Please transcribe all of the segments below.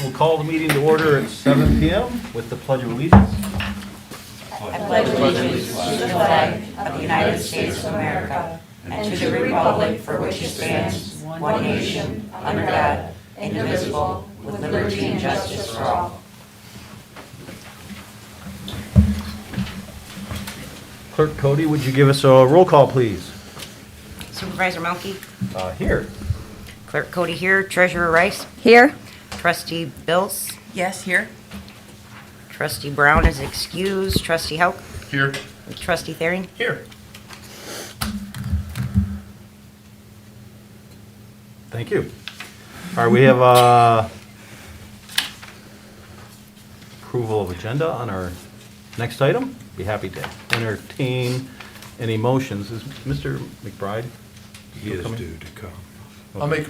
We'll call the meeting to order at 7 p.m. with the Pledge of Allegiance. I pledge allegiance to the flag of the United States of America and to the republic for which it stands, one nation, under God, indivisible, with liberty and justice for all. Clerk Cody, would you give us a roll call, please? Supervisor Melky? Here. Clerk Cody here. Treasurer Rice? Here. Trustee Bills? Yes, here. Trustee Brown is excused. Trustee Hauk? Here. Trustee Thering? Here. Thank you. All right, we have approval of agenda on our next item. Be happy to entertain any motions. Is Mr. McBride? He is coming? due to come. Okay.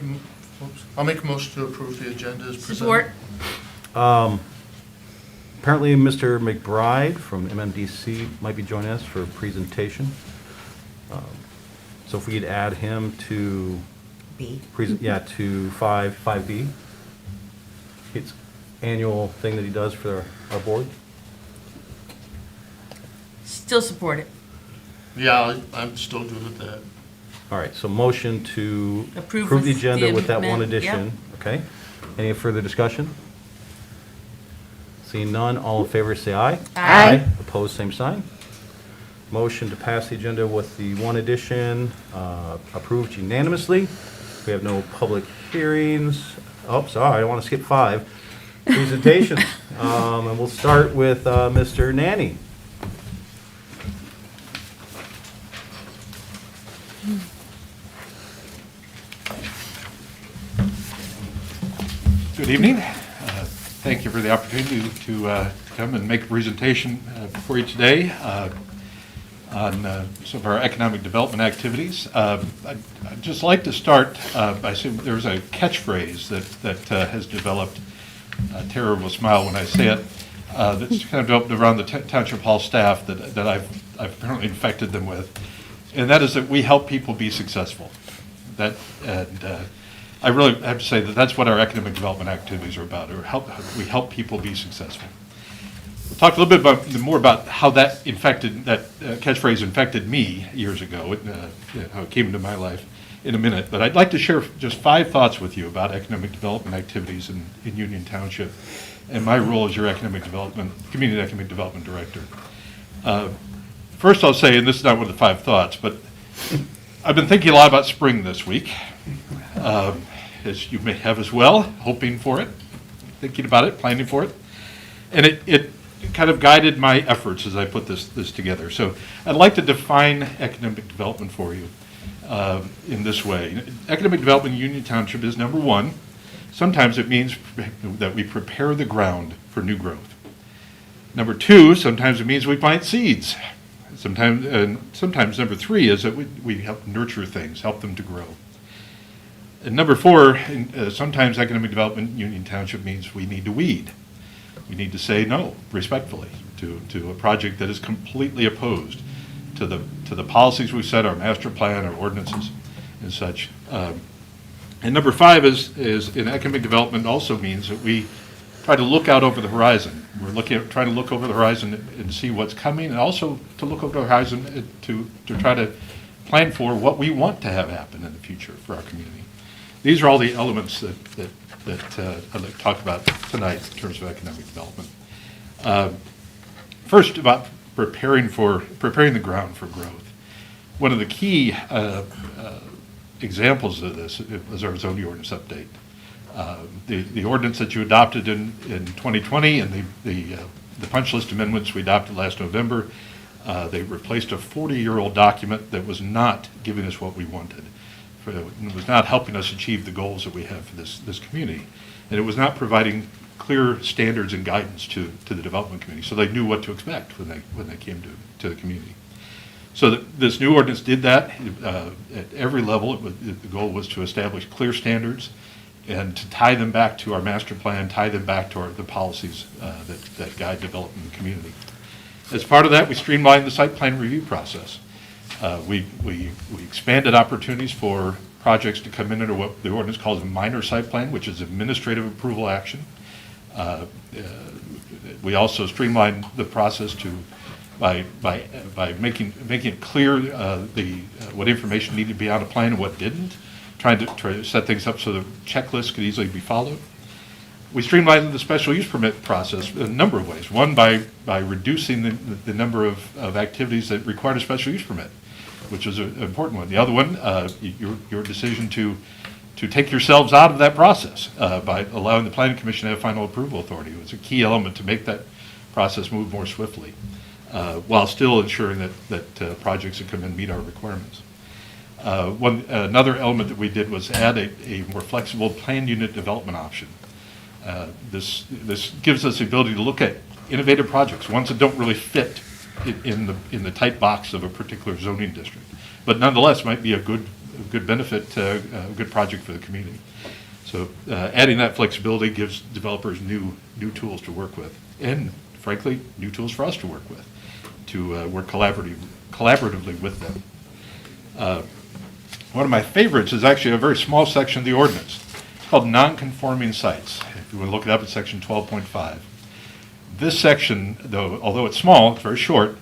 I'll make a motion to approve the agenda as presented. Support. Apparently, Mr. McBride from MMDC might be joining us for a presentation. So if we could add him to, B. to 5B. It's annual thing that he does for our board. Still support it. Yeah, I'm still good with that. All right, so motion to Approve approve the with agenda the with that one amendment, addition. Okay. Any further discussion? Seeing none, all in favor say aye. Aye. Opposed, same sign. Motion to pass the agenda with the one addition approved unanimously. We have no public hearings. Oh, sorry, I want to skip 5. Presentations. And we'll start with Mr. Nanny. Good evening. Thank you for the opportunity to come and make a presentation for you today on some of our economic development activities. I'd just like to start by saying there's a catchphrase that has developed. Tara will smile when I say it. That's kind of developed around the Township Hall staff that I've apparently infected them with, and that is that we help people be successful. I really have to say that that's what our economic development activities are about. We help people be successful. We'll talk a little bit more about how that catchphrase infected me years ago, how it came into my life in a minute. But I'd like to share just 5 thoughts with you about economic development activities in Union Township and my role as your community economic development director. First, I'll say, and this is not one of the 5 thoughts, but I've been thinking a lot about spring this week. As you may have as well, hoping for it, thinking about it, planning for it. And it kind of guided my efforts as I put this together. So I'd like to define economic development for you in this way. Economic development in Union Township is, number 1, sometimes it means that we prepare the ground for new growth. Number 2, sometimes it means we plant seeds. Sometimes number 3 is that we help nurture things, help them to grow. And number 4, sometimes economic development in Union Township means we need to weed. We need to say no, respectfully, to a project that is completely opposed to the policies we set, our master plan, our ordinances, and such. And number 5 is in economic development also means that we try to look out over the horizon. We're trying to look over the horizon and see what's coming, and also to look over the horizon to try to plan for what we want to have happen in the future for our community. These are all the elements that I'd like to talk about tonight in terms of economic development. First, about preparing the ground for growth. One of the key examples of this was our zoning ordinance update. The ordinance that you adopted in 2020 and the punch list amendments we adopted last November, they replaced a 40-year-old document that was not giving us what we wanted. It was not helping us achieve the goals that we have for this community. And it was not providing clear standards and guidance to the development committee, so they knew what to expect when they came to the community. So this new ordinance did that at every level. The goal was to establish clear standards and to tie them back to our master plan, tie them back to the policies that guide development in the community. As part of that, we streamlined the site plan review process. We expanded opportunities for projects to come in under what the ordinance calls a minor site plan, which is administrative approval action. We also streamlined the process by making it clear what information needed to be on a plan and what didn't, trying to set things up so the checklist could easily be followed. We streamlined the special use permit process in a number of ways. One, by reducing the number of activities that required a special use permit, which is an important one. The other one, your decision to take yourselves out of that process by allowing the Planning Commission to have final approval authority. It was a key element to make that process move more swiftly, while still ensuring that projects that come in meet our requirements. Another element that we did was add a more flexible planned unit development option. This gives us the ability to look at innovative projects, ones that don't really fit in the tight box of a particular zoning district, but nonetheless might be a good benefit, a good project for the community. So adding that flexibility gives developers new tools to work with, and frankly, new tools for us to work with, to work collaboratively with them. One of my favorites is actually a very small section of the ordinance. It's called Non-Conforming Sites. If you want to look it up, it's section 12.5. This section, though, although it's small, it's very short,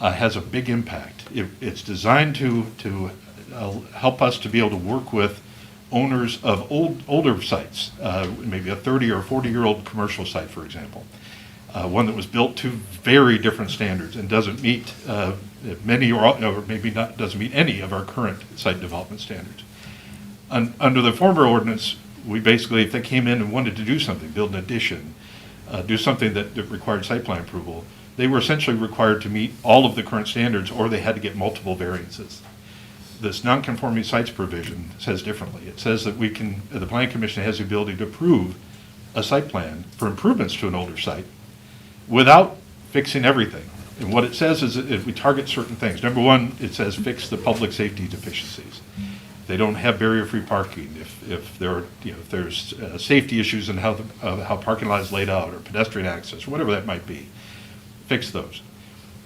has a big impact. It's designed to help us to be able to work with owners of older sites, maybe a 30 or 40-year-old commercial site, for example, one that was built to very different standards and doesn't meet many or maybe not doesn't meet any of our current site development standards. Under the former ordinance, we basically, if they came in and wanted to do something, build an addition, do something that required site plan approval, they were essentially required to meet all of the current standards, or they had to get multiple variances. This non-conforming sites provision says differently. It says that the Planning Commission has the ability to approve a site plan for improvements to an older site without fixing everything. And what it says is that we target certain things. Number one, it says fix the public safety deficiencies. They don't have barrier-free parking. If there's safety issues in how parking lot is laid out, or pedestrian access, or whatever that might be, fix those.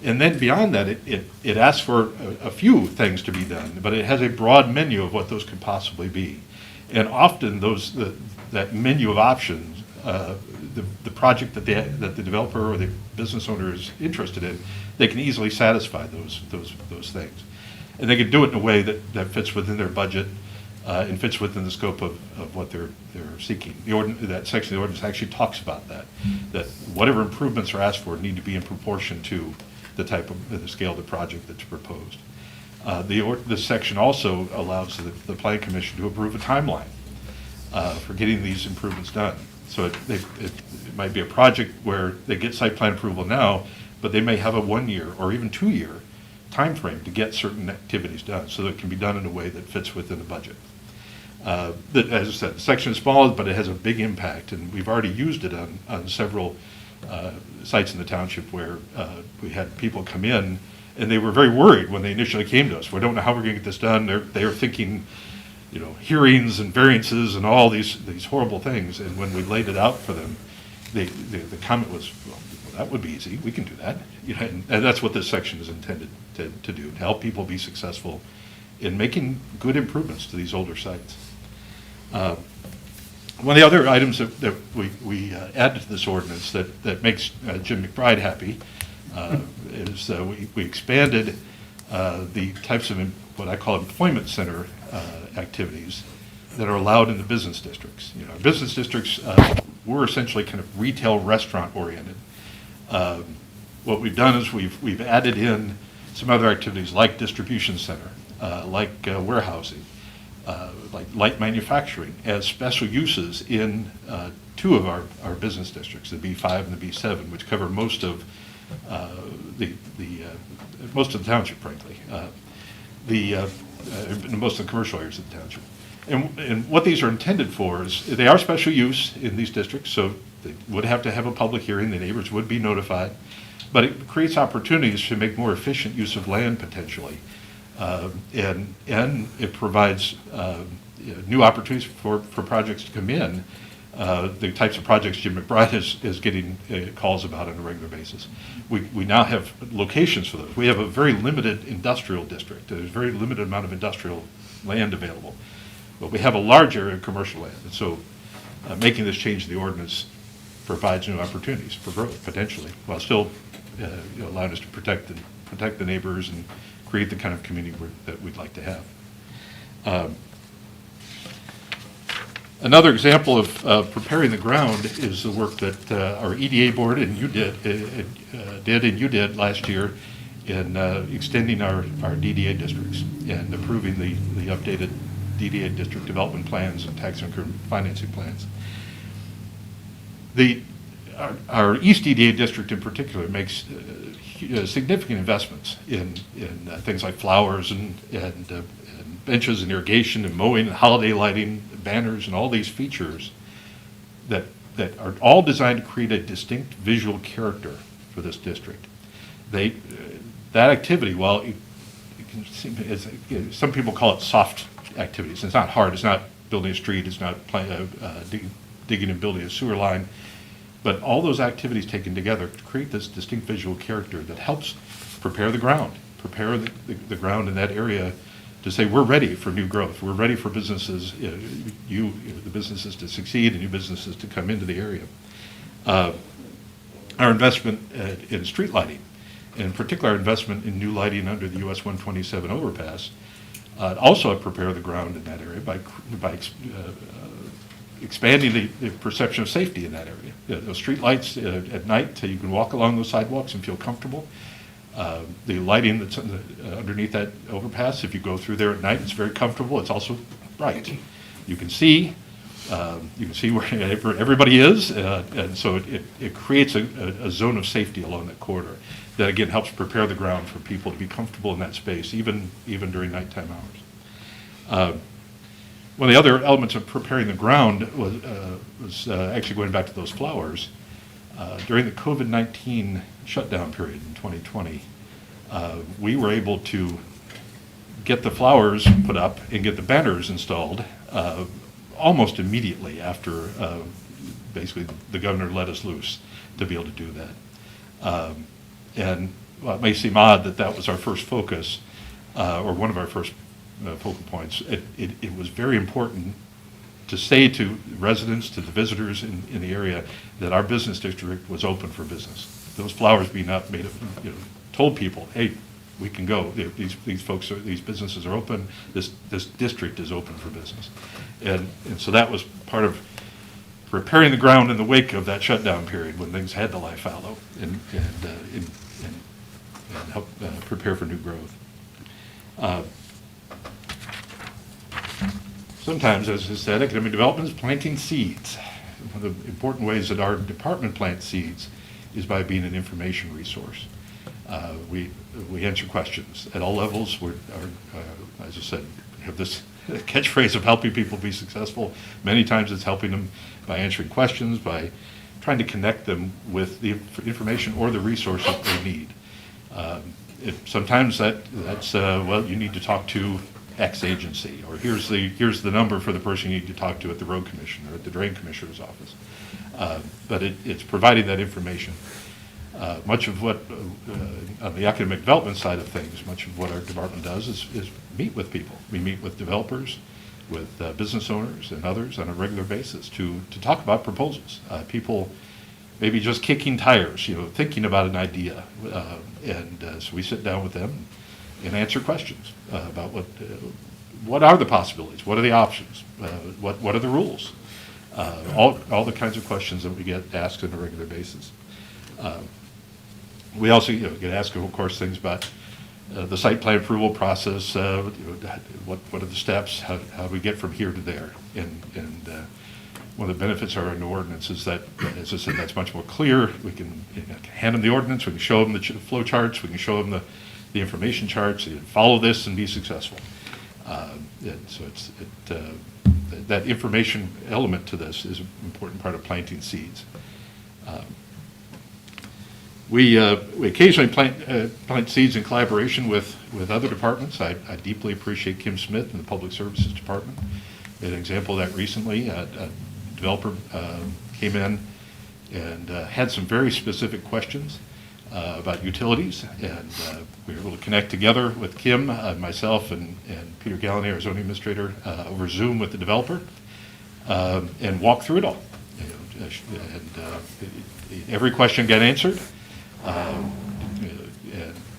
And then beyond that, it asks for a few things to be done, but it has a broad menu of what those could possibly be. And often that menu of options, the project that the developer or the business owner is interested in, they can easily satisfy those things. And they can do it in a way that fits within their budget and fits within the scope of what they're seeking. That section of the ordinance actually talks about that whatever improvements are asked for need to be in proportion to the scale of the project that's proposed. This section also allows the Planning Commission to approve a timeline for getting these improvements done. So it might be a project where they get site plan approval now, but they may have a 1 year or even 2 year time frame to get certain activities done, so that it can be done in a way that fits within the budget. As I said, the section is small, but it has a big impact, and we've already used it on several sites in the township where we had people come in, and they were very worried when they initially came to us. We don't know how we're going to get this done. They were thinking, hearings and variances and all these horrible things. And when we laid it out for them, the comment was, well, that would be easy. We can do that. And that's what this section is intended to do, to help people be successful in making good improvements to these older sites. One of the other items that we added to this ordinance that makes Jim McBride happy is we expanded the types of what I call employment center activities that are allowed in the business districts. Business districts were essentially kind of retail restaurant oriented. What we've done is we've added in some other activities like distribution center, like warehousing, like light manufacturing as special uses in two of our business districts, the B5 and the B7, which cover most of most of the township, frankly, most of the commercial areas of the township. And what these are intended for is they are special use in these districts, so they would have to have a public hearing. The neighbors would be notified, but it creates opportunities to make more efficient use of land potentially. And it provides new opportunities for projects to come in, the types of projects Jim McBride is getting calls about on a regular basis. We now have locations for those. We have a very limited industrial district. There's a very limited amount of industrial land available, but we have a large area of commercial land. And so making this change in the ordinance provides new opportunities for growth, potentially, while still allowing us to protect the neighbors and create the kind of community that we'd like to have. Another example of preparing the ground is the work that our EDA board and you did last year in extending our DDA districts and approving the updated DDA district development plans and tax increment financing plans. Our East DDA district in particular makes significant investments in things like flowers and benches and irrigation and mowing and holiday lighting, banners and all these features that are all designed to create a distinct visual character for this district. That activity, while it can seem, some people call it soft activities. It's not hard. It's not building a street. It's not digging and building a sewer line. But all those activities taken together create this distinct visual character that helps prepare the ground the ground in that area to say we're ready for new growth. We're ready for businesses, the businesses to succeed and new businesses to come into the area. Our investment in street lighting, in particular our investment in new lighting under the US 127 overpass, also prepare the ground in that area by expanding the perception of safety in that area. Those street lights at night, you can walk along those sidewalks and feel comfortable. The lighting that's underneath that overpass, if you go through there at night, it's very comfortable. It's also bright. You can see where everybody is, and so it creates a zone of safety along that corridor that again helps prepare the ground for people to be comfortable in that space, even during nighttime hours. One of the other elements of preparing the ground was actually going back to those flowers. During the COVID-19 shutdown period in 2020, we were able to get the flowers put up and get the banners installed almost immediately after basically the governor let us loose to be able to do that. And while it may seem odd that was our first focus, or one of our first focal points, it was very important to say to residents, to the visitors in the area, that our business district was open for business. Those flowers being up told people, hey, we can go. These businesses are open. This district is open for business, and so that was part of preparing the ground in the wake of that shutdown period when things had to lie fallow and help prepare for new growth. Sometimes, as I said, economic development is planting seeds. One of the important ways that our department plants seeds is by being an information resource. We answer questions at all levels. As I said, we have this catchphrase of helping people be successful. Many times it's helping them by answering questions, by trying to connect them with the information or the resources they need. Sometimes that's well, you need to talk to X agency, or here's the number for the person you need to talk to at the road commission or at the drain commissioner's office. But it's providing that information. Much of what, on the academic development side of things, much of what our department does is meet with people. We meet with developers, with business owners and others on a regular basis to talk about proposals. People maybe just kicking tires, thinking about an idea. So we sit down with them and answer questions about what are the possibilities, what are the options, what are the rules, all the kinds of questions that we get asked on a regular basis. We also get asked, of course, things about the site plan approval process. What are the steps? How do we get from here to there? And one of the benefits of our new ordinance is that, as I said, that's much more clear. We can hand them the ordinance. We can show them the flow charts. We can show them the information charts. They can follow this and be successful. So that information element to this is an important part of planting seeds. We occasionally plant seeds in collaboration with other departments. I deeply appreciate Kim Smith and the Public Services Department. We had an example of that recently. A developer came in and had some very specific questions about utilities, and we were able to connect together with Kim, myself, and Peter Gallagher, our zoning administrator, over Zoom with the developer, and walk through it all. every question got answered. And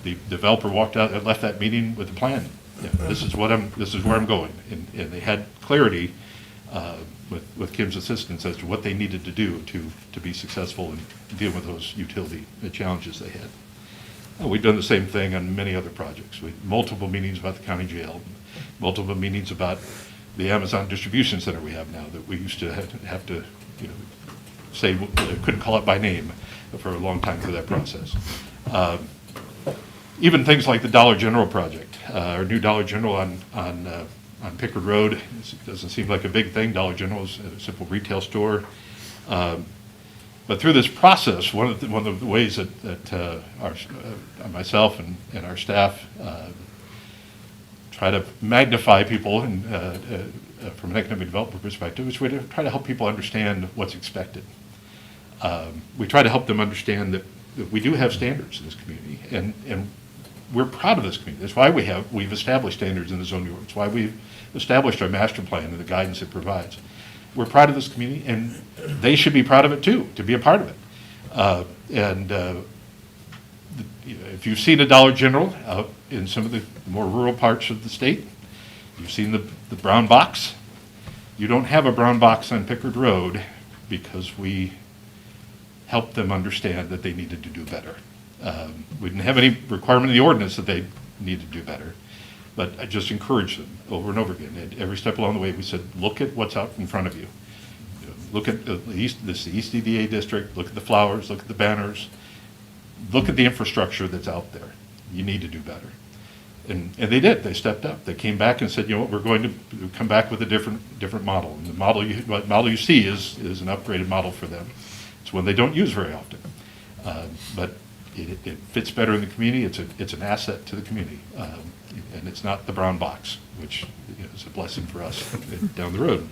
the developer walked out and left that meeting with a plan. This is where I'm going. And they had clarity with Kim's assistance as to what they needed to do to be successful in dealing with those utility challenges they had. We've done the same thing on many other projects. We had multiple meetings about the county jail, multiple meetings about the Amazon distribution center we have now that we used to have to, say couldn't call it by name for a long time through that process. Even things like the Dollar General project, our new Dollar General on Pickard Road. It doesn't seem like a big thing. Dollar General is a simple retail store. But through this process, one of the ways that myself and our staff try to magnify people and from an economic development perspective is we try to help people understand what's expected. We try to help them understand that we do have standards in this community, and we're proud of this community. That's why we've established standards in the zoning ordinance. It's why we've established our master plan and the guidance it provides. We're proud of this community, and they should be proud of it too, to be a part of it. If you've seen a Dollar General out in some of the more rural parts of the state, you've seen the brown box. You don't have a brown box on Pickard Road because we helped them understand that they needed to do better. We didn't have any requirement in the ordinance that they needed to do better, but I just encouraged them over and over again. At every step along the way, we said, look at what's out in front of you. Look at the East EDA district, look at the flowers, look at the banners, look at the infrastructure that's out there. You need to do better. And they did. They stepped up. They came back and said, you know what, we're going to come back with a different model. And the model you see is an upgraded model for them. It's one they don't use very often. But it fits better in the community. It's an asset to the community. And it's not the brown box, which is a blessing for us down the road.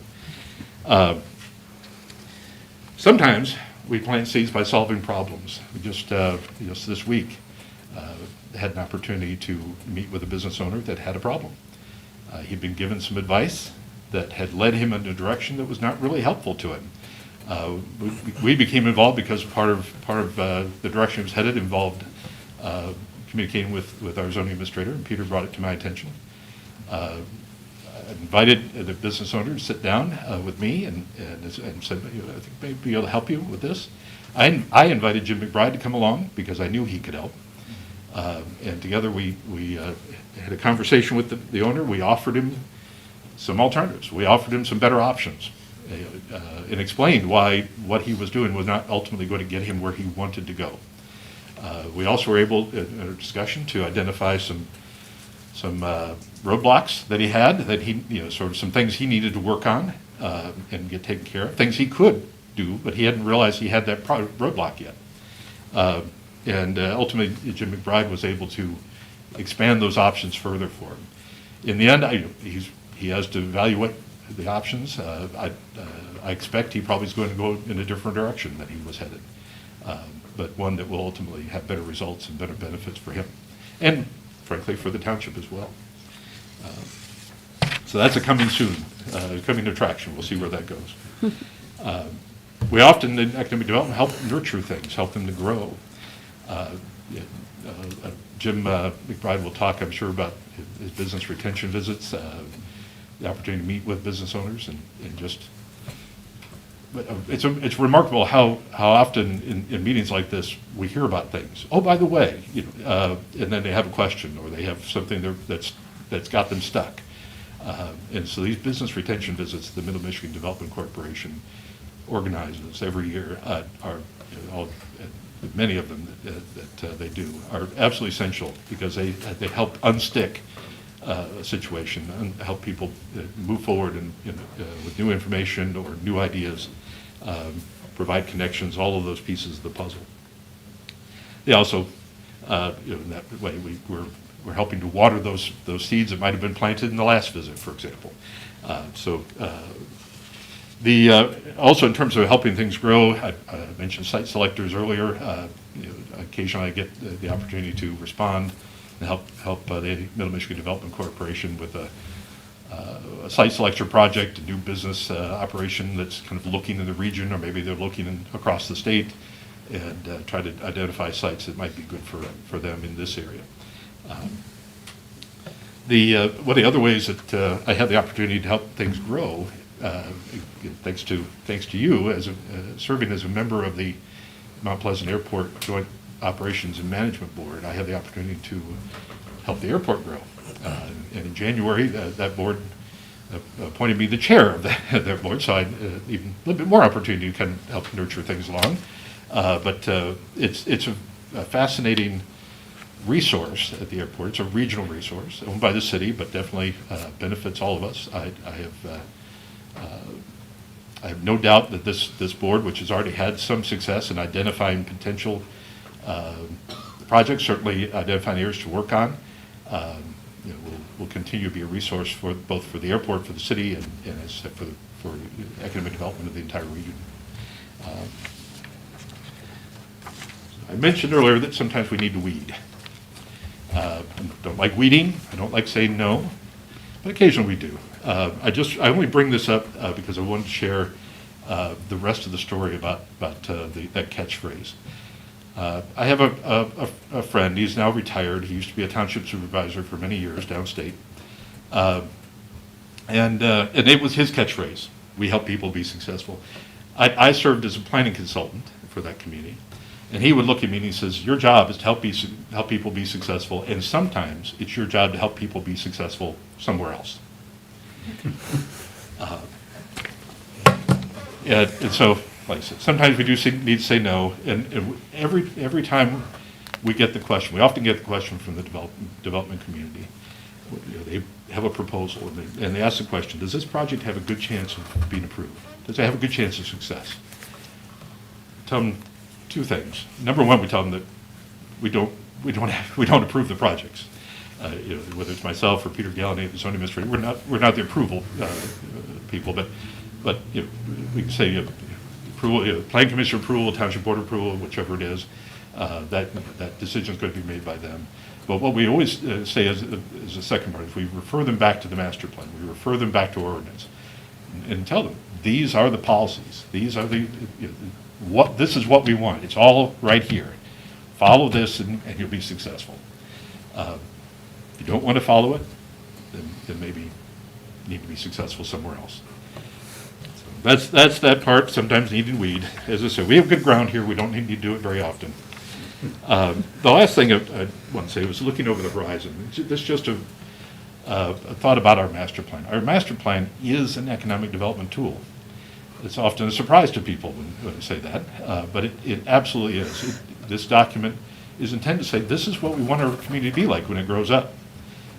Sometimes we plant seeds by solving problems. We just this week had an opportunity to meet with a business owner that had a problem. He'd been given some advice that had led him in a direction that was not really helpful to him. We became involved because part of the direction it was headed involved communicating with our zoning administrator, and Peter brought it to my attention. I invited the business owner to sit down with me and said, I think maybe be able to help you with this. I invited Jim McBride to come along because I knew he could help. And together we had a conversation with the owner. We offered him some alternatives. We offered him some better options and explained why what he was doing was not ultimately going to get him where he wanted to go. We also were able, in our discussion, to identify some roadblocks that he had, that he, sort of some things he needed to work on and get taken care of, things he could do, but he hadn't realized he had that roadblock yet. And ultimately, Jim McBride was able to expand those options further for him. In the end, he has to evaluate the options. I expect he probably is going to go in a different direction than he was headed, but one that will ultimately have better results and better benefits for him, and frankly for the township as well. So that's a coming soon, coming attraction. We'll see where that goes. We often in economic development help nurture things, help them to grow. Jim McBride will talk, I'm sure, about his business retention visits, the opportunity to meet with business owners, and just. But it's remarkable how often in meetings like this we hear about things. Oh, by the way, and then they have a question or they have something that's got them stuck. And so these business retention visits, the Middle Michigan Development Corporation organizes every year, many of them that they do are absolutely essential because they help unstick a situation and help people move forward with new information or new ideas, provide connections, all of those pieces of the puzzle. They also, in that way, we're helping to water those seeds that might have been planted in the last visit, for example. Also in terms of helping things grow, I mentioned site selectors earlier. Occasionally I get the opportunity to respond and help the Middle Michigan Development Corporation with a site selection project, a new business operation that's kind of looking in the region, or maybe they're looking across the state, and try to identify sites that might be good for them in this area. One of the other ways that I had the opportunity to help things grow, thanks to you as serving as a member of the Mount Pleasant Airport Joint Operations and Management Board, I had the opportunity to help the airport grow. And in January, that board appointed me the chair of that board, so I had even a little bit more opportunity to kind of help nurture things along. But it's a fascinating resource at the airport. It's a regional resource owned by the city, but definitely benefits all of us. I have no doubt that this board, which has already had some success in identifying potential projects, certainly identifying areas to work on, will continue to be a resource for both for the airport, for the city, and as I said, for economic development of the entire region. I mentioned earlier that sometimes we need to weed. I don't like weeding. I don't like saying no, but occasionally we do. I only bring this up because I wanted to share the rest of the story about that catchphrase. I have a friend. He's now retired. He used to be a township supervisor for many years downstate, and it was his catchphrase. We help people be successful. I served as a planning consultant for that community. And he would look at me and he says, your job is to help people be successful, and sometimes it's your job to help people be successful somewhere else. And so, like I said, sometimes we do need to say no, and every time we get the question, we often get the question from the development community. They have a proposal, and they ask the question, does this project have a good chance of being approved? Does it have a good chance of success? Tell them two things. Number one, we tell them that we don't approve the projects. Whether it's myself or Peter Galladay, the zoning administrator, we're not the approval people, but we can say approval, plan commission approval, township board approval, whichever it is. That decision is going to be made by them. But what we always say as a second part is we refer them back to the master plan. We refer them back to ordinance, and tell them these are the policies. These are this is what we want. It's all right here. Follow this and you'll be successful. If you don't want to follow it, then maybe you need to be successful somewhere else. So that's that part, sometimes needing weed. As I said, we have good ground here. We don't need to do it very often. The last thing I want to say was looking over the horizon. This is just a thought about our master plan. Our master plan is an economic development tool. It's often a surprise to people when I say that, but it absolutely is. This document is intended to say this is what we want our community to be like when it grows up,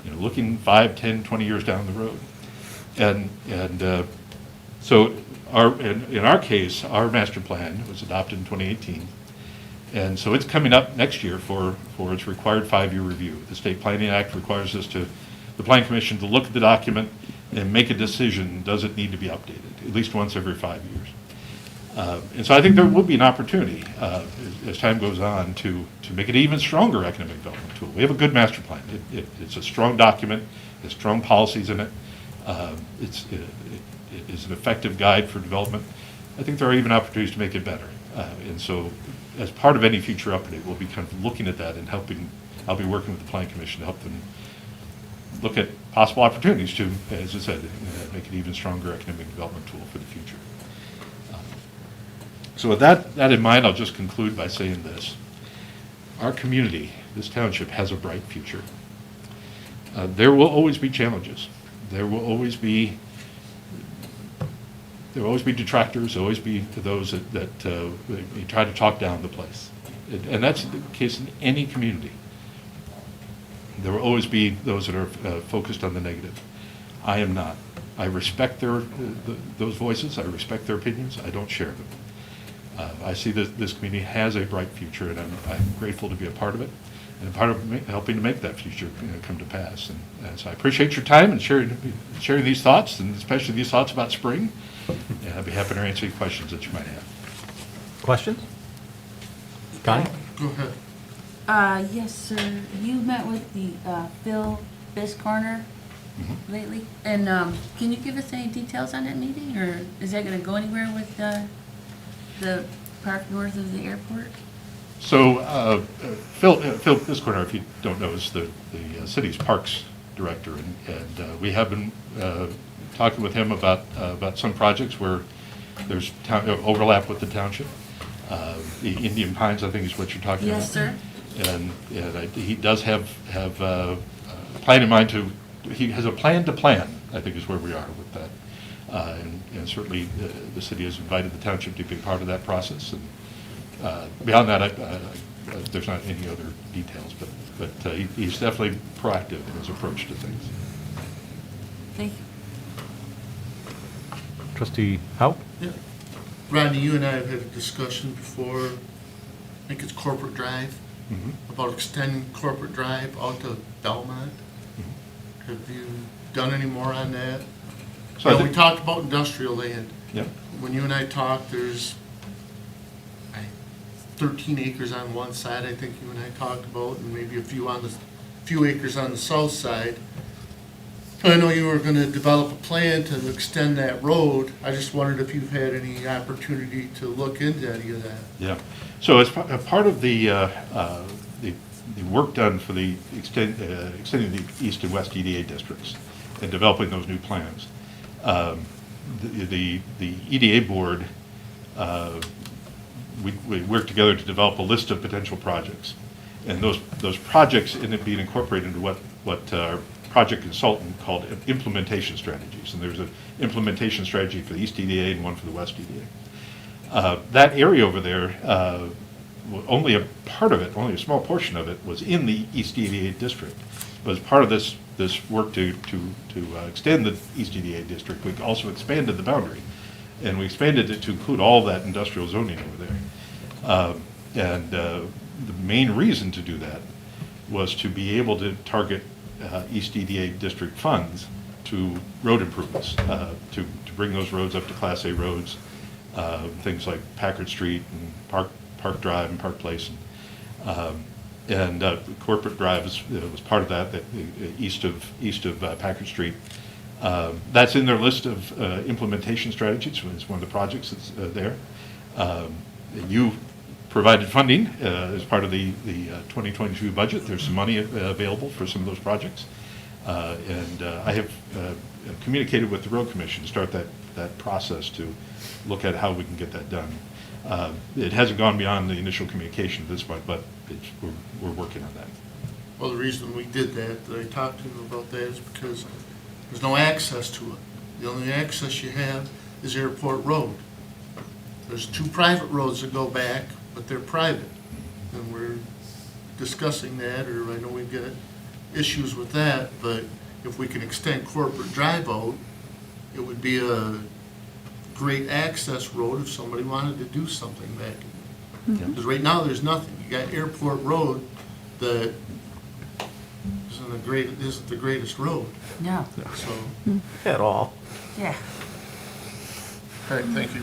looking 5, 10, 20 years down the road. So in our case, our master plan was adopted in 2018, and so it's coming up next year for its required 5-year review. The State Planning Act requires the Planning Commission to look at the document and make a decision, does it need to be updated, at least once every 5 years. And so I think there will be an opportunity as time goes on to make it an even stronger economic development tool. We have a good master plan. It's a strong document, there's strong policies in it. It is an effective guide for development. I think there are even opportunities to make it better. And so as part of any future update, we'll be kind of looking at that and I'll be working with the Planning Commission to help them look at possible opportunities to, as I said, make an even stronger economic development tool for the future. So with that in mind, I'll just conclude by saying this. Our community, this township, has a bright future. There will always be challenges. There will always be detractors, there will always be those that try to talk down the place. And that's the case in any community. There will always be those that are focused on the negative. I am not. I respect those voices. I respect their opinions. I don't share them. I see that this community has a bright future, and I'm grateful to be a part of it, and a part of helping to make that future come to pass. And so I appreciate your time and sharing these thoughts, and especially these thoughts about spring. And I'd be happy to answer any questions that you might have. Questions? Connie? Go ahead. Yes, sir. You met with the Phil Biscorner lately. And can you give us any details on that meeting, or is that going to go anywhere with the park north of the airport? So Phil Biscorner, if you don't know, is the city's parks director, and we have been talking with him about some projects where there's overlap with the township. The Indian Pines, I think, is what you're talking about. Yes, sir. And he does have a plan in mind he has a plan to plan, I think, is where we are with that. And certainly the city has invited the township to be part of that process. And beyond that, there's not any other details, but he's definitely proactive in his approach to things. Thank you. Trustee Howe? Yeah. Rodney, you and I have had a discussion before, I think it's Corporate Drive, about extending Corporate Drive out to Belmont. Have you done any more on that? So I We think- talked about industrial land. Yeah. When you and I talked, there's 13 acres on one side, I think you and I talked about, and maybe a few acres on the south side. I know you were gonna develop a plan to extend that road. I just wondered if you've had any opportunity to look into any of that. Yeah. So as a part of the work done for the extending the east and west EDA districts and developing those new plans, the EDA board, we worked together to develop a list of potential projects. And those projects ended up being incorporated into what our project consultant called implementation strategies. And there's an implementation strategy for the East EDA and one for the West EDA. That area over there, only a part of it, only a small portion of it, was in the East EDA district. But as part of this work to extend the East EDA district, we also expanded the boundary. And we expanded it to include all that industrial zoning over there. The main reason to do that was to be able to target East EDA district funds to road improvements, to bring those roads up to Class A roads, things like Packard Street and Park Drive and Park Place. Corporate Drive was part of that east of Packard Street. That's in their list of implementation strategies. It's one of the projects that's there. You provided funding as part of the 2022 budget. There's some money available for some of those projects. I have communicated with the Road Commission to start that process to look at how we can get that done. It hasn't gone beyond the initial communication at this point, but we're working on that. Well, the reason we did that I talked to him about that, is because there's no access to it. The only access you have is Airport Road. There's 2 private roads that go back, but they're private. And we're discussing that, or I know we've got issues with that, but if we can extend Corporate Drive out, it would be a great access road if somebody wanted to do something back in there. Because right now, there's nothing. You got Airport Road that isn't the greatest road, No. so. At all. Yeah. All right, thank you.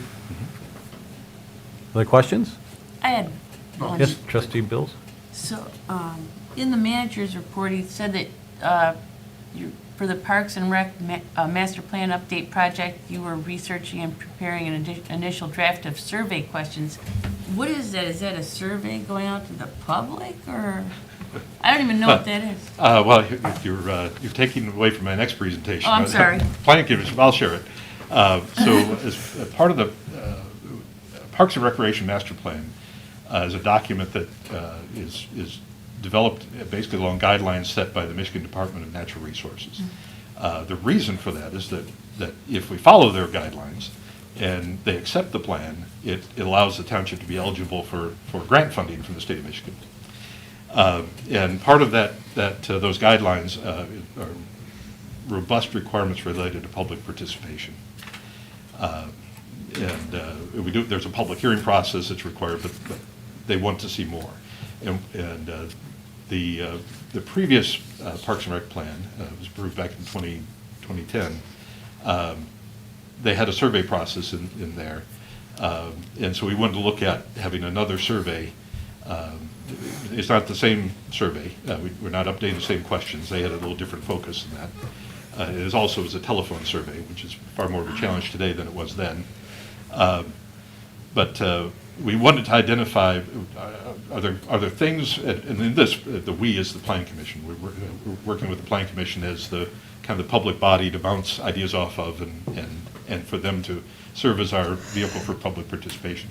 Other questions? I had No. one. Yes, Trustee Bills? So, in the manager's report, he said that for the Parks and Rec Master Plan Update Project, you were researching and preparing an initial draft of survey questions. What is that? Is that a survey going out to the public, or? I don't even know what that is. Well, you're taking away from my next presentation. Oh, I'm sorry. Planning Commission, I'll share it. So as part of the Parks and Recreation Master Plan is a document that is developed basically along guidelines set by the Michigan Department of Natural Resources. The reason for that is that if we follow their guidelines and they accept the plan, it allows the township to be eligible for grant funding from the state of Michigan. And part of those guidelines are robust requirements related to public participation. There's a public hearing process that's required, but they want to see more. The previous Parks and Rec plan was approved back in 2010. They had a survey process in there. And so we wanted to look at having another survey. It's not the same survey. We're not updating the same questions. They had a little different focus in It is also a telephone survey, which is far more of a challenge today than it was then. But we wanted to identify, are there things, and in this, the we is the Plan Commission. We're working with the Plan Commission as the kind of the public body to bounce ideas off of and for them to serve as our vehicle for public participation.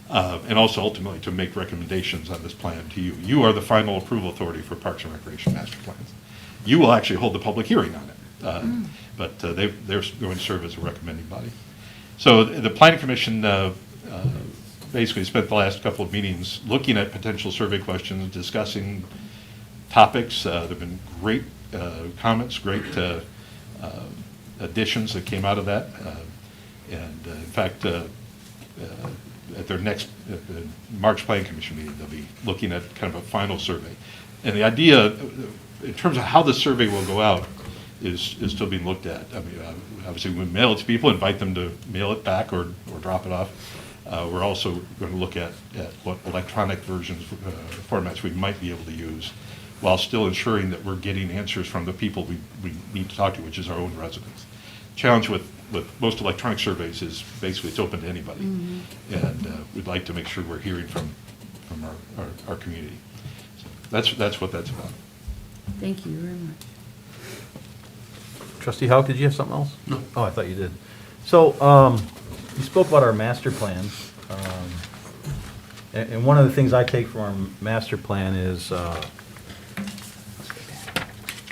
And also ultimately to make recommendations on this plan to you. You are the final approval authority for Parks and Recreation master plans. You will actually hold the public hearing on it, but they're going to serve as a recommending body. So the Planning Commission basically spent the last couple of meetings looking at potential survey questions, discussing topics. There have been great comments, great additions that came out of that. And in fact, at their next March Planning Commission meeting, they'll be looking at kind of a final survey. And the idea, in terms of how the survey will go out, is still being looked at. I mean, obviously, we mail it to people, invite them to mail it back or drop it off. We're also going to look at what electronic versions, formats we might be able to use, while still ensuring that we're getting answers from the people we need to talk to, which is our own residents. Challenge with most electronic surveys is basically it's open to anybody. And we'd like to make sure we're hearing from our community. So that's what that's about. Thank you very much. Trustee Houck, did you have something else? No. Oh, I thought you did. So, you spoke about our master plan. And one of the things I take from our master plan is, in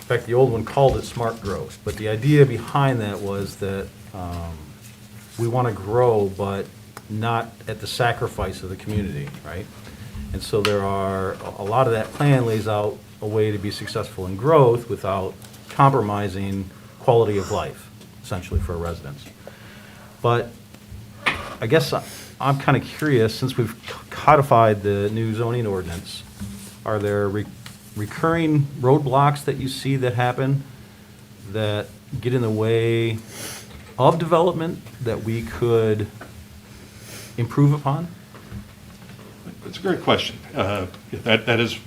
fact, the old one called it smart growth, but the idea behind that was that we want to grow, but not at the sacrifice of the community, right? And so there are, a lot of that plan lays out a way to be successful in growth without compromising quality of life, essentially, for residents. But I guess I'm kind of curious, since we've codified the new zoning ordinance, are there recurring roadblocks that you see that happen that get in the way of development that we could improve upon? It's a great question. That is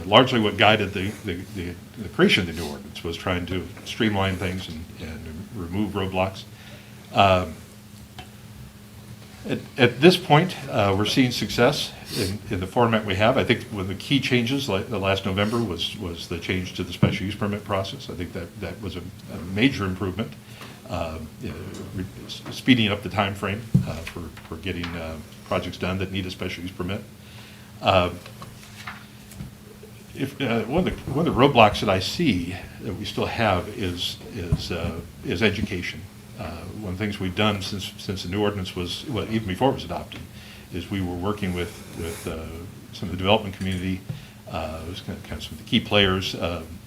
largely what guided the creation of the new ordinance, was trying to streamline things and remove roadblocks. At this point, we're seeing success in the format we have. I think one of the key changes like the last November was the change to the special use permit process. I think that was a major improvement, speeding up the time frame for getting projects done that need a special use permit. One of the roadblocks that I see that we still have is education. One of the things we've done since the new ordinance was, well, even before it was adopted, is we were working with some of the development community, kind of some of the key players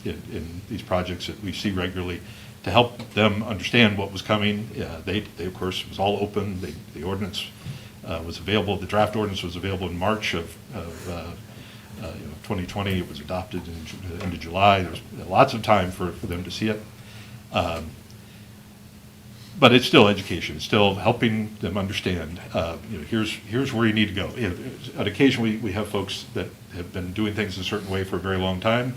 in these projects that we see regularly, to help them understand what was coming. They of course, was all open. The ordinance was available. The draft ordinance was available in March of 2020. It was adopted in the end of July. There was lots of time for them to see it. But it's still education. It's still helping them understand, here's where you need to go. On occasion, we have folks that have been doing things a certain way for a very long time,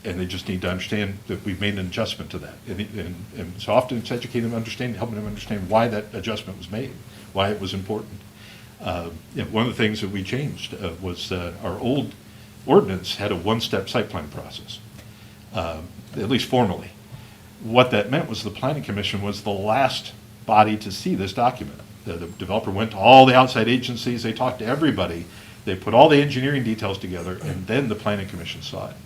and they just need to understand that we've made an adjustment to that. And so often it's educating them, helping them understand why that adjustment was made, why it was important. One of the things that we changed was our old ordinance had a one-step site plan process, at least formally. What that meant was the Planning Commission was the last body to see this document. The developer went to all the outside agencies, they talked to everybody, they put all the engineering details together, and then the Planning Commission saw it.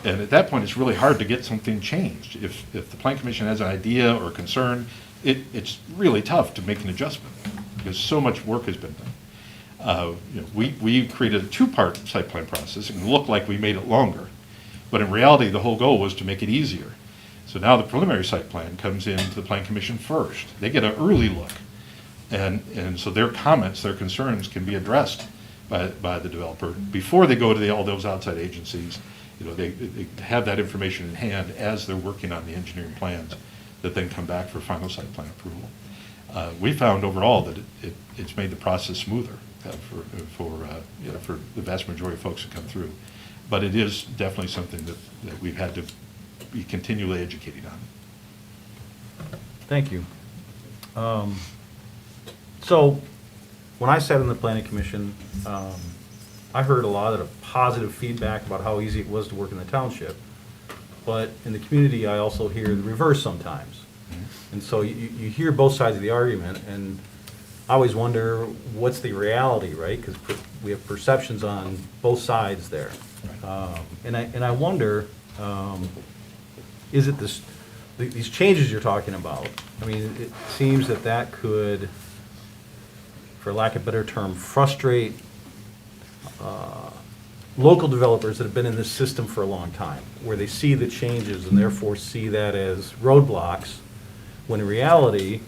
And at that point, it's really hard to get something changed. If the Planning Commission has an idea or concern, it's really tough to make an adjustment because so much work has been done. We created a two-part site plan process. It can look like we made it longer, but in reality, the whole goal was to make it easier. So now the preliminary site plan comes into the Plan Commission first. They get an early look. And so their comments, their concerns can be addressed by the developer before they go to all those outside agencies. They have that information in hand as they're working on the engineering plans that then come back for final site plan approval. We found overall that it's made the process smoother for the vast majority of folks who come through. But it is definitely something that we've had to be continually educating on. Thank you. So, when I sat in the planning commission, I heard a lot of positive feedback about how easy it was to work in the township. But in the community, I also hear the reverse sometimes. And so you hear both sides of the argument, and I always wonder, what's the reality, right? Because we have perceptions on both sides there. And I wonder, is it these changes you're talking about? I mean, it seems that could, for lack of a better term, frustrate local developers that have been in this system for a long time, where they see the changes and therefore see that as roadblocks, when in reality,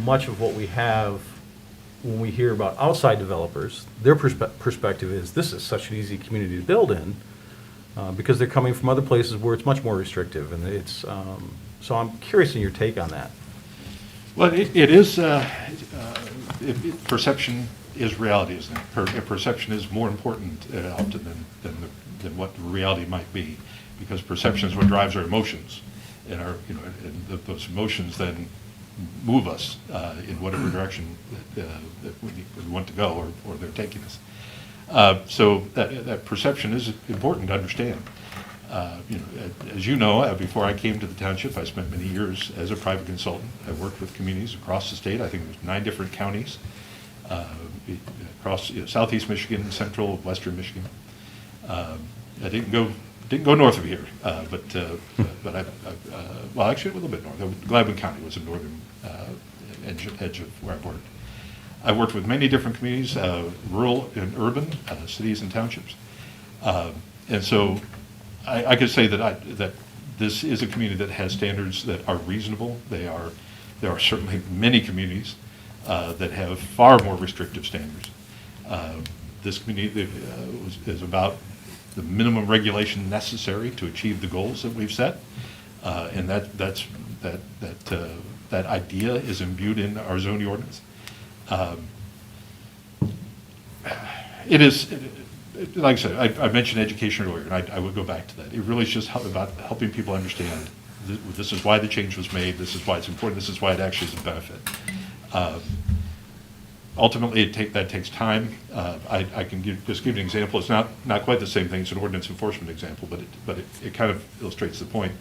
much of what we have when we hear about outside developers, their perspective is, this is such an easy community to build in, because they're coming from other places where it's much more restrictive, and it's, so I'm curious in your take on that. Well, it is, perception is reality, isn't it? Perception is more important often than what the reality might be, because perception is what drives our emotions, and those emotions then move us in whatever direction that we want to go, or they're taking us. So that perception is important to understand. As you know, before I came to the township, I spent many years as a private consultant. I worked with communities across the state. I think there's 9 different counties across southeast Michigan, central, western Michigan. I didn't go north of here, but well, actually a little bit north. Gladwin County was the northern edge of where I worked. I worked with many different communities, rural and urban, cities and townships, and so I could say that this is a community that has standards that are reasonable. There are certainly many communities that have far more restrictive standards. This community is about the minimum regulation necessary to achieve the goals that we've set, and that idea is imbued in our zoning ordinance. It is, like I said, I mentioned education earlier, and I would go back to that. It really is just about helping people understand this is why the change was made, this is why it's important, this is why it actually is a benefit. Ultimately, that takes time. I can just give you an example. It's not quite the same thing as an ordinance enforcement example, but it kind of illustrates the point.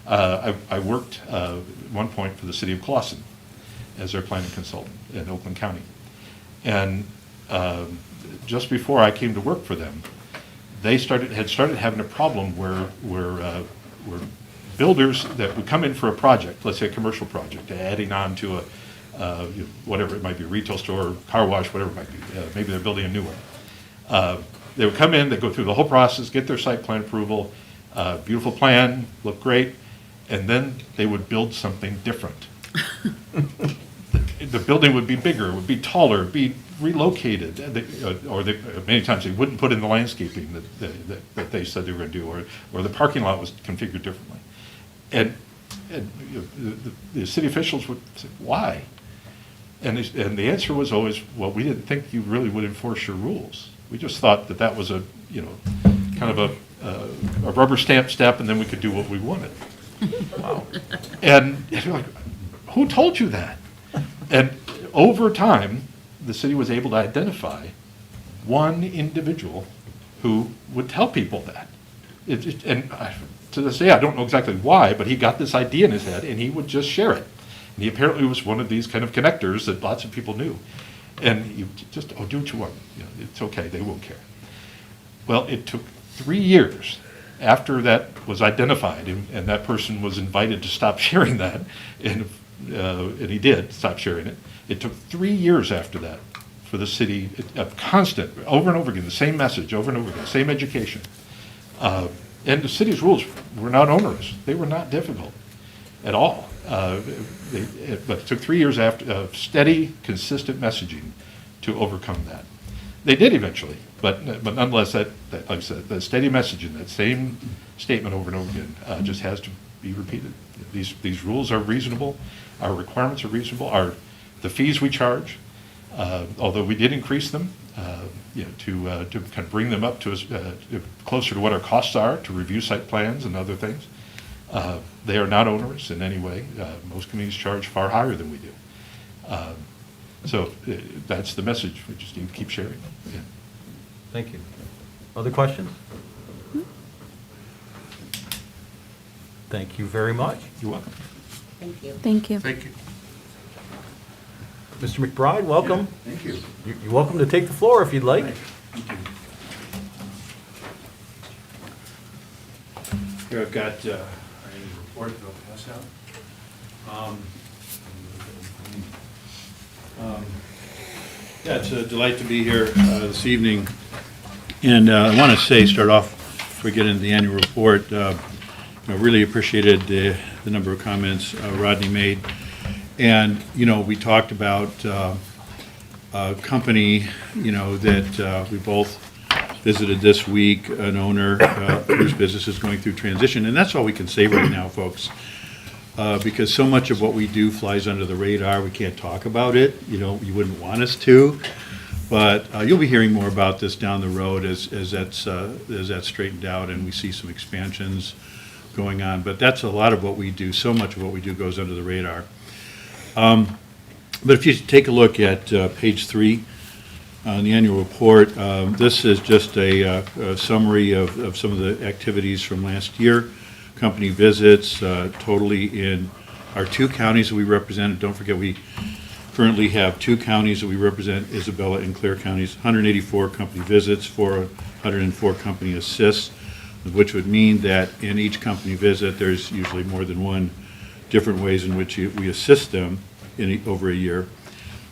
I worked at one point for the city of Clawson as their planning consultant in Oakland County. And just before I came to work for them, they had started having a problem where builders that would come in for a project, let's say a commercial project, adding on to whatever it might be, a retail store, car wash, whatever it might be. Maybe they're building a new one. They would come in, they'd go through the whole process, get their site plan approval, beautiful plan, look great, and then they would build something different. The building would be bigger, it would be taller, be relocated, many times they wouldn't put in the landscaping that they said they were going to do, or the parking lot was configured differently. And the city officials would say, why? And the answer was always, well, we didn't think you really would enforce your rules. We just thought that was a kind of a rubber stamp step, and then we could do what we wanted. Wow. And you're like, who told you that? And over time, the city was able to identify one individual who would tell people that. To this day, I don't know exactly why, but he got this idea in his head, and he would just share it. And he apparently was one of these kind of connectors that lots of people knew. And you just, do what you want. It's okay, they won't care. Well, it took 3 years after that was identified, and that person was invited to stop sharing that, and he did stop sharing it. It took 3 years after that for the city, constant, over and over again, the same message, over and over again, same education. And the city's rules were not onerous. They were not difficult at all. But it took 3 years of steady, consistent messaging to overcome that. They did eventually, but nonetheless, that like I said, the steady messaging, that same statement over and over again, just has to be repeated. These rules are reasonable. Our requirements are reasonable. The fees we charge although we did increase them, to kind of bring them up to us, closer to what our costs are to review site plans and other things. They are not onerous in any way. Most communities charge far higher than we do. So that's the message. We just need to keep sharing. Yeah. Thank you. Other questions? Thank you very much. You're welcome. Thank you. Thank you. Thank you. Mr. McBride, welcome. Thank you. You're welcome to take the floor if you'd like. Here I've got our annual report that I'll pass out. Yeah, it's a delight to be here this evening. And I want to start off, before we get into the annual report, I really appreciated the number of comments Rodney made. And, we talked about a company, that we both visited this week, an owner whose business is going through transition. And that's all we can say right now, folks, because so much of what we do flies under the radar. We can't talk about it. You wouldn't want us to. But you'll be hearing more about this down the road as that's straightened out and we see some expansions going on. But that's a lot of what we do. So much of what we do goes under the radar. But if you take a look at page 3 on the annual report, this is just a summary of some of the activities from last year. Company visits totally in our 2 counties that we represent. Don't forget, we currently have 2 counties that we represent, Isabella and Clare counties, 184 company visits, 404 company assists, which would mean that in each company visit, there's usually more than one different ways in which we assist them over a year.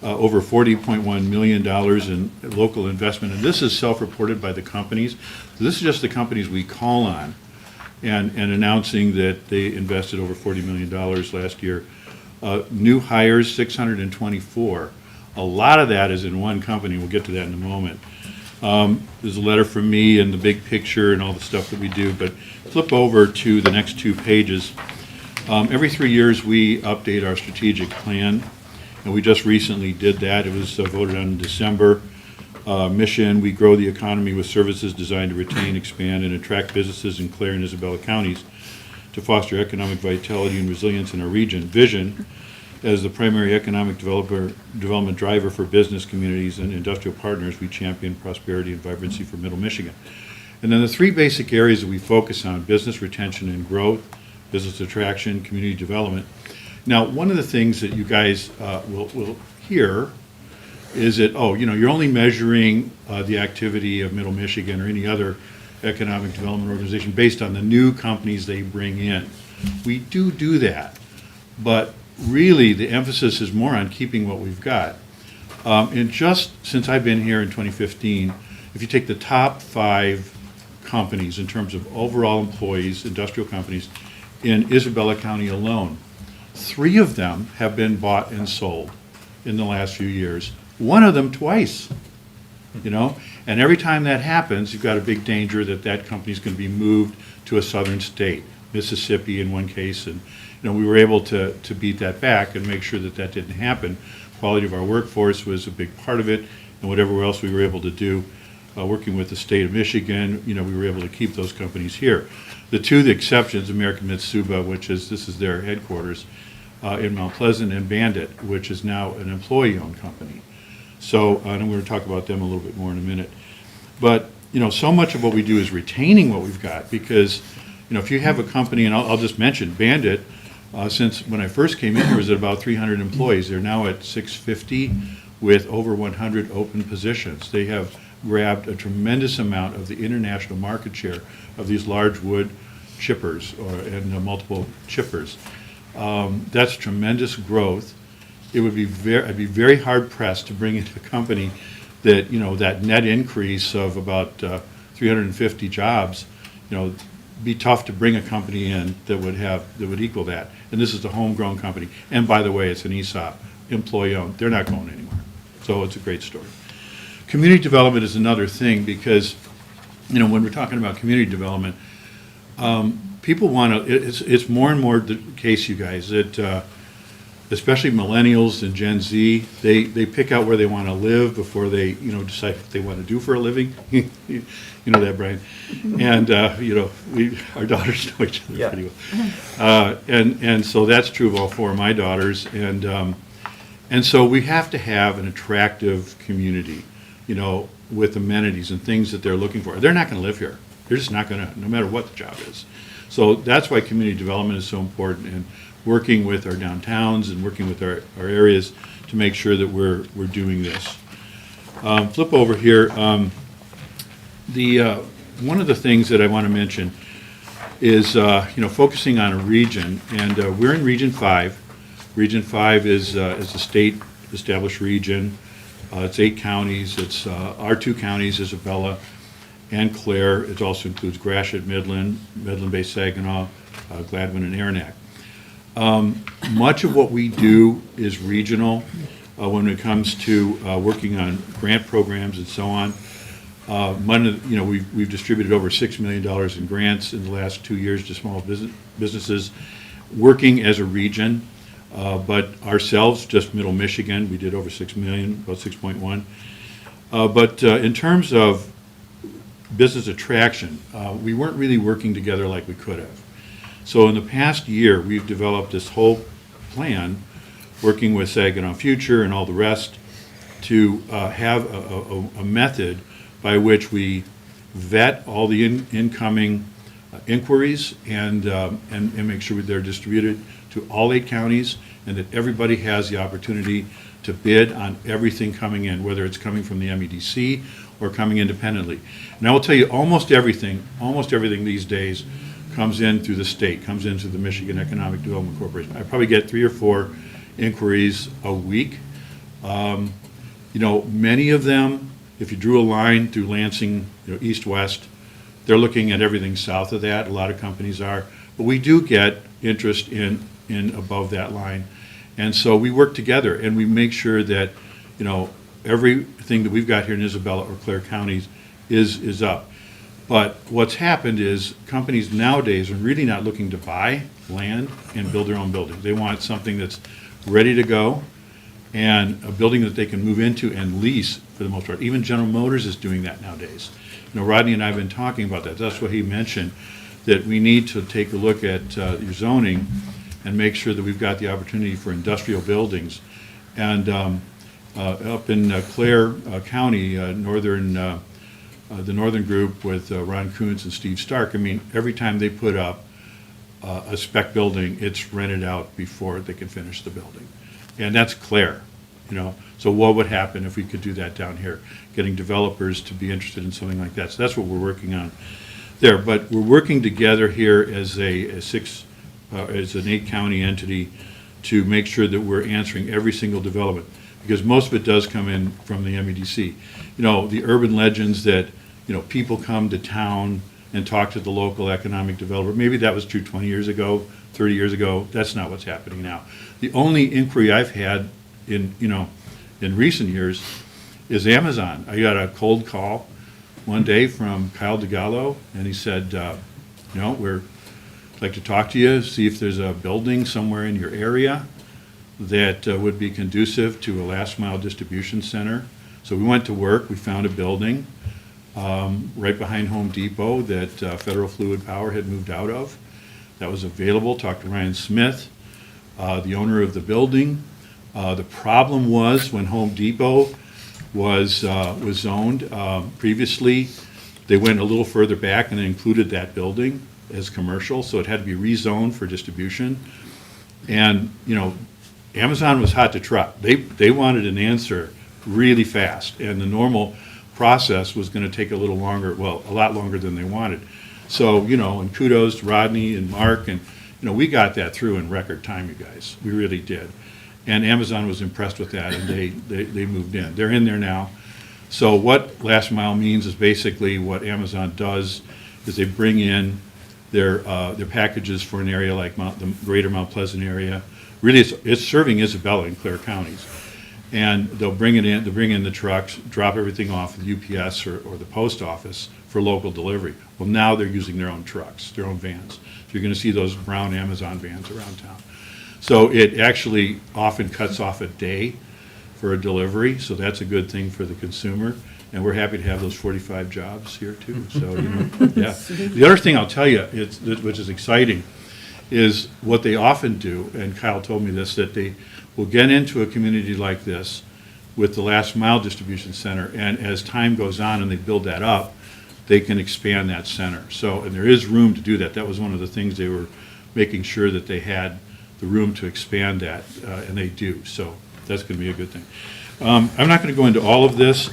Over $40.1 million in local investment, and this is self-reported by the companies. So this is just the companies we call on, and announcing that they invested over $40 million last year. New hires, 624. A lot of that is in one company. We'll get to that in a moment. There's a letter from me and the big picture and all the stuff that we do, but flip over to the next 2 pages. Every 3 years, we update our strategic plan, and we just recently did that. It was voted on in December. Mission, we grow the economy with services designed to retain, expand, and attract businesses in Clare and Isabella counties to foster economic vitality and resilience in our region. Vision, as the primary economic development driver for business communities and industrial partners, we champion prosperity and vibrancy for Middle Michigan. And then the 3 basic areas that we focus on: business retention and growth, business attraction, community development. Now, one of the things that you guys will hear is that, you're only measuring the activity of Middle Michigan or any other economic development organization based on the new companies they bring in. We do that, but really the emphasis is more on keeping what we've got. And just since I've been here in 2015, if you take the top 5 companies in terms of overall employees, industrial companies, in Isabella County alone, 3 of them have been bought and sold in the last few years. One of them twice, and every time that happens, you've got a big danger that company's going to be moved to a southern state, Mississippi in one case, and we were able to beat that back and make sure that didn't happen. Quality of our workforce was a big part of it, and whatever else we were able to do, working with the state of Michigan, we were able to keep those companies here. The 2 exceptions, American Mitsuba, this is their headquarters in Mount Pleasant, and Bandit, which is now an employee-owned company. So, and I'm going to talk about them a little bit more in a minute. But, so much of what we do is retaining what we've got, because, if you have a company, and I'll just mention Bandit, since when I first came in here, was at about 300 employees. They're now at 650 with over 100 open positions. They have grabbed a tremendous amount of the international market share of these large wood chippers and multiple chippers. That's tremendous growth. It would be I'd be very hard pressed to bring in a company that that net increase of about 350 jobs. Be tough to bring a company in that would equal that. And this is a homegrown company. And by the way, it's an ESOP, employee owned. They're not going anywhere. So it's a great story. Community development is another thing, because when we're talking about community development, people want to. It's more and more the case, you guys, that especially millennials and Gen Z, they pick out where they want to live before they, decide what they want to do for a living. You know that, Brian? And, our daughters know each other Yeah. pretty well. And so that's true of all four of my daughters. And so we have to have an attractive community, with amenities and things that they're looking for. They're not going to live here. They're just not going to, no matter what the job is. So that's why community development is so important, and working with our downtowns and working with our areas to make sure that we're doing this. Flip over here. One of the things that I want to mention is, focusing on a region, and we're in Region 5. Region 5 is a state-established region. It's 8 counties. It's our 2 counties, Isabella and Clare. It also includes Gratiot, Midland, Bay, Saginaw, Gladwin, and Aranac. Much of what we do is regional when it comes to working on grant programs and so on. We've distributed over $6 million in grants in the last 2 years to small businesses working as a region. But ourselves, just Middle Michigan, we did over $6 million, about 6.1. But in terms of business attraction, we weren't really working together like we could have. So in the past year, we've developed this whole plan, working with Saginaw Future and all the rest, to have a method by which we vet all the incoming inquiries and make sure they're distributed to all 8 counties, and that everybody has the opportunity to bid on everything coming in, whether it's coming from the MEDC or coming independently. And I will tell you, almost everything these days comes in through the state, comes into the Michigan Economic Development Corporation. I probably get 3 or 4 inquiries a week. Many of them, if you drew a line through Lansing, east-west, they're looking at everything south of that. A lot of companies are. But we do get interest in above that line. And so we work together, and we make sure that, everything that we've got here in Isabella or Clare counties is up. But what's happened is companies nowadays are really not looking to buy land and build their own buildings. They want something that's ready to go, and a building that they can move into and lease for the most part. Even General Motors is doing that nowadays. Rodney and I have been talking about that. That's what he mentioned, that we need to take a look at your zoning and make sure that we've got the opportunity for industrial buildings. And up in Clare County, the northern group with Ron Kuntz and Steve Stark, every time they put up a spec building, it's rented out before they can finish the building. And that's Clare, So what would happen if we could do that down here, getting developers to be interested in something like that? So that's what we're working on there. But we're working together here as an 8-county entity to make sure that we're answering every single development, because most of it does come in from the MEDC. The urban legends that, people come to town and talk to the local economic developer. Maybe that was true 20 years ago, 30 years ago. That's not what's happening now. The only inquiry I've had in recent years is Amazon. I got a cold call one day from Kyle DeGallo, and he said, we'd like to talk to you, see if there's a building somewhere in your area that would be conducive to a last mile distribution center. So we went to work. We found a building right behind Home Depot that Federal Fluid Power had moved out of. That was available. Talked to Ryan Smith, the owner of the building. The problem was when Home Depot was zoned previously, they went a little further back and they included that building as commercial, so it had to be rezoned for distribution. And Amazon was hot to trot. They wanted an answer really fast, and the normal process was going to take a little longer, a lot longer than they wanted. So, and kudos to Rodney and Mark, and, we got that through in record time, you guys. We really did. And Amazon was impressed with that, and they moved in. They're in there now. So what last mile means is basically what Amazon does is they bring in their packages for an area like the greater Mount Pleasant area. Really, it's serving Isabella and Clare counties. And they'll bring in the trucks, drop everything off at UPS or the post office for local delivery. Well, now they're using their own trucks, their own vans. So you're going to see those brown Amazon vans around town. So it actually often cuts off a day for a delivery, so that's a good thing for the consumer. And we're happy to have those 45 jobs here too, so, yeah. The other thing I'll tell you, which is exciting, is what they often do, and Kyle told me this, that they will get into a community like this with the last mile distribution center, and as time goes on and they build that up, they can expand that center. So, and there is room to do that. That was one of the things they were making sure that they had the room to expand that, and they do. So that's going to be a good thing. I'm not going to go into all of this.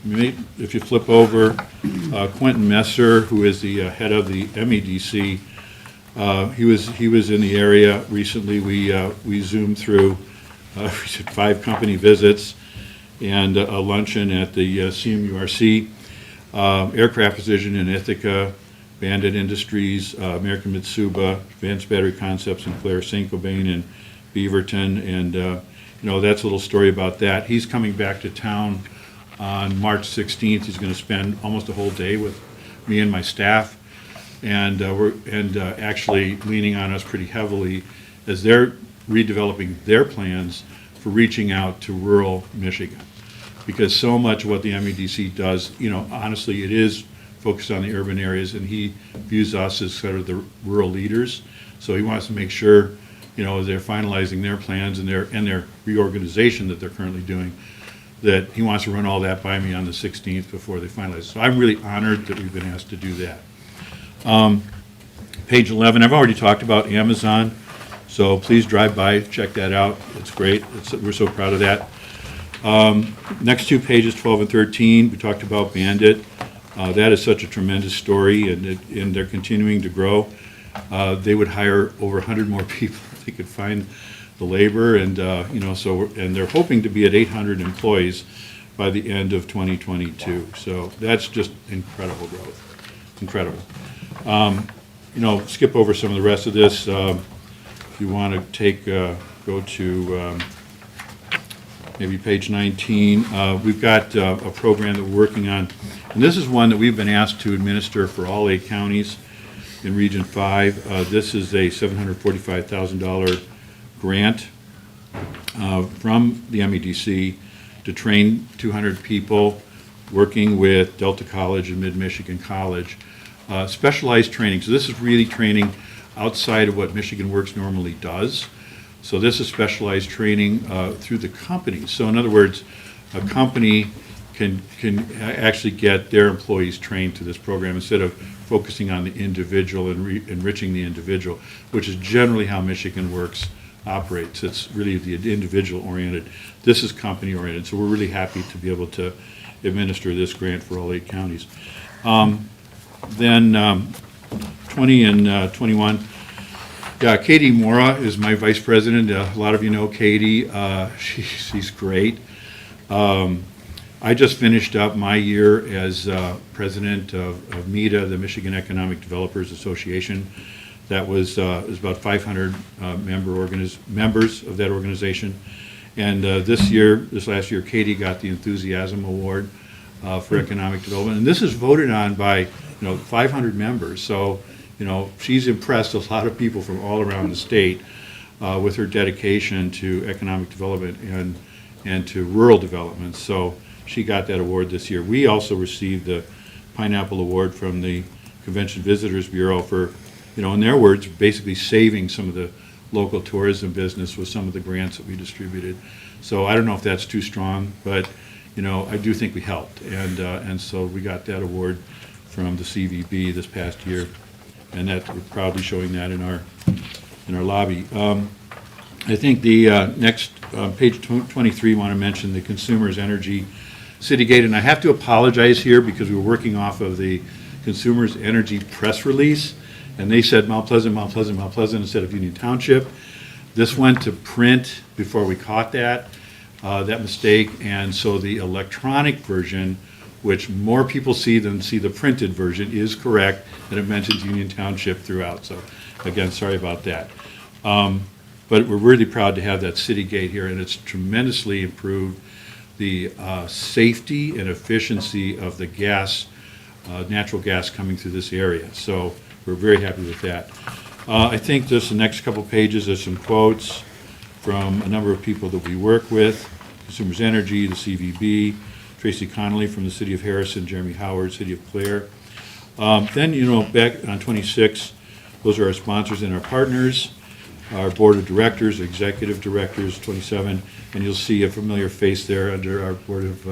If you flip over, Quentin Messer, who is the head of the MEDC, he was in the area recently. We zoomed through. We did 5 company visits and a luncheon at the CMURC, Aircraft Precision in Ithaca, Bandit Industries, American Mitsuba, Advanced Battery Concepts, Sinclair, St. Cobain, and Beaverton, and that's a little story about that. He's coming back to town on March 16th. He's going to spend almost a whole day with me and my staff, and we're actually leaning on us pretty heavily as they're redeveloping their plans for reaching out to rural Michigan, because so much of what the MEDC does, honestly, it is focused on the urban areas, and he views us as sort of the rural leaders. So he wants to make sure, as they're finalizing their plans and their reorganization that they're currently doing, that he wants to run all that by me on the 16th before they finalize. So I'm really honored that we've been asked to do that. Page 11, I've already talked about Amazon, so please drive by, check that out. It's great. We're so proud of that. Next 2 pages, 12 and 13, we talked about Bandit. That is such a tremendous story, and they're continuing to grow. They would hire over 100 more people if they could find the labor, and and they're hoping to be at 800 employees by the end of 2022. So that's just incredible growth, incredible. Skip over some of the rest of this. If you want to go to maybe page 19. We've got a program that we're working on, and this is one that we've been asked to administer for all 8 counties in Region 5. This is a $745,000 grant from the MEDC to train 200 people working with Delta College and Mid-Michigan College. Specialized training. So this is really training outside of what Michigan Works normally does. So this is specialized training through the company. So in other words, a company can actually get their employees trained to this program instead of focusing on the individual and enriching the individual, which is generally how Michigan Works operates. It's really the individual oriented. This is company oriented. So we're really happy to be able to administer this grant for all 8 counties. Then 20 and 21. Yeah, Katie Mora is my vice president. A lot of you know Katie. She's great. I just finished up my year as president of MEDA, the Michigan Economic Developers Association. That was about 500 members of that organization. And this last year, Katie got the Enthusiasm Award for Economic Development. And this is voted on by 500 members. So she's impressed a lot of people from all around the state with her dedication to economic development and to rural development. So she got that award this year. We also received the Pineapple Award from the Convention Visitors Bureau for, in their words, basically saving some of the local tourism business with some of the grants that we distributed. So I don't know if that's too strong, but I do think we helped, and so we got that award from the CVB this past year, and that we're proudly showing that in our lobby. I think the next page 23, want to mention the Consumers Energy Citygate, and I have to apologize here because we were working off of the Consumers Energy press release, and they said Mount Pleasant, Mount Pleasant, Mount Pleasant instead of Union Township. This went to print before we caught that mistake, and so the electronic version, which more people see than see the printed version, is correct, and it mentions Union Township throughout. So again, sorry about that. But we're really proud to have that Citygate here, and it's tremendously improved the safety and efficiency of the gas, natural gas coming through this area. So we're very happy with that. I think this, the next couple pages, there's some quotes from a number of people that we work with, Consumers Energy, the CVB, Tracy Connolly from the City of Harrison, Jeremy Howard, City of Clare. Then, back on 26, those are our sponsors and our partners, our board of directors, executive directors, 27, and you'll see a familiar face there under our board of,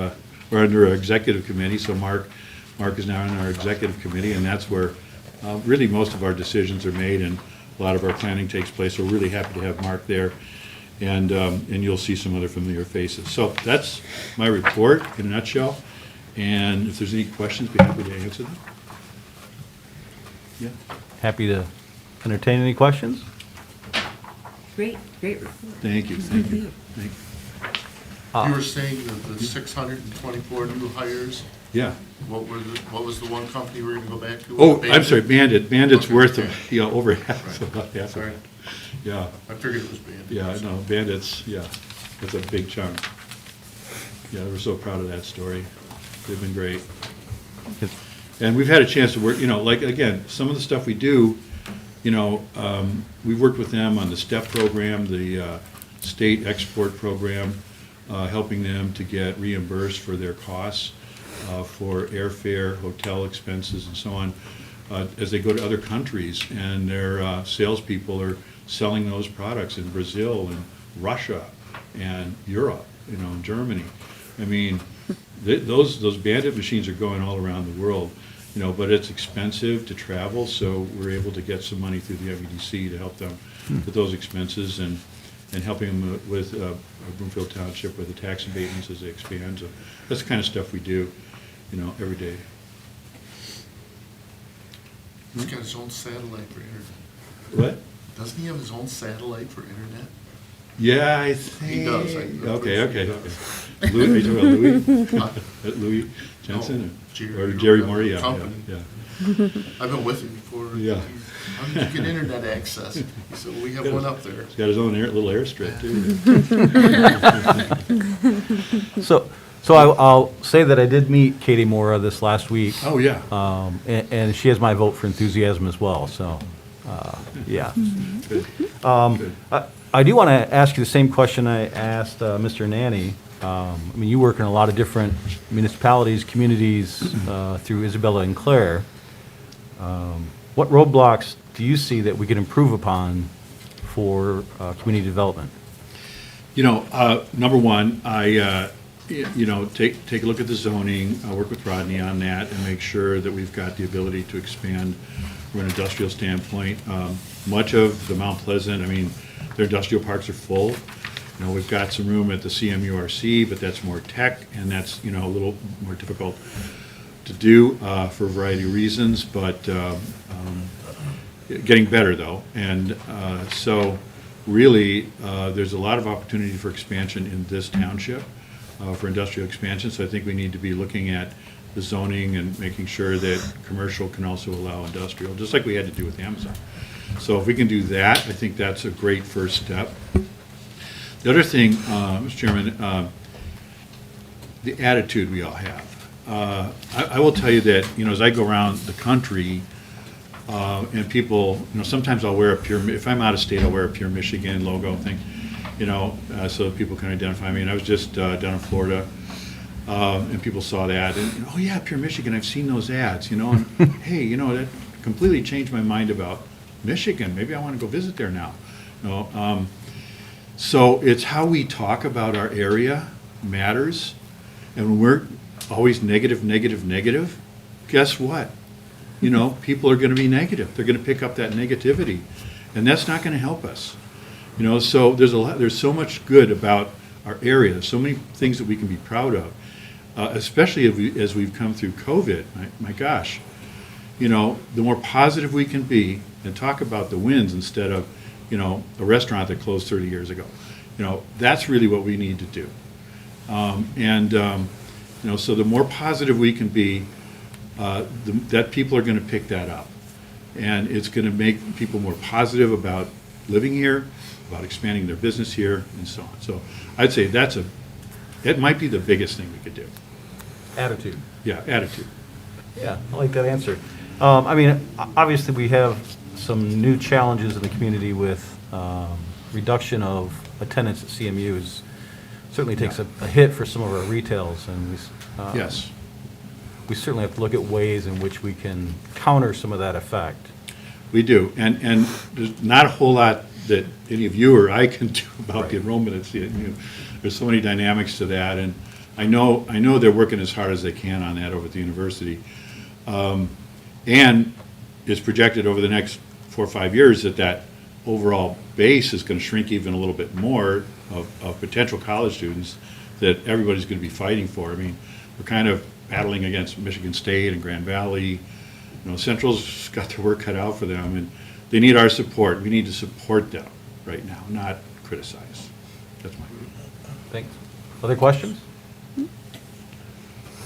or under our executive committee. So Mark is now on our executive committee, and that's where really most of our decisions are made and a lot of our planning takes place. So we're really happy to have Mark there, and you'll see some other familiar faces. So that's my report in a nutshell, and if there's any questions, be happy to answer them. Yeah. Happy to entertain any questions? Great. Thank you. You were saying that the 624 new hires, Yeah. what was the one company we're gonna go back to? Oh, I'm sorry, Bandit. Bandit's Okay, worth, okay. over half, Right. about half of Sorry, it. Yeah, I figured it was Bandit. yeah, no, Bandit's, yeah, that's a big chunk. Yeah, we're so proud of that story. They've been great. And we've had a chance to work, like, again, some of the stuff we do, we've worked with them on the STEP program, the state export program, helping them to get reimbursed for their costs for airfare, hotel expenses, and so on, as they go to other countries, and their salespeople are selling those products in Brazil and Russia and Europe, and Germany. I mean, those Bandit machines are going all around the world, but it's expensive to travel, so we're able to get some money through the MEDC to help them with those expenses and helping them with Broomfield Township with the tax abatements as they expand. So that's the kind of stuff we do, every day. He's got his own satellite for internet. What? Doesn't he have his own satellite for internet? Yeah, I think. He does. Okay. Louis, are you talking about Louis? Louis Jensen? No, Jerry Or Jerry or Moore, yeah. company. I've been with him before. Yeah. How did you get internet access? He said, well, we have one up there. He's got his own little airstrip, too. So I'll say that I did meet Katie Mora this last week. Oh, yeah. And she has my vote for enthusiasm as well, so, yeah. Good. Good. I do want to ask you the same question I asked Mr. Nanny. I mean, you work in a lot of different municipalities, communities through Isabella and Clare. What roadblocks do you see that we could improve upon for community development? Number one, I take a look at the zoning, work with Rodney on that, and make sure that we've got the ability to expand from an industrial standpoint. Much of the Mount Pleasant, their industrial parks are full. We've got some room at the CMURC, but that's more tech, and that's, a little more difficult to do for a variety of reasons, but getting better, though. And so really, there's a lot of opportunity for expansion in this township, for industrial expansion, so I think we need to be looking at the zoning and making sure that commercial can also allow industrial, just like we had to do with Amazon. So if we can do that, I think that's a great first step. The other thing, Mr. Chairman, the attitude we all have. I will tell you that, as I go around the country, and people, sometimes I'll wear if I'm out of state, I'll wear a Pure Michigan logo thing, so that people can identify me. And I was just down in Florida, and people saw that, and, oh yeah, Pure Michigan, I've seen those ads, and hey, that completely changed my mind about Michigan. Maybe I want to go visit there now. So it's how we talk about our area matters. And when we're always negative, guess what? People are going to be negative. They're going to pick up that negativity. And that's not going to help us. So there's so much good about our area. There's so many things that we can be proud of, especially as we've come through COVID. My gosh. The more positive we can be and talk about the wins instead of, a restaurant that closed 30 years ago. That's really what we need to do. So the more positive we can be, that people are going to pick that up. And it's going to make people more positive about living here, about expanding their business here, and so on. So I'd say it might be the biggest thing we could do. Attitude. Yeah, attitude. Yeah, I like that answer. Obviously, we have some new challenges in the community with reduction of attendance at CMUs. Certainly takes a hit for some of our retails, and Yes. we certainly have to look at ways in which we can counter some of that effect. We do, and there's not a whole lot that any of you or I can do about the enrollment at CMU. There's so many dynamics to that, and I know they're working as hard as they can on that over at the university. And it's projected over the next 4 or 5 years that overall base is going to shrink even a little bit more of potential college students that everybody's going to be fighting for. I mean, we're kind of battling against Michigan State and Grand Valley. You know, Central's got their work cut out for them, and they need our support. We need to support them right now, not criticize. That's my view. Thanks. Other questions?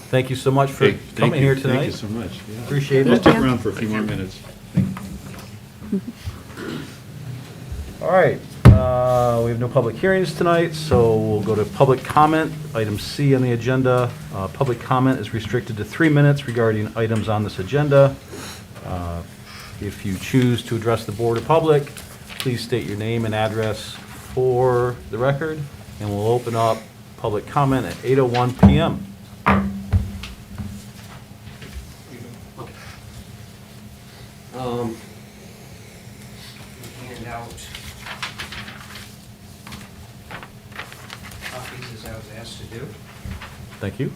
Thank you so much for Hey, thank coming you. here tonight. Thank you so much. Yeah. Appreciate I'll it. stick around for a few more minutes. All right, we have no public hearings tonight, so we'll go to public comment. Item C on the agenda. Public comment is restricted to 3 minutes regarding items on this agenda. If you choose to address the board or public, please state your name and address for the record, and we'll open up public comment at 8:01 PM. Hand out copies as I was asked to do. Thank you.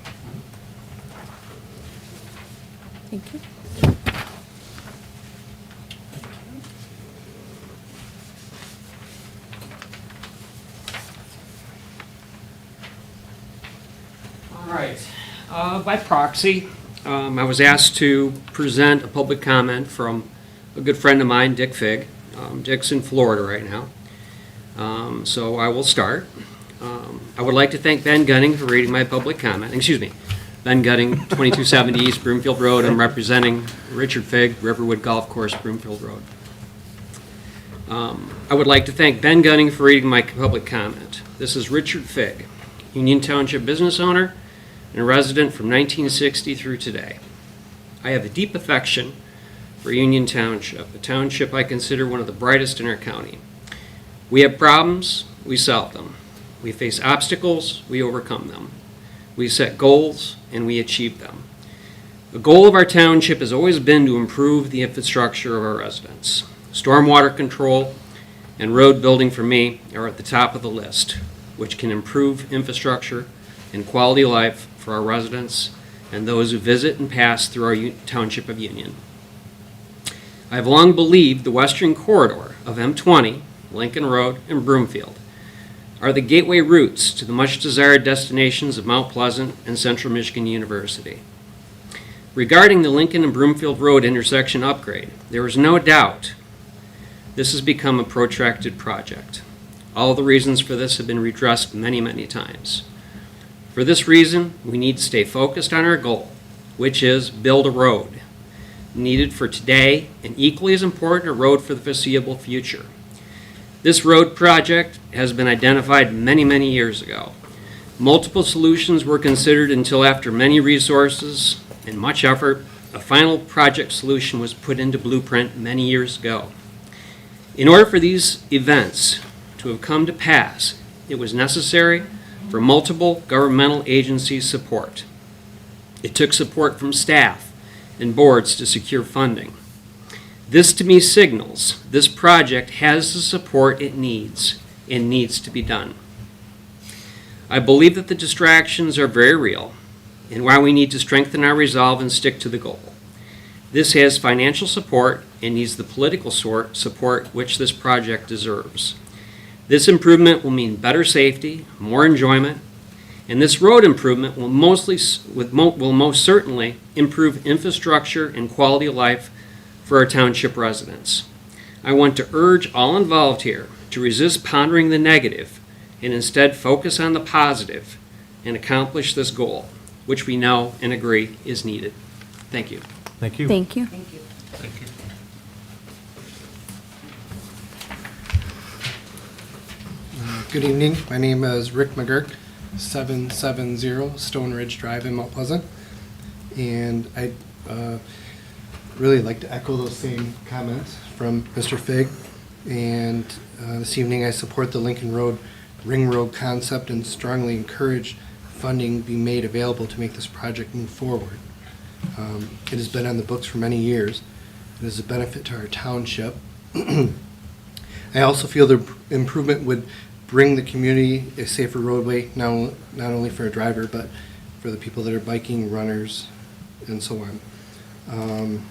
Thank you. All right. By proxy, I was asked to present a public comment from a good friend of mine, Dick Figg. Dick's in Florida right now. So I will start. I would like to thank Ben Gunning for reading my public comment. Excuse me. Ben Gunning, 2270 East Broomfield Road. I'm representing Richard Figg, Riverwood Golf Course, Broomfield Road. I would like to thank Ben Gunning for reading my public comment. This is Richard Figg, Union Township business owner and a resident from 1960 through today. I have a deep affection for Union Township, a township I consider one of the brightest in our county. We have problems, we solve them. We face obstacles, we overcome them. We set goals, and we achieve them. The goal of our township has always been to improve the infrastructure of our residents. Stormwater control and road building for me are at the top of the list, which can improve infrastructure and quality of life for our residents and those who visit and pass through our Township of Union. I have long believed the western corridor of M20, Lincoln Road, and Broomfield are the gateway routes to the much-desired destinations of Mount Pleasant and Central Michigan University. Regarding the Lincoln and Broomfield Road intersection upgrade, there is no doubt this has become a protracted project. All the reasons for this have been redressed many, many times. For this reason, we need to stay focused on our goal, which is build a road needed for today and equally as important a road for the foreseeable future. This road project has been identified many, many years ago. Multiple solutions were considered until after many resources and much effort, a final project solution was put into blueprint many years ago. In order for these events to have come to pass, it was necessary for multiple governmental agencies' support. It took support from staff and boards to secure funding. This to me signals this project has the support it needs and needs to be done. I believe that the distractions are very real and why we need to strengthen our resolve and stick to the goal. This has financial support and needs the political support which this project deserves. This improvement will mean better safety, more enjoyment, and this road improvement will most certainly improve infrastructure and quality of life for our township residents. I want to urge all involved here to resist pondering the negative and instead focus on the positive and accomplish this goal, which we know and agree is needed. Thank you. Thank you. Thank you. Good evening. My name is Rick McGurk, 770 Stone Ridge Drive in Mount Pleasant. And really like to echo those same comments from Mr. Fig. And this evening, I support the Lincoln Road Ring Road concept and strongly encourage funding be made available to make this project move forward. It has been on the books for many years. It is a benefit to our township. I also feel the improvement would bring the community a safer roadway, not only for a driver, but for the people that are biking, runners, and so on.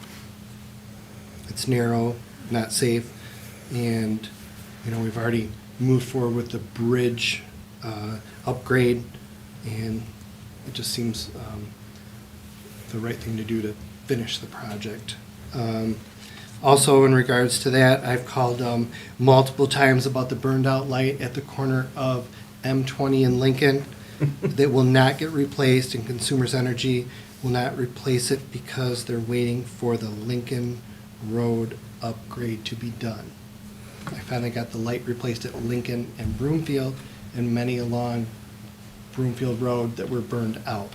It's narrow, not safe, and, you know, we've already moved forward with the bridge upgrade, and it just seems the right thing to do to finish the project. Also, in regards to that, I've called multiple times about the burned out light at the corner of M20 and Lincoln that will not get replaced, and Consumers Energy will not replace it because they're waiting for the Lincoln Road upgrade to be done. I finally got the light replaced at Lincoln and Broomfield, and many along Broomfield Road that were burned out.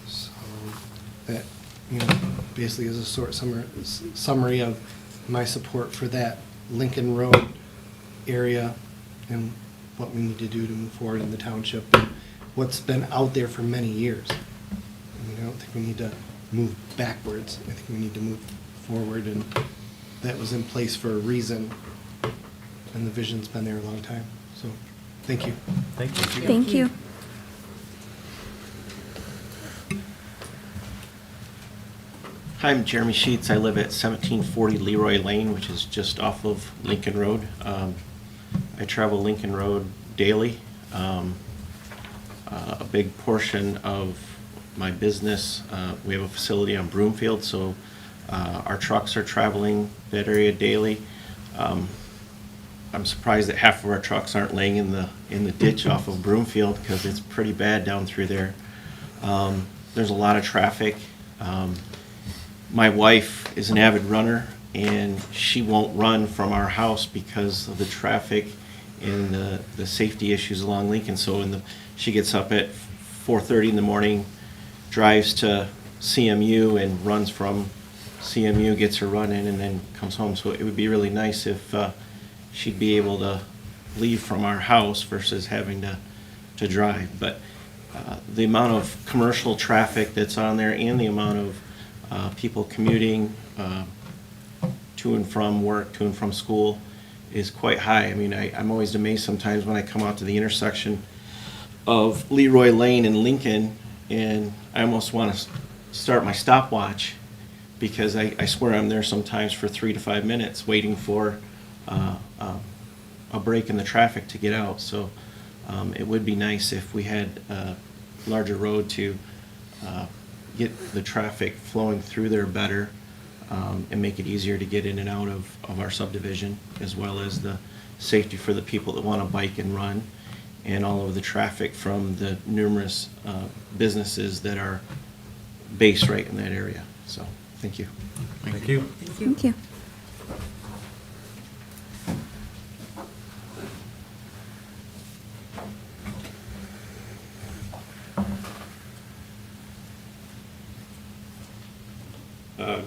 So that, you know, basically is a short summary of my support for that Lincoln Road area and what we need to do to move forward in the township, and what's been out there for many years. I mean, I don't think we need to move backwards. I think we need to move forward, and that was in place for a reason, and the vision's been there a long time. So, thank you. Thank you. Thank you. Hi, I'm Jeremy Sheets. I live at 1740 Leroy Lane, which is just off of Lincoln Road. I travel Lincoln Road daily. A big portion of my business, we have a facility on Broomfield, so our trucks are traveling that area daily. I'm surprised that half of our trucks aren't laying in the ditch off of Broomfield, because it's pretty bad down through there. There's a lot of traffic. My wife is an avid runner, and she won't run from our house because of the traffic and the safety issues along Lincoln. So she gets up at 4:30 in the morning, drives to CMU and runs from CMU, gets her run in, and then comes home. So it would be really nice if she'd be able to leave from our house versus having to drive. But the amount of commercial traffic that's on there, and the amount of people commuting to and from work, to and from school, is quite high. I mean, I'm always amazed sometimes when I come out to the intersection of Leroy Lane and Lincoln, and I almost want to start my stopwatch, because I swear I'm there sometimes for 3 to 5 minutes waiting for a break in the traffic to get out. So it would be nice if we had a larger road to get the traffic flowing through there better, and make it easier to get in and out of our subdivision, as well as the safety for the people that want to bike and run, and all of the traffic from the numerous businesses that are based right in that area. So, thank you. Thank you. Thank you.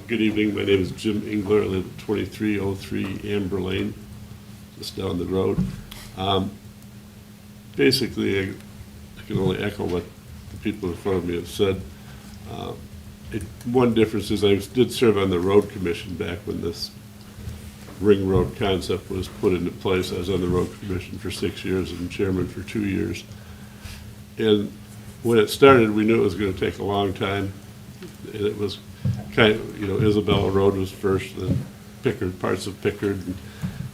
Good evening. My name is Jim Engler. I live at 2303 Amber Lane, just down the road. Basically, I can only echo what the people in front of me have said. One difference is I did serve on the road commission back when this ring road concept was put into place. I was on the road commission for 6 years and chairman for 2 years. And when it started, we knew it was going to take a long time. And it was kind of, Isabella Road was first, then Pickard, parts of Pickard. And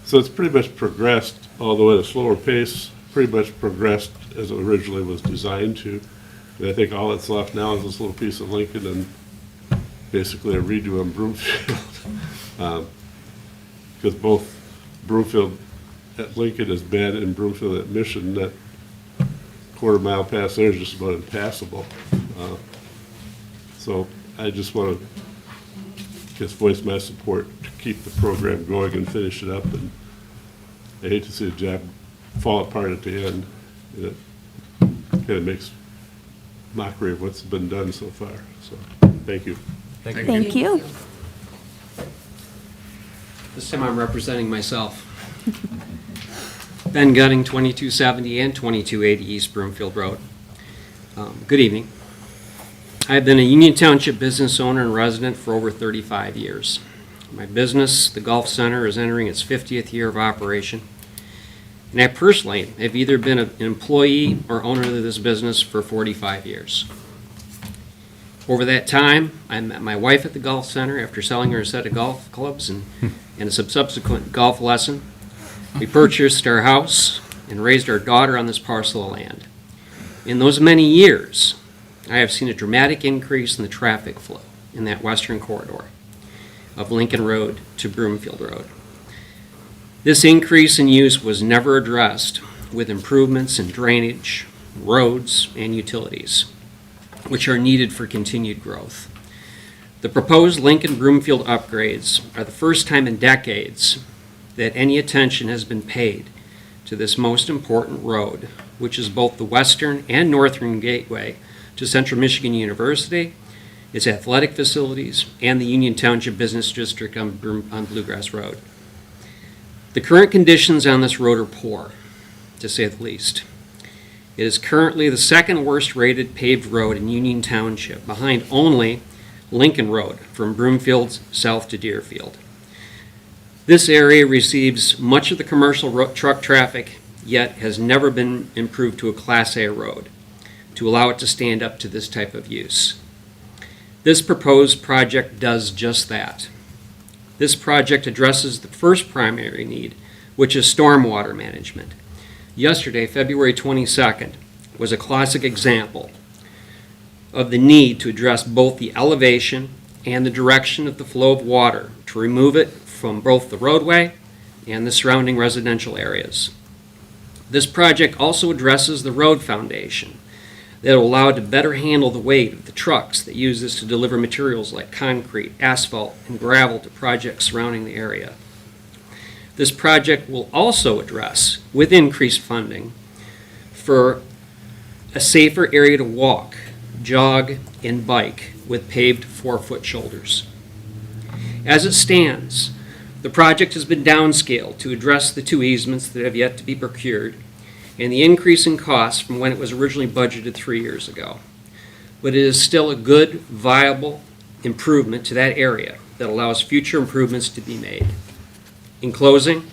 so it's pretty much progressed, although at a slower pace, pretty much progressed as it originally was designed to. And I think all that's left now is this little piece of Lincoln and basically a redo on Broomfield. Because both Broomfield at Lincoln is bad, and Broomfield at Mission, that quarter mile past there is just about impassable. So I just want to voice my support to keep the program going and finish it up. And I hate to see a job fall apart at the end. It kind of makes mockery of what's been done so far. So, thank you. Thank you. Thank you. This time I'm representing myself. Ben Gunning, 2270 and 2280 East Broomfield Road. Good evening. I've been a Union Township business owner and resident for over 35 years. My business, the Golf Center, is entering its 50th year of operation. And I personally have either been an employee or owner of this business for 45 years. Over that time, I met my wife at the Golf Center after selling her a set of golf clubs and a subsequent golf lesson. We purchased our house and raised our daughter on this parcel of land. In those many years, I have seen a dramatic increase in the traffic flow in that western corridor of Lincoln Road to Broomfield Road. This increase in use was never addressed with improvements in drainage, roads, and utilities, which are needed for continued growth. The proposed Lincoln-Broomfield upgrades are the first time in decades that any attention has been paid to this most important road, which is both the western and northern gateway to Central Michigan University, its athletic facilities, and the Union Township Business District on Bluegrass Road. The current conditions on this road are poor, to say the least. It is currently the second worst rated paved road in Union Township, behind only Lincoln Road from Broomfield south to Deerfield. This area receives much of the commercial truck traffic, yet has never been improved to a Class A road to allow it to stand up to this type of use. This proposed project does just that. This project addresses the first primary need, which is stormwater management. Yesterday, February 22nd, was a classic example of the need to address both the elevation and the direction of the flow of water to remove it from both the roadway and the surrounding residential areas. This project also addresses the road foundation that will allow it to better handle the weight of the trucks that use this to deliver materials like concrete, asphalt, and gravel to projects surrounding the area. This project will also address, with increased funding, for a safer area to walk, jog, and bike with paved 4-foot shoulders. As it stands, the project has been downscaled to address the 2 easements that have yet to be procured and the increase in costs from when it was originally budgeted 3 years ago. But it is still a good, viable improvement to that area that allows future improvements to be made. In closing,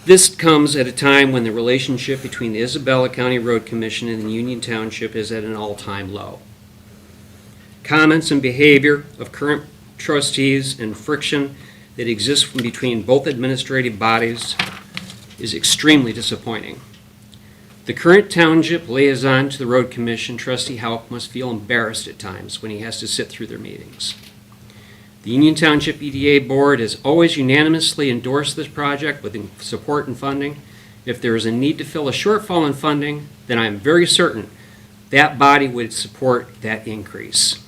this comes at a time when the relationship between the Isabella County Road Commission and the Union Township is at an all-time low. Comments and behavior of current trustees and friction that exists from between both administrative bodies is extremely disappointing. The current township liaison to the Road Commission, Trustee Houck, must feel embarrassed at times when he has to sit through their meetings. The Union Township EDA Board has always unanimously endorsed this project with support and funding. If there is a need to fill a shortfall in funding, then I am very certain that body would support that increase.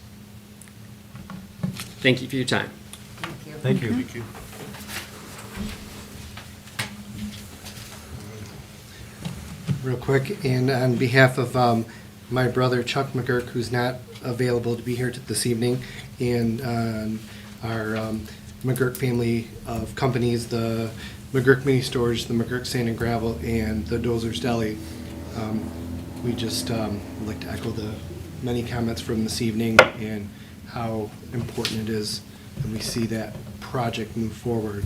Thank you for your time. Thank you. Thank you. Real quick, and on behalf of my brother Chuck McGurk, who's not available to be here this evening, and our McGurk family of companies, the McGurk Mini Storage, the McGurk Sand and Gravel, and the Dozer's Deli, we just would like to echo the many comments from this evening and how important it is that we see that project move forward.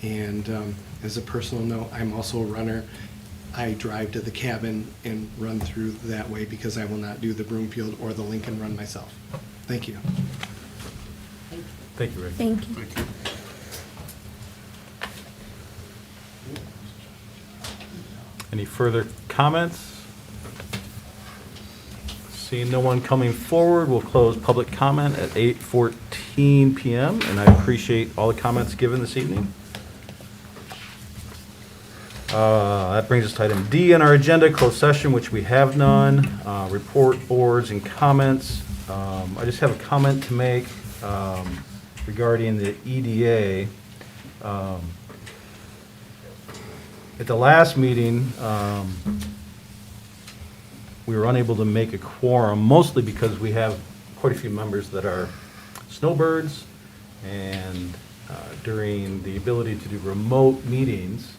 And as a personal note, I'm also a runner. I drive to the cabin and run through that way because I will not do the Broomfield or the Lincoln run myself. Thank you. Thank you, Rick. Thank you. Thank you. Any further comments? Seeing no one coming forward, we'll close public comment at 8:14 PM, and I appreciate all the comments given this evening. That brings us to item D on our agenda, closed session, which we have none. Report boards and comments. I just have a comment to make regarding the EDA. At the last meeting, we were unable to make a quorum, mostly because we have quite a few members that are snowbirds, and during the ability to do remote meetings,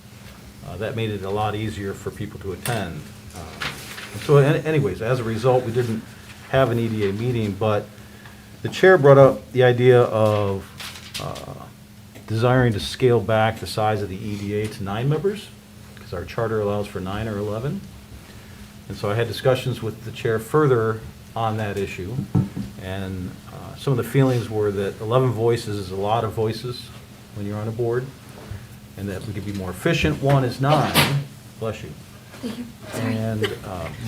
that made it a lot easier for people to attend. So anyways, as a result, we didn't have an EDA meeting, but the chair brought up the idea of desiring to scale back the size of the EDA to 9 members, because our charter allows for 9 or 11. And so I had discussions with the chair further on that issue, and some of the feelings were that 11 voices is a lot of voices when you're on a board, and that we could be more efficient. 1 is 9, bless you, and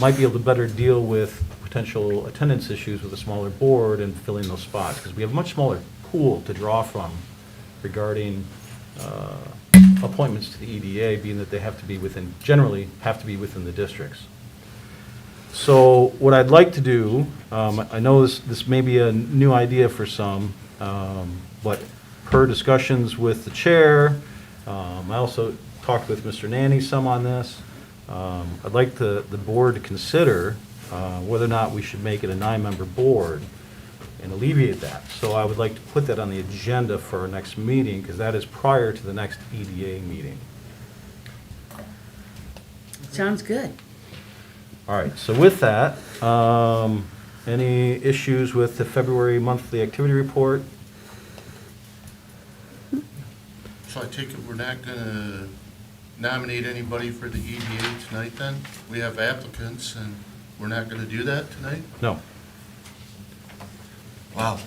might be able to better deal with potential attendance issues with a smaller board and filling those spots, because we have a much smaller pool to draw from regarding appointments to the EDA, being that they have to be within, generally have to be within the districts. So what I'd like to do, I know this may be a new idea for some, but per discussions with the chair, I also talked with Mr. Nanny some on this. I'd like the board to consider whether or not we should make it a 9-member board and alleviate that. So I would like to put that on the agenda for our next meeting, because that is prior to the next EDA meeting. Sounds good. All right, so with that, any issues with the February monthly activity report? So I take it we're not gonna nominate anybody for the EDA tonight then? We have applicants and we're not gonna do that tonight? No. Wow.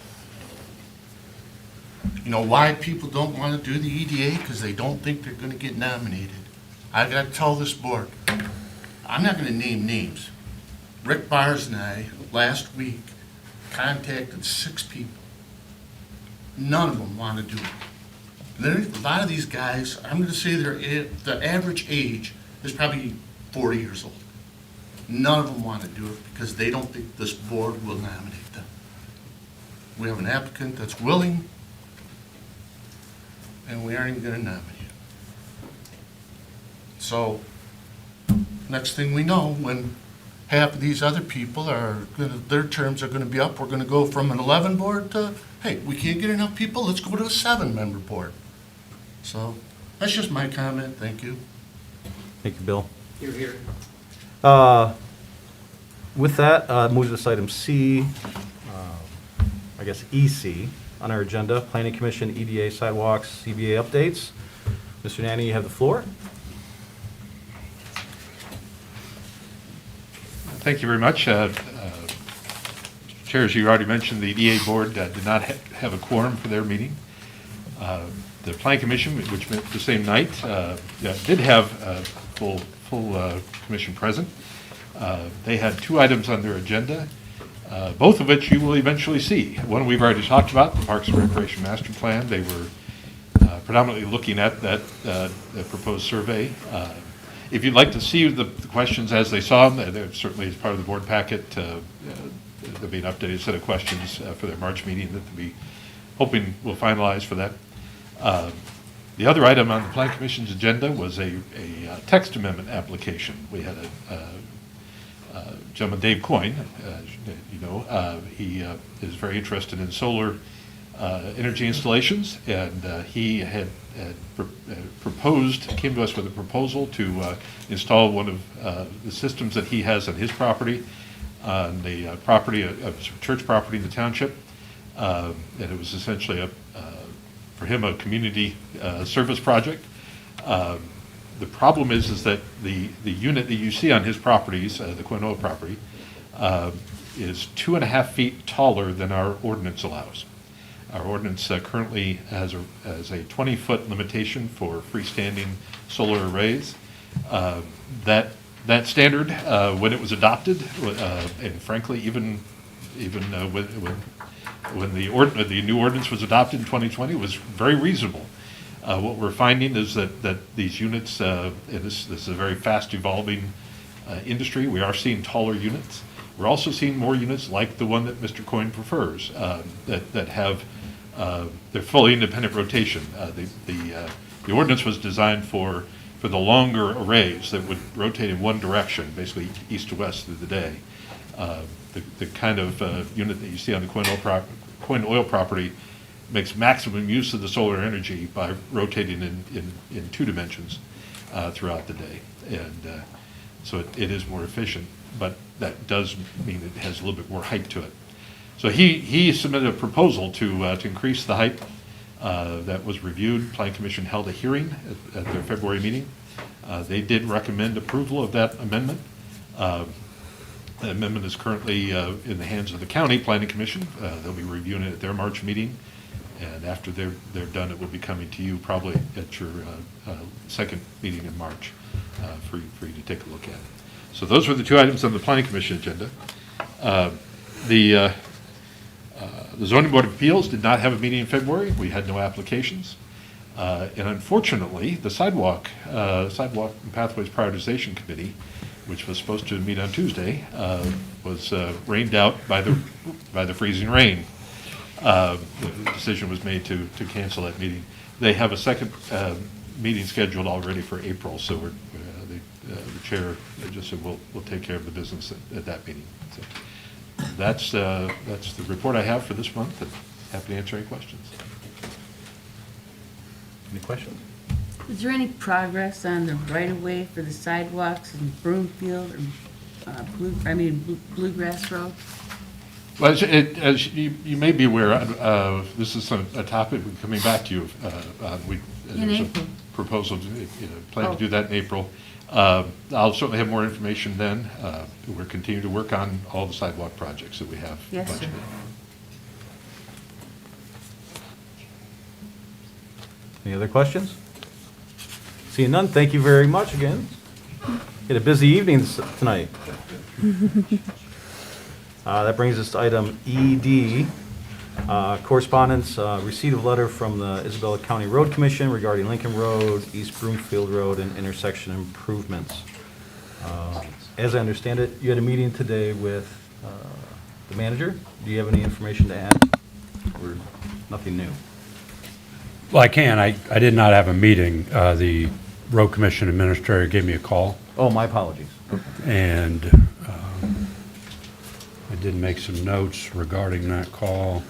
You know why people don't wanna do the EDA? Because they don't think they're gonna get nominated. I gotta tell this board, I'm not gonna name names. Rick Bars and I, last week, contacted 6 people. None of them wanna do it. A lot of these guys, I'm gonna say the average age is probably 40 years old. None of them wanna do it because they don't think this board will nominate them. We have an applicant that's willing, and we aren't even gonna nominate him. So, next thing we know, when half of these other people their terms are gonna be up, we're gonna go from an 11 board to, hey, we can't get enough people, let's go to a 7-member board. So, that's just my comment, thank you. Thank you, Bill. You're here. With that, move to this item C, I guess EC, on our agenda, Planning Commission, EDA, Sidewalks, CBA updates. Mr. Nanny, you have the floor. Thank you very much. Chair, as you already mentioned, the EDA board did not have a quorum for their meeting. The Planning Commission, which met the same night, did have a full commission present. They had 2 items on their agenda, both of which you will eventually see. One we've already talked about, the Parks and Recreation Master Plan. They were predominantly looking at that proposed survey. If you'd like to see the questions as they saw them, they're certainly as part of the board packet. There'll be an updated set of questions for their March meeting that they'll be hoping we'll finalize for that. The other item on the Planning Commission's agenda was a text amendment application. We had a gentleman, Dave Coyne, he is very interested in solar energy installations, and he had came to us with a proposal to install one of the systems that he has on his property, on the property, church property in the township. And it was essentially for him, a community service project. The problem is that the unit that you see on his properties, the Quinoa property, is 2.5 feet taller than our ordinance allows. Our ordinance currently has a 20-foot limitation for freestanding solar arrays. That standard, when it was adopted, and frankly, even when the new ordinance was adopted in 2020, was very reasonable. What we're finding is that these units, and this is a very fast evolving industry, we are seeing taller units. We're also seeing more units like the one that Mr. Coyne prefers, that have their fully independent rotation. The ordinance was designed for for the longer arrays that would rotate in one direction, basically east to west through the day. The kind of unit that you see on the Coin Oil property makes maximum use of the solar energy by rotating in 2 dimensions throughout the day. And so it is more efficient, but that does mean it has a little bit more height to it. So he submitted a proposal to increase the height. That was reviewed. Planning Commission held a hearing at their February meeting. They did recommend approval of that amendment. The amendment is currently in the hands of the County Planning Commission. They'll be reviewing it at their March meeting. And after they're done, it will be coming to you probably at your second meeting in March for you to take a look at. So those were the 2 items on the Planning Commission agenda. The Zoning Board of Appeals did not have a meeting in February. We had no applications. And unfortunately, the Sidewalk and Pathways Prioritization Committee, which was supposed to meet on Tuesday, was rained out by the freezing rain. The decision was made to cancel that meeting. They have a second meeting scheduled already for April, so the chair just said we'll take care of the business at that meeting. So that's the report I have for this month, and happy to answer any questions. Any questions? Is there any progress on the right-of-way for the sidewalks in Broomfield or Bluegrass Road? Well, as you may be aware, this is a topic we're coming back to you. In April. Proposal, plan to do that in April. I'll certainly have more information then. We're continuing to work on all the sidewalk projects that we have Yes, budgeted. sir. Any other questions? Seeing none, thank you very much again. Had a busy evening tonight. That brings us to item ED, correspondence, receipt of letter from the Isabella County Road Commission regarding Lincoln Road, East Broomfield Road, and intersection improvements. As I understand it, you had a meeting today with the manager. Do you have any information to add, or nothing new? Well, I can. I did not have a meeting. The road commission administrator gave me a call, Oh, my apologies. and I did make some notes regarding that call.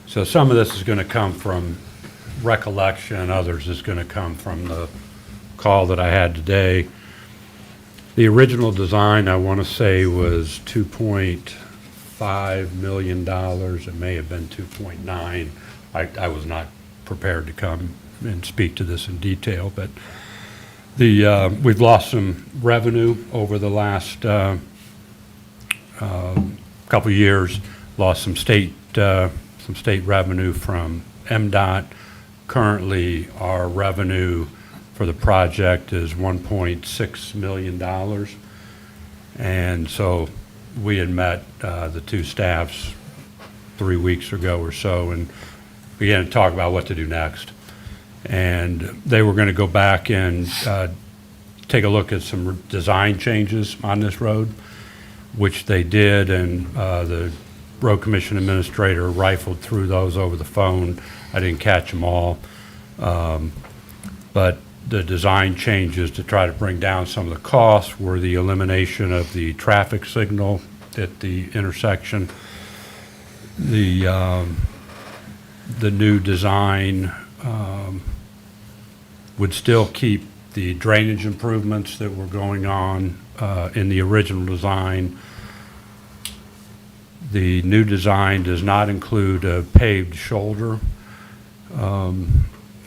So some of this is going to come from recollection, others is going to come from the call that I had today. The original design, I want to say, was $2.5 million. It may have been 2.9. I was not prepared to come and speak to this in detail, but we've lost some revenue over the last couple of years. Lost some state revenue from MDOT. Currently, our revenue for the project is $1.6 million, and so we had met the 2 staffs 3 weeks ago or so and began to talk about what to do next. And they were going to go back and take a look at some design changes on this road, which they did, and the road commission administrator rifled through those over the phone. I didn't catch them all, but the design changes to try to bring down some of the costs were the elimination of the traffic signal at the intersection. The new design would still keep the drainage improvements that were going on in the original design. The new design does not include a paved shoulder,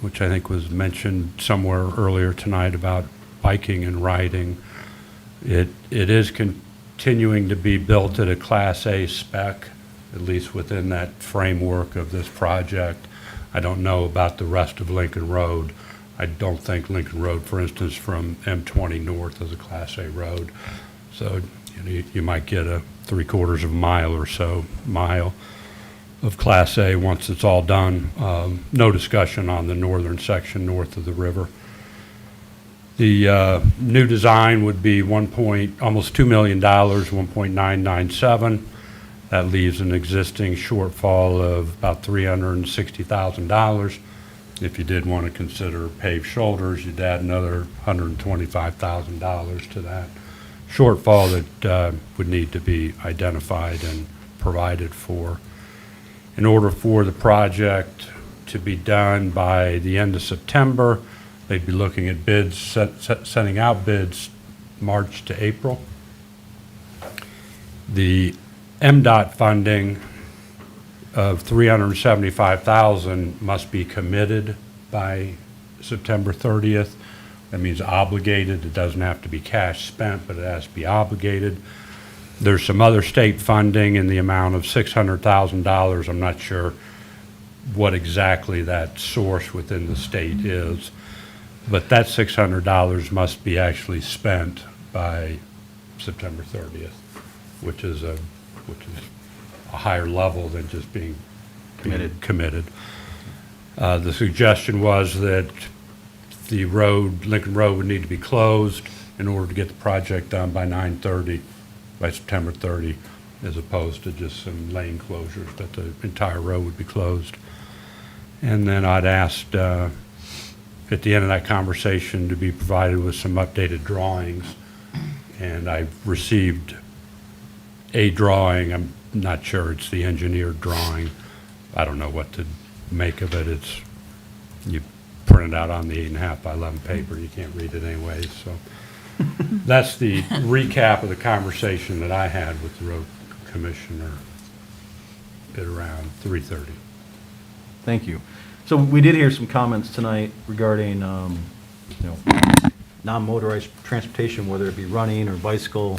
which I think was mentioned somewhere earlier tonight about biking and riding. It is continuing to be built at a Class A spec, at least within that framework of this project. I don't know about the rest of Lincoln Road. I don't think Lincoln Road, for instance, from M20 north is a Class A road. So you might get a 3/4 of a mile or so of Class A once it's all done. No discussion on the northern section north of the river. The new design would be almost $2 million, 1.997. That leaves an existing shortfall of about $360,000. If you did want to consider paved shoulders, you'd add another $125,000 to that shortfall that would need to be identified and provided for. In order for the project to be done by the end of September, they'd be looking at bids, sending out bids March to April. The MDOT funding of $375,000 must be committed by September 30th. That means obligated. It doesn't have to be cash spent, but it has to be obligated. There's some other state funding in the amount of $600,000. I'm not sure what exactly that source within the state is, but that $600 must be actually spent by September 30th, which is a higher level than just being committed. The suggestion was that the road, Lincoln Road, would need to be closed in order to get the project done by 9:30, by September 30, as opposed to just some lane closures, that the entire road would be closed. And then I'd asked at the end of that conversation to be provided with some updated drawings, and I received a drawing. I'm not sure it's the engineered drawing. I don't know what to make of it. It's, you print it out on the 8.5 by 11 paper. You can't read it anyway. So that's the recap of the conversation that I had with the road commissioner at around 3:30. Thank you. So we did hear some comments tonight regarding, non-motorized transportation, whether it be running or bicycle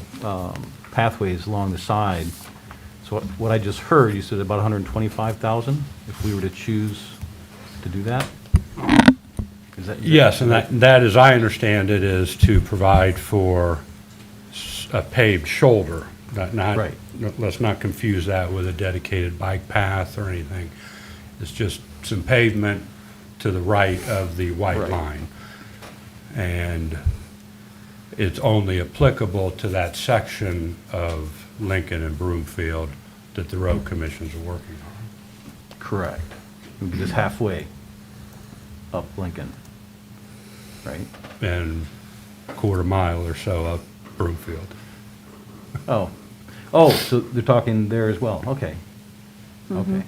pathways along the side. So what I just heard, you said about 125,000 if we were to choose to do that? Yes, and that, as I understand it, is to provide for a paved shoulder. Right. Let's not confuse that with a dedicated bike path or anything. It's just some pavement to the right of the white Right. line. And it's only applicable to that section of Lincoln and Broomfield that the road commissions are working on. Correct. It would be just halfway up Lincoln, right? And a quarter mile or so up Broomfield. Oh, so they're talking there as well, okay. Okay,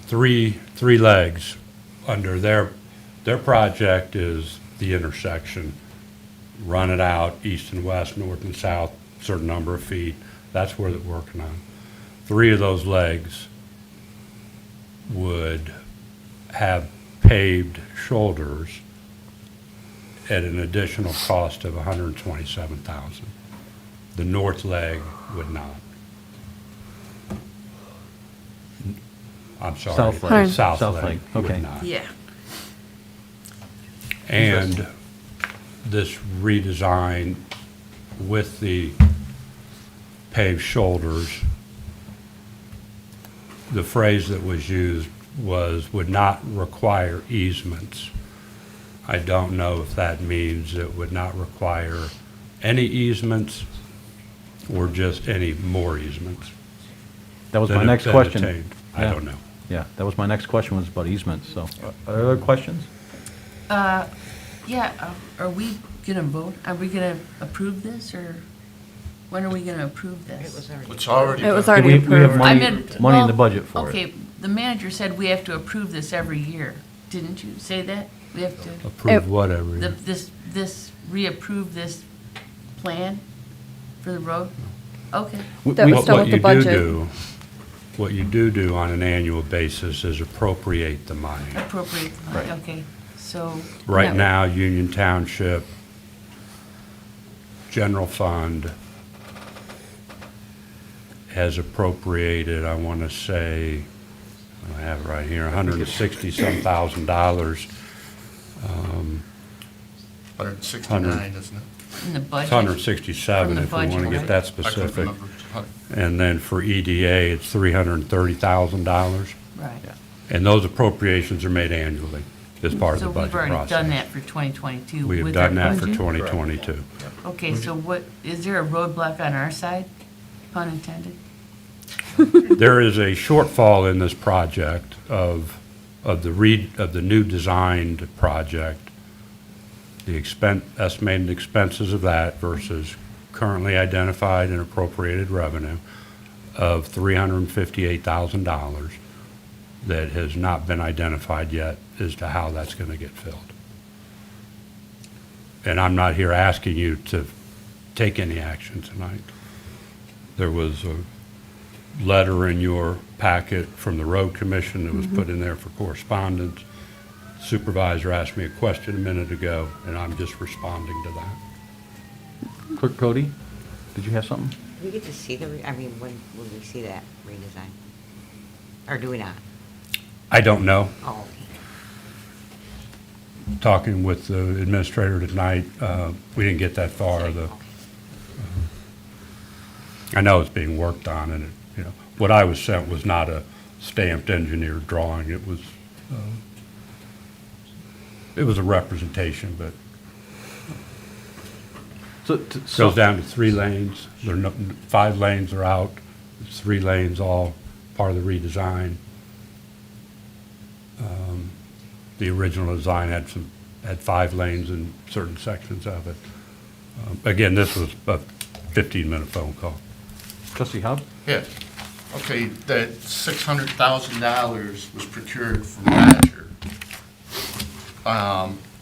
Three legs under their project is the intersection. Run it out east and west, north and south, certain number of feet. That's where they're working on. 3 of those legs would have paved shoulders at an additional cost of $127,000. The north leg would not. I'm sorry. South leg. South South leg leg, would okay. not. Yeah. And this redesign with the paved shoulders, the phrase that was used was, would not require easements. I don't know if that means it would not require any easements or just any more easements. that was my than- next than question. attained. I Yeah. don't know. Yeah, that was my next question, was about easements, so. Are there other questions? Yeah, are we gonna vote? Are we gonna approve this, or when are we gonna approve this? It's already It was done. already We have approved. money, I meant- money in well, the budget for it. Okay, the manager said we have to approve this every year. Didn't you say that? We have to, Approve whatever. this, reapprove this plan for the road? Okay. That was What done with you the do budget. do- What you do on an annual basis is appropriate the money. Appropriate the money, Right. okay. So, Right Yeah. now, Union Township, general fund has appropriated, I want to say, I have it right here, $160-some thousand. 169, isn't it? in the budget. It's 167 From the if we want to budget, get right? that I couldn't specific. remember. And then for EDA, it's $330,000. Right. And those appropriations are made annually as part of So the budget we've process. already done that for 2022 We have with our done that for budget? 2022. Okay, so what, is there a roadblock on our side? Pun intended? There is a shortfall in this project of of the new designed project, the estimated expenses of that versus currently identified and appropriated revenue of $358,000 that has not been identified yet as to how that's going to get filled. And I'm not here asking you to take any action tonight. There was a letter in your packet from the road commission that was put in there for correspondence. Supervisor asked me a question a minute ago, and I'm just responding to that. Clerk Cody, did you have something? Do we get to see when will we see that redesign? Or do we not? I don't know. Oh, Talking with the administrator tonight, we didn't get that far. I know it's being worked on, and what I was sent was not a stamped engineered drawing. It was a representation, but goes down to 3 lanes. 5 lanes are out. It's 3 lanes, all part of the redesign. The original design had 5 lanes in certain sections of it. Again, this was a 15-minute phone call. Trustee Hub? Yeah, okay, that $600,000 was procured from Roger.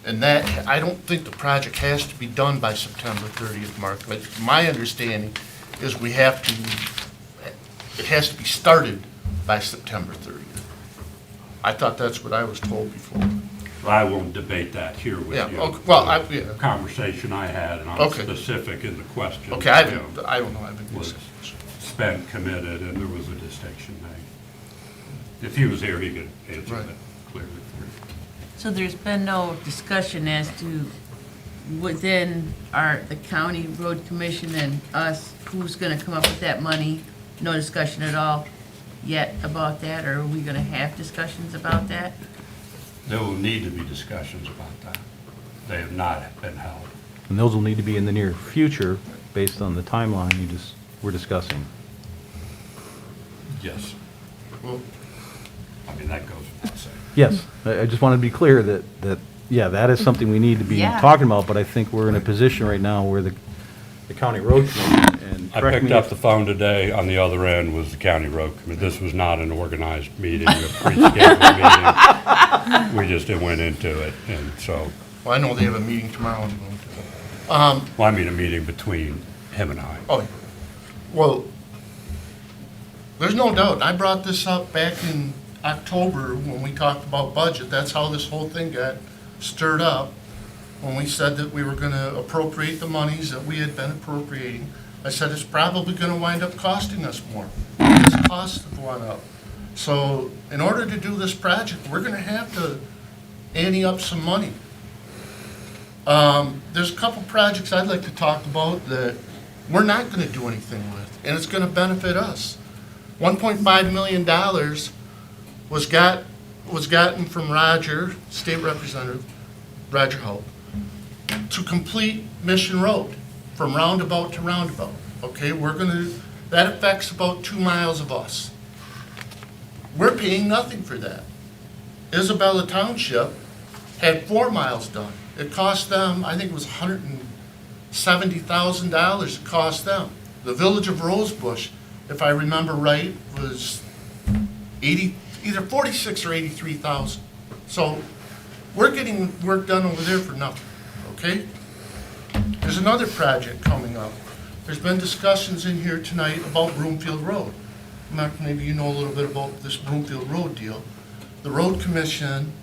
And that, I don't think the project has to be done by September 30th, Mark, but my understanding is it has to be started by September 30th. I thought that's what I was told before. I won't debate that here with Yeah, you. okay, well, yeah. Conversation I had, and I'm Okay. specific in the question. Okay, I don't know, I've been Was missing. spent, committed, and there was a distinction made. If he was here, he could answer Right. that clearly for you. So there's been no discussion as to within the county road commission and us, who's gonna come up with that money? No discussion at all yet about that, or are we gonna have discussions about that? There will need to be discussions about that. They have not been held. And those will need to be in the near future, based on the timeline we're discussing. Yes. Well, I mean, that goes without saying. Yes, I just wanted to be clear that, yeah, that is something we need to be Yeah. talking about, but I think we're in a position right now where the county road commission, and I correct picked me up if- the phone today, on the other end was the county road committee. This was not an organized meeting, a pre-scheduled meeting. We just went into it, and so, well, I know they have a meeting tomorrow. I'm going to. well, I mean, a meeting between him and I. Oh, well, there's no doubt. I brought this up back in October when we talked about budget. That's how this whole thing got stirred up, when we said that we were gonna appropriate the monies that we had been appropriating. I said it's probably gonna wind up costing us more, because costs have gone up. So in order to do this project, we're gonna have to ante up some money. There's a couple projects I'd like to talk about that we're not gonna do anything with, and it's gonna benefit us. $1.5 million was gotten from Roger, State Representative Roger Hope, to complete Mission Road from roundabout to roundabout. Okay, that affects about 2 miles of us. We're paying nothing for that. Isabella Township had 4 miles done. It cost them, I think it was $170,000 it cost them. The village of Rosebush, if I remember right, was either 46 or 83,000. So we're getting work done over there for nothing, okay? There's another project coming up. There's been discussions in here tonight about Broomfield Road. Mark, maybe you know a little bit about this Broomfield Road deal. The road commission,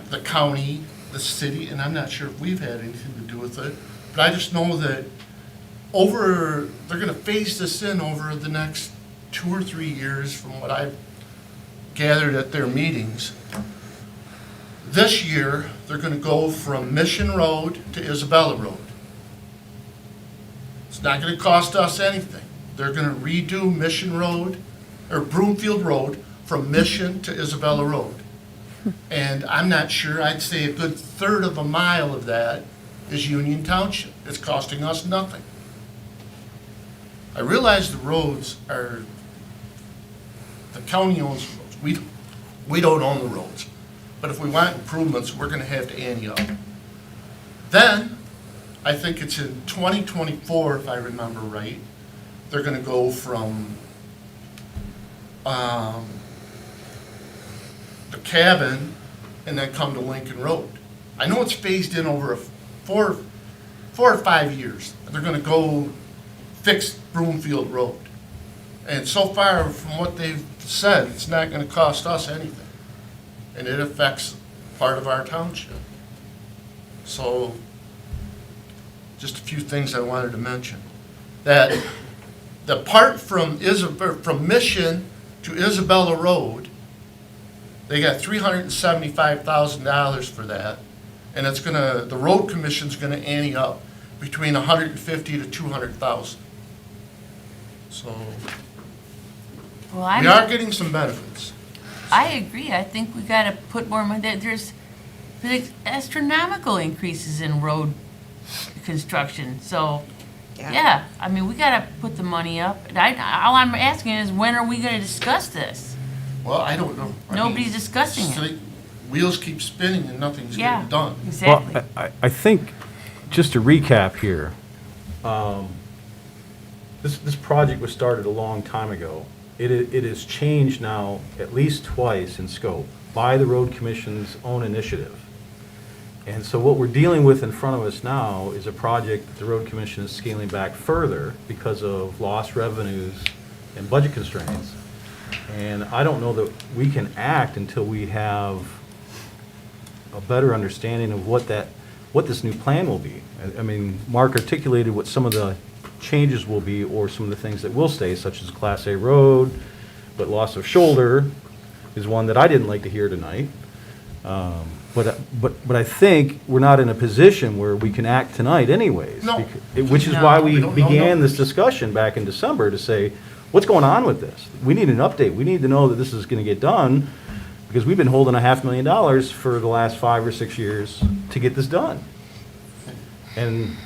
the county, the city, and I'm not sure if we've had anything to do with it, but I just know that they're gonna phase this in over the next 2 or 3 years from what I've gathered at their meetings. This year, they're gonna go from Mission Road to Isabella Road. It's not gonna cost us anything. They're gonna redo Mission Road, or Broomfield Road, from Mission to Isabella Road. And I'm not sure, I'd say a good third of a mile of that is Union Township. It's costing us nothing. I realize the roads are, the county owns the roads. We don't own the roads. But if we want improvements, we're gonna have to ante up. Then, I think it's in 2024, if I remember right, they're gonna go from, the cabin and then come to Lincoln Road. I know it's phased in over 4 or 5 years. They're gonna go fix Broomfield Road. And so far, from what they've said, it's not gonna cost us anything. And it affects part of our township. So, just a few things I wanted to mention. That the part from Mission to Isabella Road, they got $375,000 for that. And it's gonna, the road commission's gonna ante up between 150 to 200,000. So, Well, we are getting some benefits. I agree. I think we gotta put more money, there's astronomical increases in road construction, so, yeah, I mean, we gotta put the money up. And all I'm asking is, when are we gonna discuss this? Well, I don't know. I mean, Nobody's discussing it. straight- Wheels keep spinning and nothing's Yeah, getting done. exactly. Well, I think, just to recap here, this project was started a long time ago. It has changed now at least twice in scope by the road commission's own initiative. And so what we're dealing with in front of us now is a project that the road commission is scaling back further because of lost revenues and budget constraints. And I don't know that we can act until we have a better understanding of what this new plan will be. I mean, Mark articulated what some of the changes will be, or some of the things that will stay, such as Class A road, but loss of shoulder is one that I didn't like to hear tonight. But I think we're not in a position where we can act tonight anyways. No. Which is No. why We we don't know began numbers. this discussion back in December to say, what's going on with this? We need an update. We need to know that this is gonna get done, because we've been holding $500,000 for the last 5 or 6 years to get this done. And,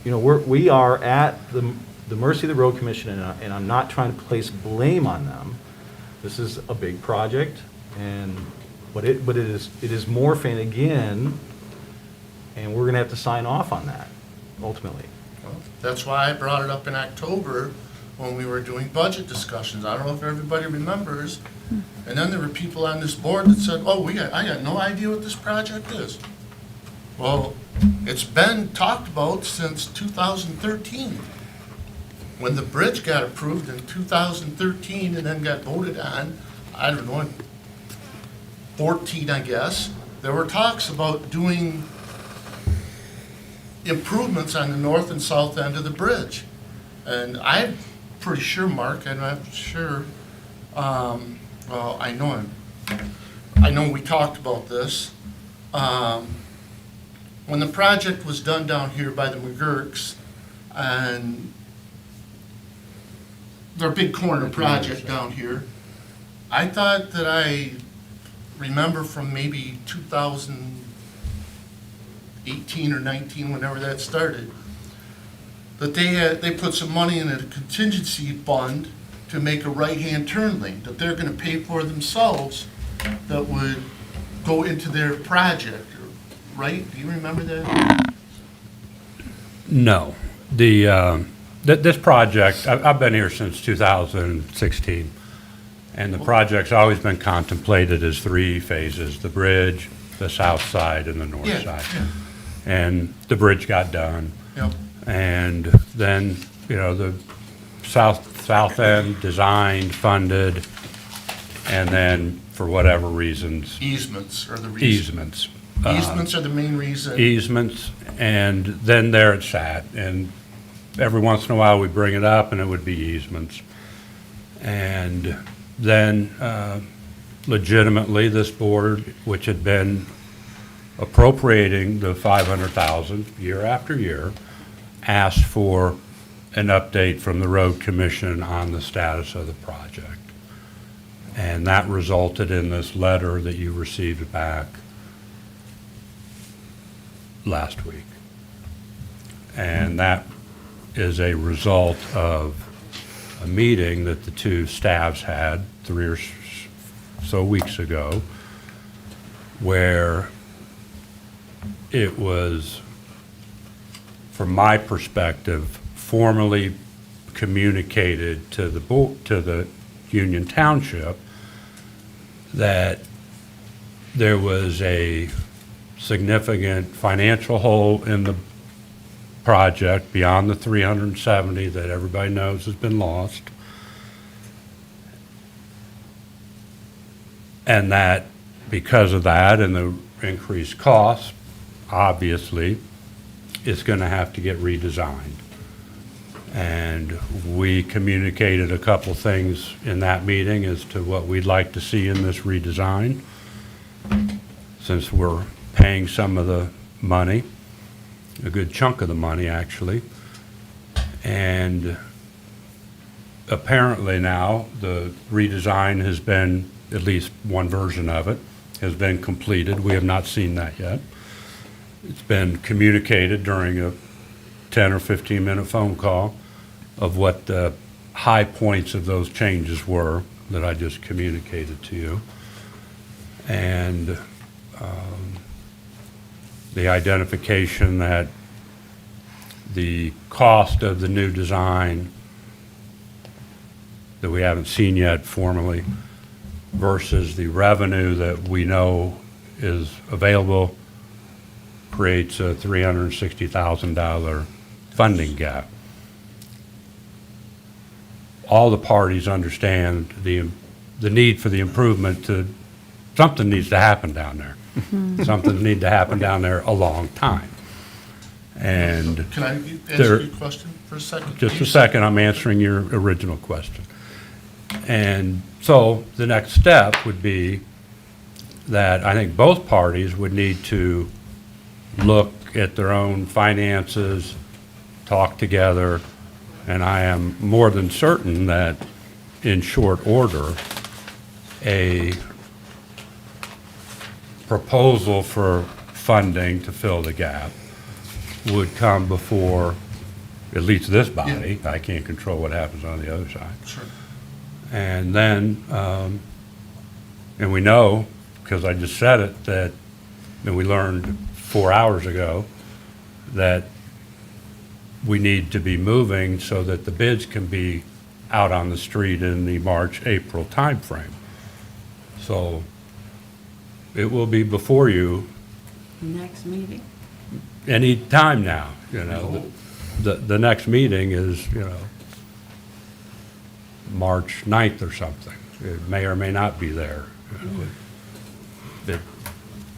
you know, we are at the mercy of the road commission, and I'm not trying to place blame on them. This is a big project, but it is morphing again, and we're gonna have to sign off on that, ultimately. That's why I brought it up in October when we were doing budget discussions. I don't know if everybody remembers. And then there were people on this board that said, oh, I got no idea what this project is. Well, it's been talked about since 2013. When the bridge got approved in 2013 and then got voted on, I don't know, in 14, I guess, there were talks about doing improvements on the north and south end of the bridge. And I'm pretty sure, Mark, I'm not sure, well, I know we talked about this. When the project was done down here by the McGurks, and their big corner project down here, I thought that I remember from maybe 2018 or 19, whenever that started, that they put some money in a contingency fund to make a right-hand turn lane that they're gonna pay for themselves, that would go into their project, right? Do you remember that? No. This project, I've been here since 2016, and the project's always been contemplated as 3 phases: the bridge, the south side, and the north Yeah, side. yeah. And the bridge got done. Yep. And then, you know, the south end designed, funded, and then for whatever reasons, Easements are the reason. easements. Easements are the main reason. Easements, and then there it sat. And every once in a while, we bring it up, and it would be easements. And then legitimately, this board, which had been appropriating the $500,000 year after year, asked for an update from the road commission on the status of the project. And that resulted in this letter that you received back last week. And that is a result of a meeting that the two staffs had 3 or so weeks ago, where it was, from my perspective, formally communicated to the Union Township that there was a significant financial hole in the project beyond the 370 that everybody knows has been lost. And that because of that and the increased costs, obviously, it's going to have to get redesigned. And we communicated a couple things in that meeting as to what we'd like to see in this redesign, since we're paying some of the money, a good chunk of the money, actually. And apparently now, the redesign has been, at least one version of it, has been completed. We have not seen that yet. It's been communicated during a 10 or 15-minute phone call of what the high points of those changes were that I just communicated to you. And the identification that the cost of the new design that we haven't seen yet formally versus the revenue that we know is available creates a $360,000 funding gap. All the parties understand the need for the improvement something needs to happen down there. Something needs to happen down there a long time. And Can I answer your question for a second? just a second, I'm answering your original question. And so the next step would be that I think both parties would need to look at their own finances, talk together, and I am more than certain that in short order, a proposal for funding to fill the gap would come before at least this body. I can't control what happens on the other side. Sure. And then, and we know, because I just said it, that, and we learned 4 hours ago, that we need to be moving so that the bids can be out on the street in the March, April timeframe. So it will be before you Next meeting. any time now, you know. The next meeting is, you know, March 9th or something. It may or may not be there.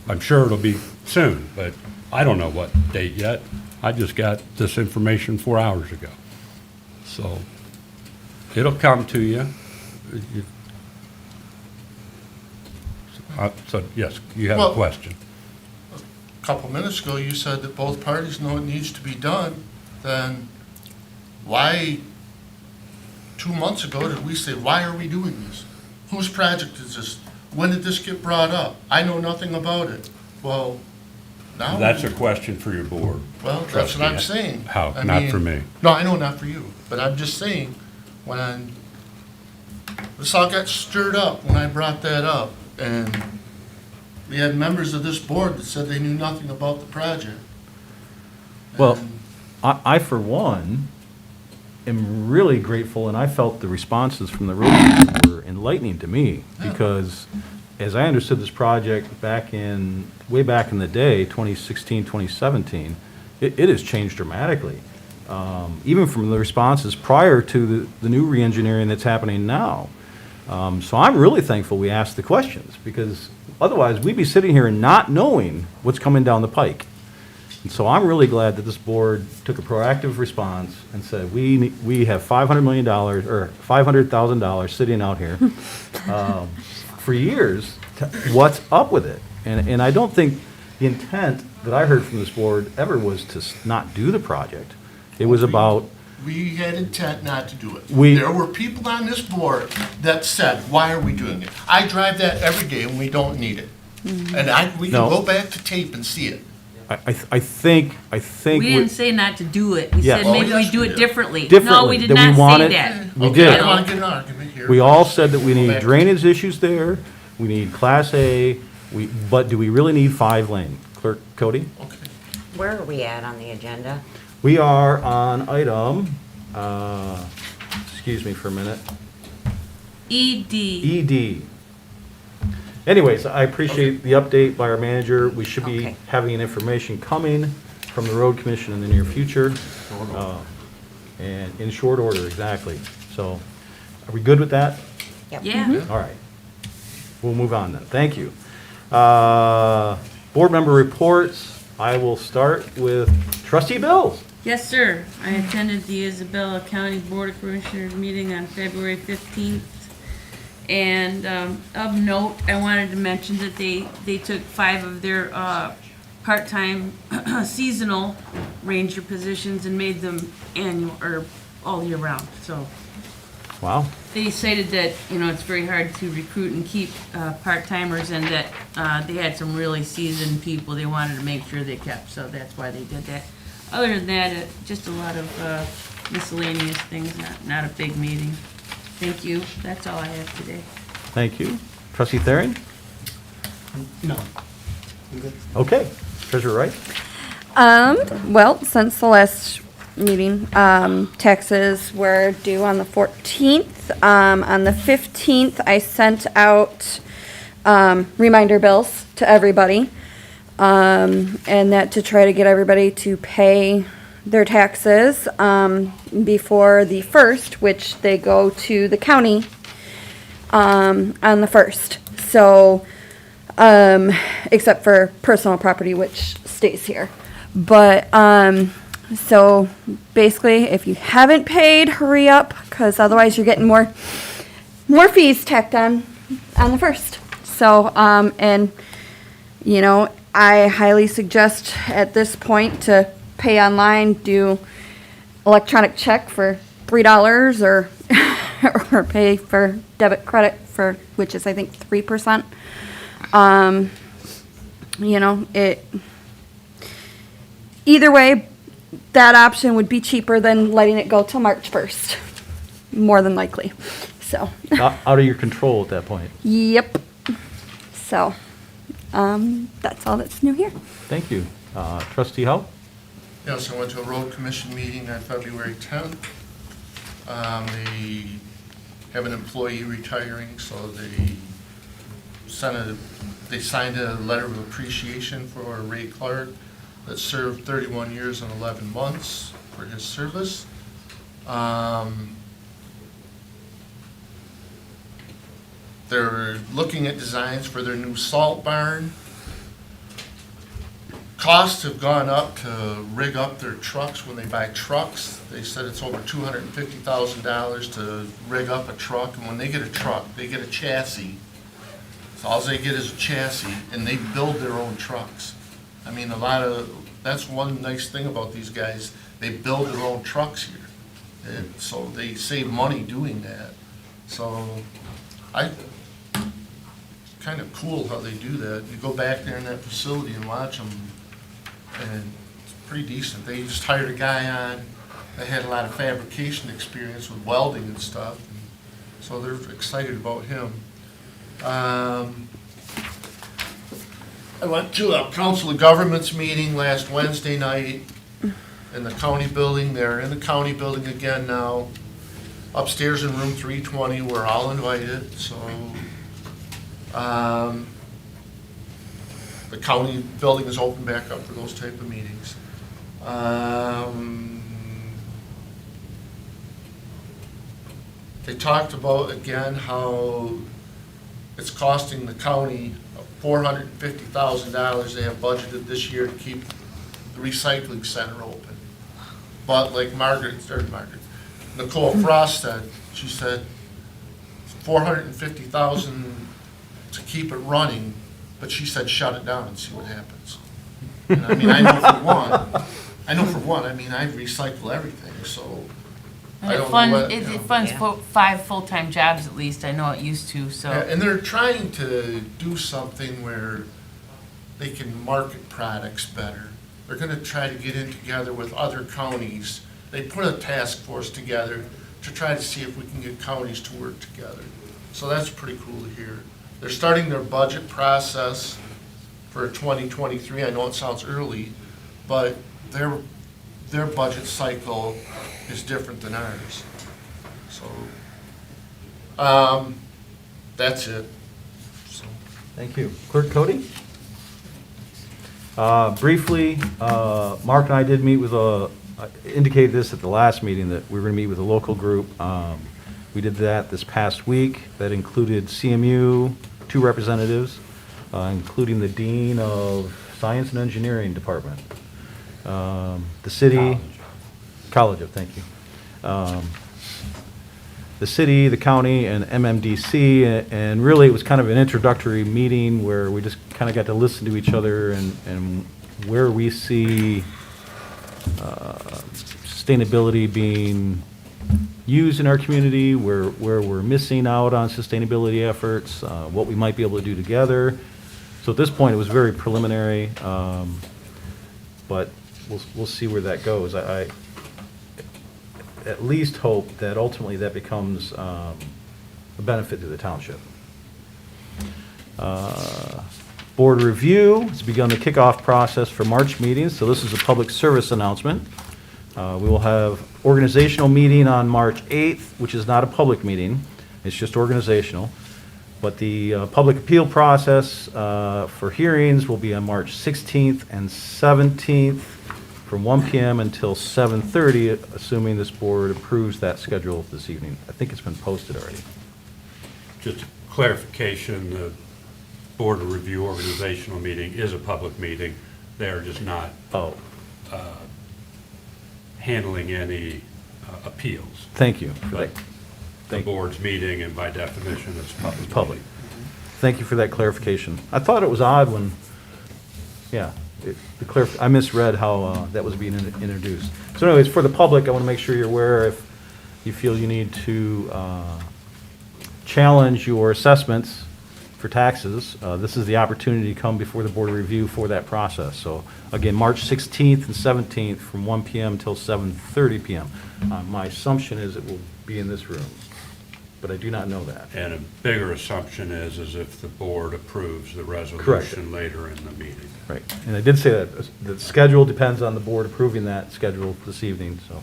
I'm sure it'll be soon, but I don't know what date yet. I just got this information 4 hours ago. So it'll come to you. So, yes, you have a Well- question. A couple minutes ago, you said that both parties know it needs to be done, then why, 2 months ago, did we say, why are we doing this? Whose project is this? When did this get brought up? I know nothing about it. Well, now. That's a question for your board. Well, that's what I'm trustee. saying. How? I Not mean- for me. No, I know not for you, but I'm just saying, when, this all got stirred up when I brought that up, and we had members of this board that said they knew nothing about the project. Well, And- I, for one, am really grateful, and I felt the responses from the road people were enlightening to me, because as I understood this project way back in the day, 2016, 2017, it has changed dramatically. Even from the responses prior to the new reengineering that's happening now. So I'm really thankful we asked the questions, because otherwise we'd be sitting here and not knowing what's coming down the pike. And so I'm really glad that this board took a proactive response and said, we have $500 million, or $500,000 sitting out here for years. What's up with it? And I don't think the intent that I heard from this board ever was to not do the project. It was about, We had intent not to do it. We- There were people on this board that said, why are we doing it? I drive that every day and we don't need it. And we can No. go back to tape and see it. I think. We didn't say not to do it. We Yes. said maybe Oh, we yes, do we it did. differently. No, Differently, we did that we not wanted- say that. We Okay, did. I don't want to get an argument here. We all said that we Go need back to- drainage issues there. we need Class A, but do we really need 5-lane? Clerk Cody? Okay. Where are we at on the agenda? We are on item, excuse me for a minute, ED. ED. Anyways, I appreciate the update by our manager. We should be Okay. having an information coming from the road commission in the near future. And in short order, exactly. So, are we good with that? Yep. Yeah. All right. We'll move on then. Thank you. Board member reports. I will start with Trustee Bills. Yes, sir. I attended the Isabella County Board of Commissioners meeting on February 15th. And of note, I wanted to mention that they took 5 of their part-time seasonal ranger positions and made them annual, or all year round. So Wow. they cited that, it's very hard to recruit and keep part-timers, and that they had some really seasoned people they wanted to make sure they kept, so that's why they did that. Other than that, just a lot of miscellaneous things, not a big meeting. Thank you. That's all I have today. Thank you. Trustee Therian? No. I'm good. Okay. Treasurer Wright? Well, since the last meeting, taxes were due on the 14th. On the 15th, I sent out, reminder bills to everybody. And that to try to get everybody to pay their taxes, before the 1st, which they go to the county, on the 1st. So, except for personal property, which stays here. But, so basically, if you haven't paid, hurry up, because otherwise you're getting more fees tacked on the 1st. So, and, I highly suggest at this point to pay online, do electronic check for $3 or, or pay for debit credit for, which is I think 3%. Either way, that option would be cheaper than letting it go till March 1st, more than likely. So, Out of your control at that point. yep. So, that's all that's new here. Thank you. Trustee Howe? Yes, I went to a road commission meeting on February 10th. They have an employee retiring, so they signed a letter of appreciation for Ray Clark that served 31 years and 11 months for his service. They're looking at designs for their new salt barn. Costs have gone up to rig up their trucks when they buy trucks. They said it's over $250,000 to rig up a truck, and when they get a truck, they get a chassis. So all they get is a chassis, and they build their own trucks. I mean, that's one nice thing about these guys, they build their own trucks here. And so they save money doing that. So kind of cool how they do that. You go back there in that facility and watch them, and it's pretty decent. They just hired a guy on that had a lot of fabrication experience with welding and stuff, and so they're excited about him. I went to a Council of Governments meeting last Wednesday night in the county building. They're in the county building again now. Upstairs in room 320, we're all invited, so the county building is open back up for those type of meetings. They talked about, again, how it's costing the county $450,000 they have budgeted this year to keep the recycling center open. But like Nicole Frost said, she said $450,000 to keep it running, but she said shut it down and see what happens. And I mean, I know for one, I mean, I recycle everything, so I don't know what, It you know. funds Yeah. 5 full-time jobs at least, I know it used to, so. Yeah, and they're trying to do something where they can market products better. They're gonna try to get in together with other counties. They put a task force together to try to see if we can get counties to work together. So that's pretty cool to hear. they're starting their budget process for 2023. I know it sounds early, but their budget cycle is different than ours. So, that's it. So, Thank you. Clerk Cody? Briefly, Mark and I did meet with I indicated this at the last meeting, that we were going to meet with a local group. We did that this past week. That included CMU, 2 representatives, including the Dean of Science and Engineering Department. The city, College of, thank you. The city, the county, and MMDC, and really it was kind of an introductory meeting where we just kind of got to listen to each other and where we see sustainability being used in our community, where we're missing out on sustainability efforts, what we might be able to do together. So at this point, it was very preliminary, but we'll see where that goes. I at least hope that ultimately that becomes a benefit to the township. Board review has begun the kickoff process for March meetings, so this is a public service announcement. We will have organizational meeting on March 8th, which is not a public meeting, it's just organizational. But the public appeal process for hearings will be on March 16th and 17th from 1 p.m. until 7:30, assuming this board approves that schedule this evening. I think it's been posted already. Just clarification, the Board of Review organizational meeting is a public meeting. They're just not handling any appeals. Thank you for But that. the board's meeting, and by definition, it's public. It's public. Thank you for that clarification. I thought it was odd when, I misread how that was being introduced. So anyways, for the public, I want to make sure you're aware if you feel you need to challenge your assessments for taxes, this is the opportunity to come before the Board of Review for that process. So again, March 16th and 17th from 1 p.m. till 7:30 p.m. My assumption is it will be in this room, but I do not know that. And a bigger assumption is if the board approves the resolution later in the meeting. Right, and I did say that the schedule depends on the board approving that schedule this evening, so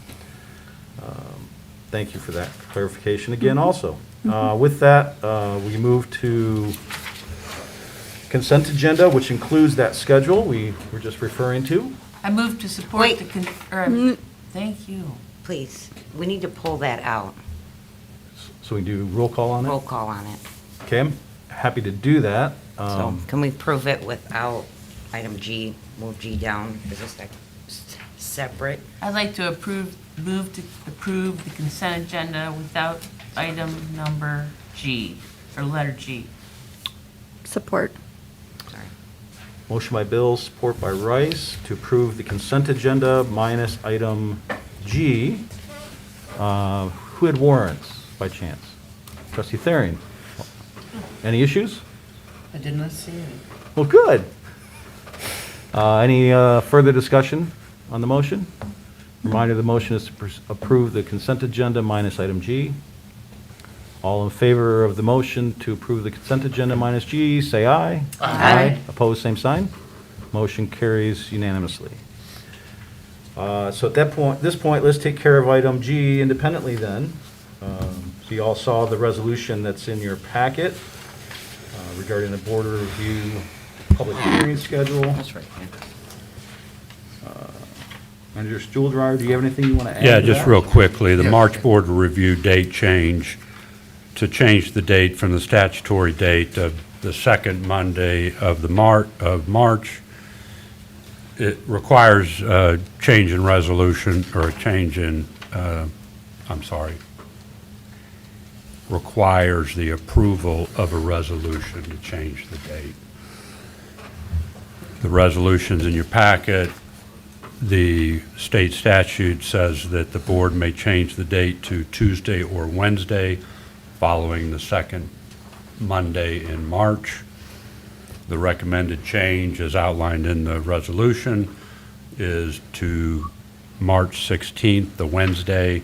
thank you for that clarification again also. With that, we move to consent agenda, which includes that schedule we were just referring to. I move to support Wait. thank you. Please, we need to pull that out. So we do roll call on it? Roll call on it. Okay, I'm happy to do that. So can we prove it without item G, move G down? Is this like separate? I'd like to move to approve the consent agenda without item number G, or letter G. Support. Sorry. Motion by Bill, support by Rice, to approve the consent agenda minus item G. Who had warrants by chance? Trustee Thering. Any issues? I did not see any. Well, good. Any further discussion on the motion? Reminder, the motion is to approve the consent agenda minus item G. All in favor of the motion to approve the consent agenda minus G, say aye. Aye. Opposed, same sign. Motion carries unanimously. So at this point, let's take care of item G independently then. So you all saw the resolution that's in your packet regarding the Board of Review public hearing schedule. That's right. Manager Stuhldreher, do you have anything you want to add Yeah, to just that? real quickly, the Yeah. March Board of Review date change, to change the date from the statutory date of the second Monday of March, it requires a change in resolution, or a change in, requires the approval of a resolution to change the date. The resolution's in your packet. The state statute says that the board may change the date to Tuesday or Wednesday following the second Monday in March. The recommended change, as outlined in the resolution, is to March 16th, the Wednesday,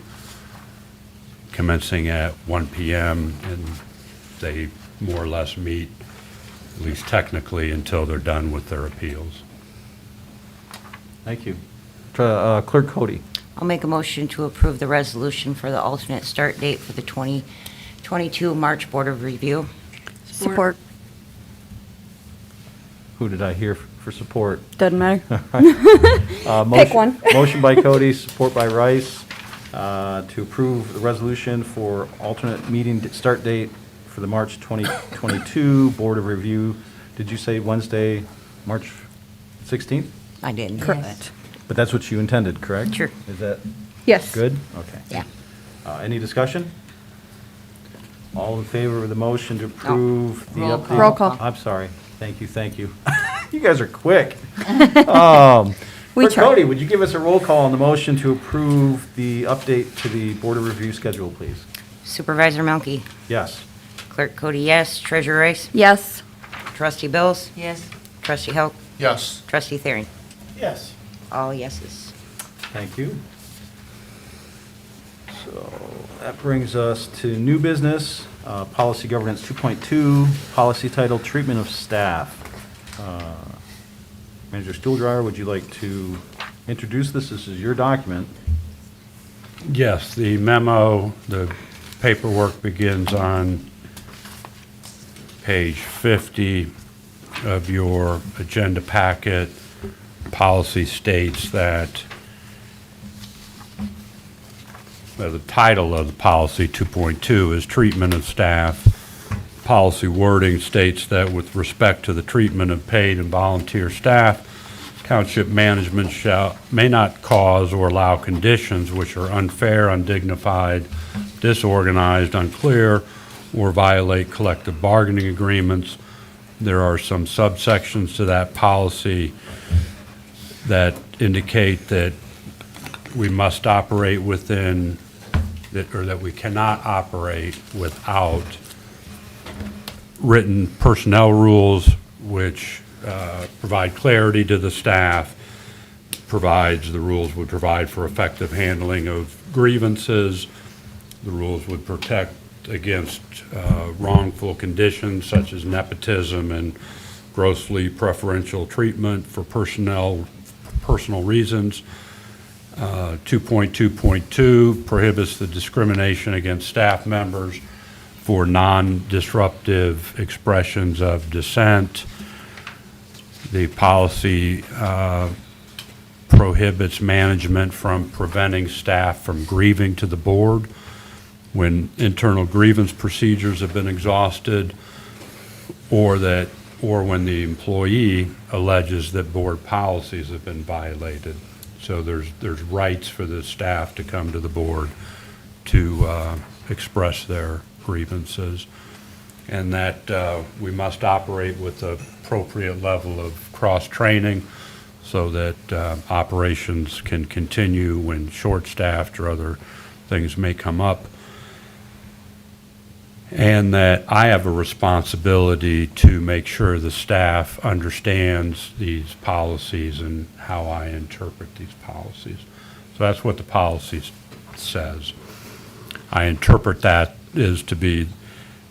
commencing at 1 p.m. And they more or less meet, at least technically, until they're done with their appeals. Thank you. Clerk Cody. I'll make a motion to approve the resolution for the alternate start date for the 2022 March Board of Review. Support. Who did I hear for support? Doesn't matter. Motion- one. Motion by Cody, support by Rice, to approve the resolution for alternate meeting start date for the March 2022 Board of Review. Did you say Wednesday, March 16th? I didn't. Correct. But that's what you intended, correct? Sure. Is that Yes. good? Okay. Yeah. Any discussion? All in favor of the motion to approve the Roll update? call. Roll call. I'm sorry. Thank you. You guys are quick. We Clerk try. Cody, would you give us a roll call on the motion to approve the update to the Board of Review schedule, please? Supervisor Melky. Yes. Clerk Cody, yes. Treasurer Rice. Yes. Trustee Bills. Yes. Trustee Hope. Yes. Trustee Thering. Yes. All yeses. Thank you. So that brings us to new business, Policy Governance 2.2, Policy Title Treatment of Staff. Manager Stuhldreher, would you like to introduce this? This is your document. Yes, the memo, the paperwork begins on page 50 of your agenda packet. Policy states that, well, the title of the policy 2.2 is treatment of staff. Policy wording states that with respect to the treatment of paid and volunteer staff, township management may not cause or allow conditions which are unfair, undignified, disorganized, unclear, or violate collective bargaining agreements. There are some subsections to that policy that indicate that we must operate within, that we cannot operate without written personnel rules which provide clarity to the staff, the rules would provide for effective handling of grievances, the rules would protect against wrongful conditions such as nepotism and grossly preferential treatment for personal reasons. 2.2.2 prohibits the discrimination against staff members for non-disruptive expressions of dissent. The policy prohibits management from preventing staff from grieving to the board when internal grievance procedures have been exhausted, or when the employee alleges that board policies have been violated. So there's rights for the staff to come to the board to express their grievances, and that we must operate with the appropriate level of cross-training so that operations can continue when short-staffed or other things may come up, and that I have a responsibility to make sure the staff understands these policies and how I interpret these policies. So that's what the policy says. I interpret that as to be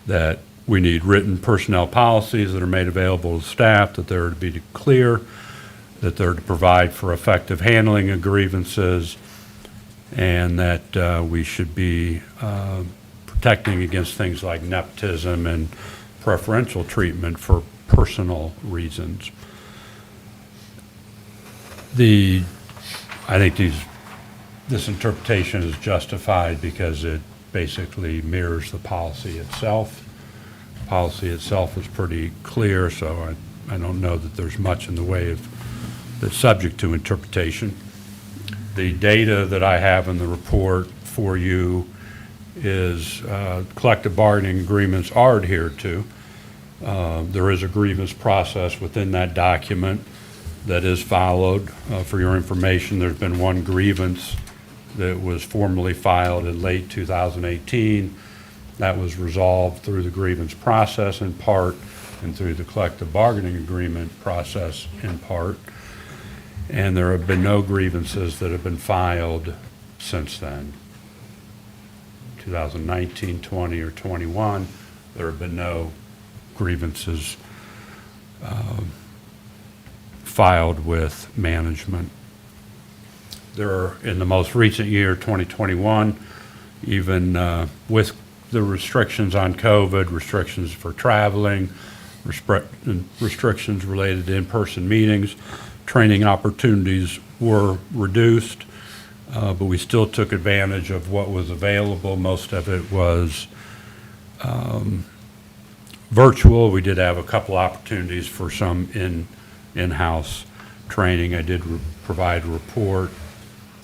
that we need written personnel policies that are made available to staff, that they're to be clear, that they're to provide for effective handling of grievances, and that we should be protecting against things like nepotism and preferential treatment for personal reasons. I think this interpretation is justified because it basically mirrors the policy itself. The policy itself is pretty clear, so I don't know that there's much in the way of that's subject to interpretation. The data that I have in the report for you is collective bargaining agreements are adhered to. There is a grievance process within that document that is followed. For your information, there's been one grievance that was formally filed in late 2018. That was resolved through the grievance process in part and through the collective bargaining agreement process in part. And there have been no grievances that have been filed since then. 2019, 20, or 21, there have been no grievances filed with management. There are, in the most recent year, 2021, even with the restrictions on COVID, restrictions for traveling, restrictions related to in-person meetings, training opportunities were reduced, but we still took advantage of what was available. Most of it was virtual. We did have a couple opportunities for some in-house training. I did provide a report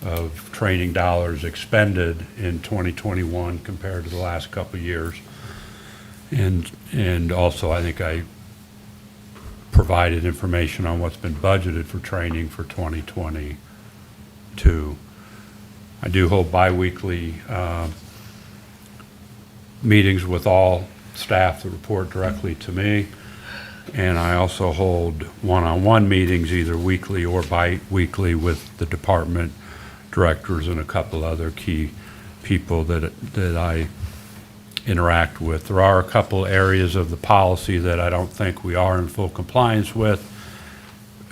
of training dollars expended in 2021 compared to the last couple of years. And also, I think I provided information on what's been budgeted for training for 2022. I do hold biweekly meetings with all staff that report directly to me. And I also hold one-on-one meetings, either weekly or bi-weekly, with the department directors and a couple other key people that I interact with. There are a couple areas of the policy that I don't think we are in full compliance with.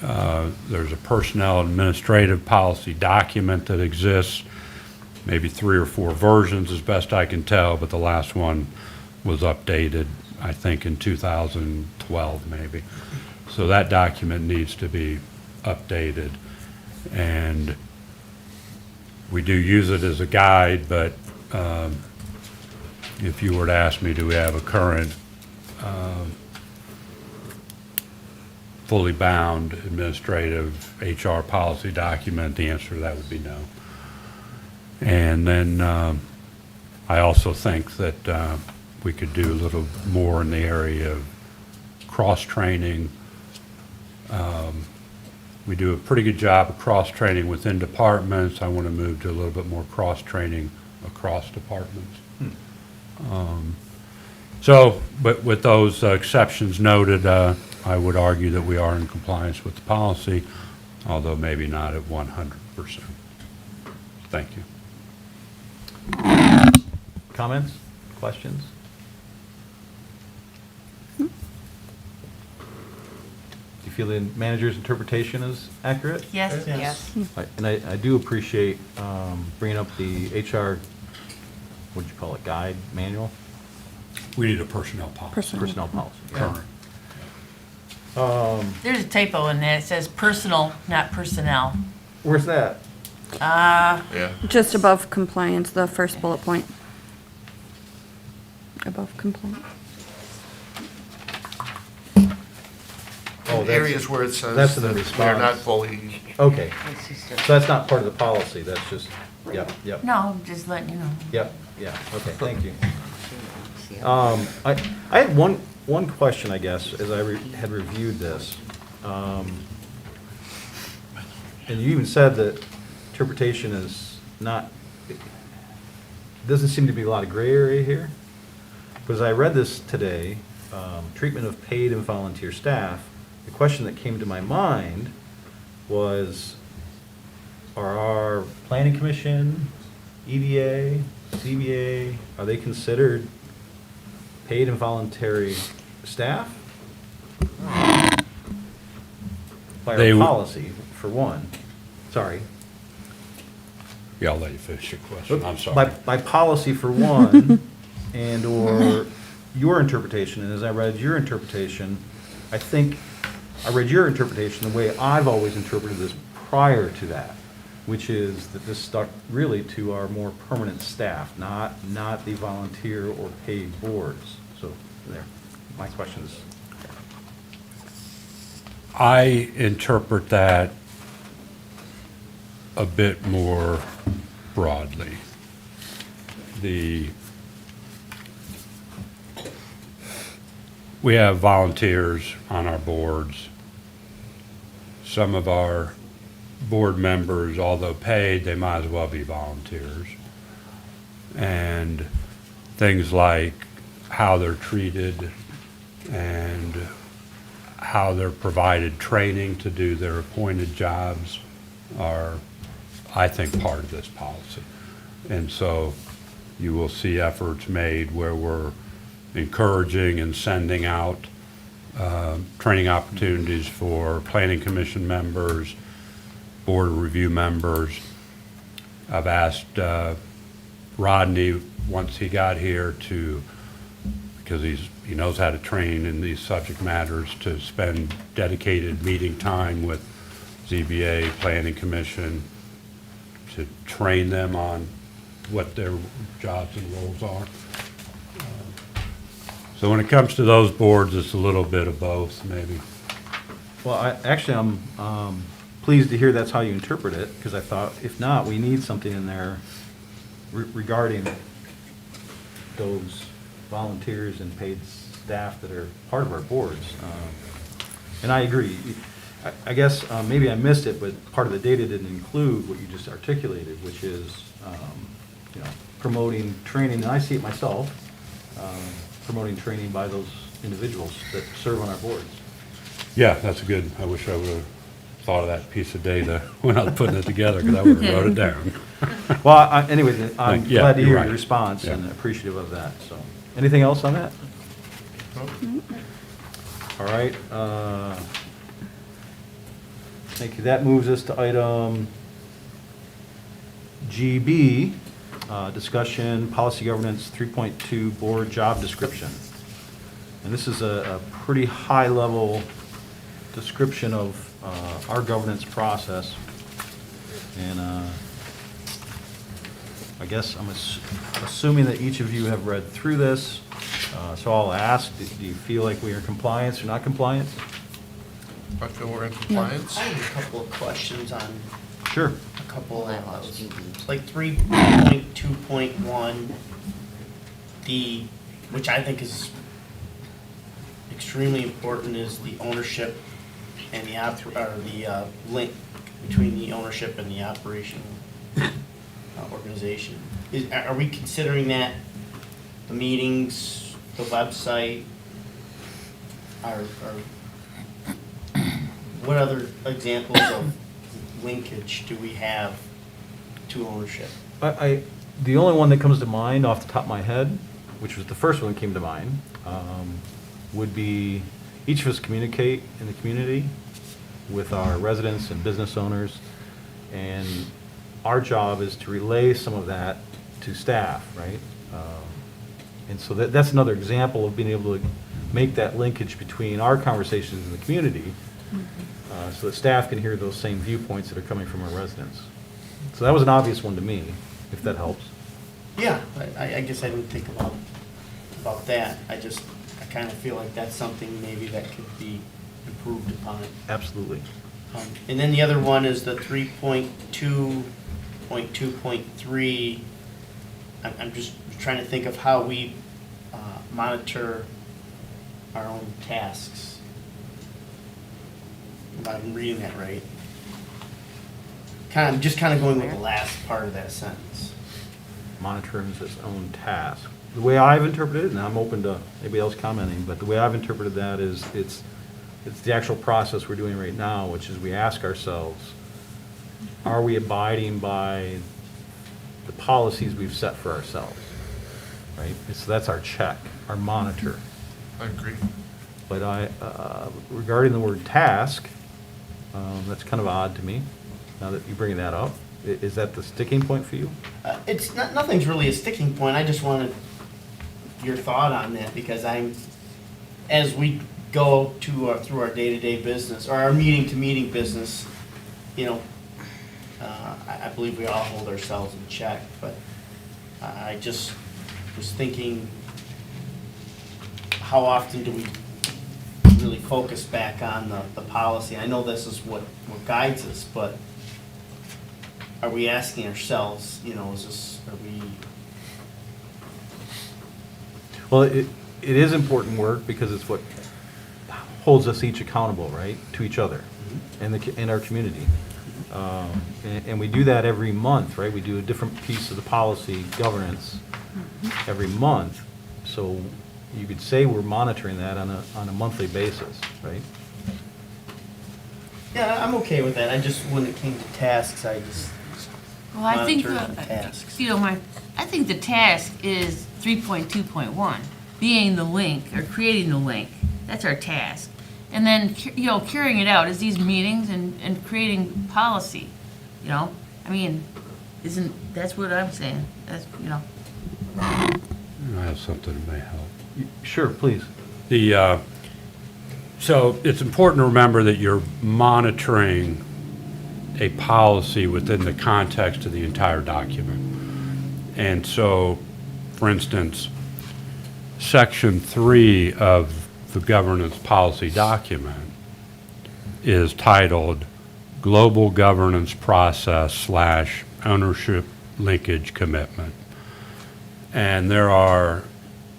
There's a personnel administrative policy document that exists, maybe 3 or 4 versions as best I can tell, but the last one was updated, I think, in 2012 maybe. So that document needs to be updated. And we do use it as a guide, but if you were to ask me, do we have a current fully bound administrative HR policy document, the answer to that would be no. And then I also think that we could do a little more in the area of cross-training. We do a pretty good job of cross-training within departments. I want to move to a little bit more cross-training across departments. But with those exceptions noted, I would argue that we are in compliance with the policy, although maybe not at 100%. Thank you. Comments, questions? Do you feel the manager's interpretation is accurate? Yes. Yes. And I do appreciate bringing up the HR, what'd you call it, guide, manual? We need a personnel policy. Personnel policy. Current. There's a typo in there. It says personal, not personnel. Where's that? Yeah. Just above compliance, the first bullet point. Above compliance. Oh, that's- Areas where it says that's in the that we are response. not fully, Okay, so that's not part of the policy, that's just, yep, yep, No, I'm just letting you know. yep, yeah, okay, thank you. I had one question, I guess, as I had reviewed this. And you even said that interpretation is not, doesn't seem to be a lot of gray area here. But as I read this today, treatment of paid and volunteer staff, the question that came to my mind was, are our planning commission, EDA, CBA, are they considered paid and voluntary staff? By They our w- policy, for one. Sorry. Yeah, I'll let you finish your question. I'm sorry. By policy, for one, and/or your interpretation, and as I read your interpretation, I think I read your interpretation the way I've always interpreted this prior to that, which is that this stuck really to our more permanent staff, not the volunteer or paid boards. So there, my question is. I interpret that a bit more broadly. We have volunteers on our boards. Some of our board members, although paid, they might as well be volunteers. And things like how they're treated and how they're provided training to do their appointed jobs are, I think, part of this policy. And so you will see efforts made where we're encouraging and sending out training opportunities for planning commission members, board review members. I've asked Rodney, once he got here, because he knows how to train in these subject matters, to spend dedicated meeting time with ZBA, Planning Commission, to train them on what their jobs and roles are. So when it comes to those boards, it's a little bit of both, maybe. Well, I'm pleased to hear that's how you interpret it, because I thought, if not, we need something in there regarding those volunteers and paid staff that are part of our boards. And I agree. I guess maybe I missed it, but part of the data didn't include what you just articulated, which is, promoting training, and I see it myself, promoting training by those individuals that serve on our boards. Yeah, that's good. I wish I would have thought of that piece of data when I was putting it together, because I would have wrote it down. Well, anyway, I'm Yeah, glad to you're hear right. your response and Yeah. appreciative of that, so. Anything else on that? All right. Thank you. That moves us to item GB, discussion, policy governance 3.2, board job description. And this is a pretty high-level description of our governance process. And I guess I'm assuming that each of you have read through this. So I'll ask, do you feel like we are in compliance or not compliance? I feel we're in compliance. I have a couple of questions on Sure. a couple of those. Like 3.2.1, which I think is extremely important, is the ownership and the link between the ownership and the operational organization. Are we considering that the meetings, the website, are what other examples of linkage do we have to ownership? The only one that comes to mind off the top of my head, which was the first one that came to mind, would be each of us communicate in the community with our residents and business owners, and our job is to relay some of that to staff, right? And so that's another example of being able to make that linkage between our conversations in the community, so that staff can hear those same viewpoints that are coming from our residents. So that was an obvious one to me, if that helps. Yeah, I guess I didn't think about that. I kind of feel like that's something maybe that could be improved upon. Absolutely. And then the other one is the 3.2.2.3. I'm just trying to think of how we monitor our own tasks. If I'm reading that right. Kind of going with the last part of that sentence. Monitoring its own task. The way I've interpreted it, and I'm open to anybody else commenting, but the way I've interpreted that is it's the actual process we're doing right now, which is we ask ourselves, are we abiding by the policies we've set for ourselves? Right? So that's our check, our monitor. I agree. But regarding the word task, that's kind of odd to me, now that you bring that up. Is that the sticking point for you? It's not, nothing's really a sticking point. I just wanted your thought on that, because as we go through our day-to-day business, or our meeting-to-meeting business, I believe we all hold ourselves in check, but I just was thinking, how often do we really focus back on the policy? I know this is what guides us, but are we asking ourselves, are we... Well, it is important work, because it's what holds us each accountable, right, to each other and our community. And we do that every month, right? We do a different piece of the policy governance every month. So you could say we're monitoring that on a monthly basis, right? Yeah, I'm okay with that. I just, when it came to tasks, I just Well, I think, monitor the tasks. I think the task is 3.2.1. being the link or creating the link. That's our task. And then, carrying it out is these meetings and creating policy, I mean, that's what I'm saying. That's, I have something that may help. Sure, please. So it's important to remember that you're monitoring a policy within the context of the entire document. And so, for instance, Section 3 of the governance policy document is titled Global Governance Process / Ownership Linkage Commitment. And there are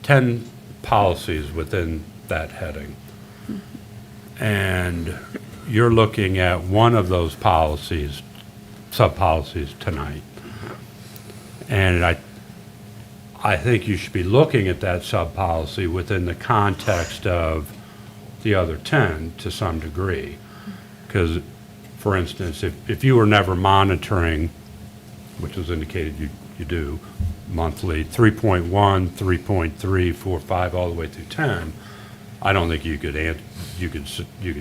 10 policies within that heading. And you're looking at one of those policies, sub-policies tonight. And I think you should be looking at that sub-policy within the context of the other 10 to some degree. Because, for instance, if you were never monitoring, which was indicated you do, monthly, 3.1, 3.3, 4, 5, all the way through 10, I don't think you could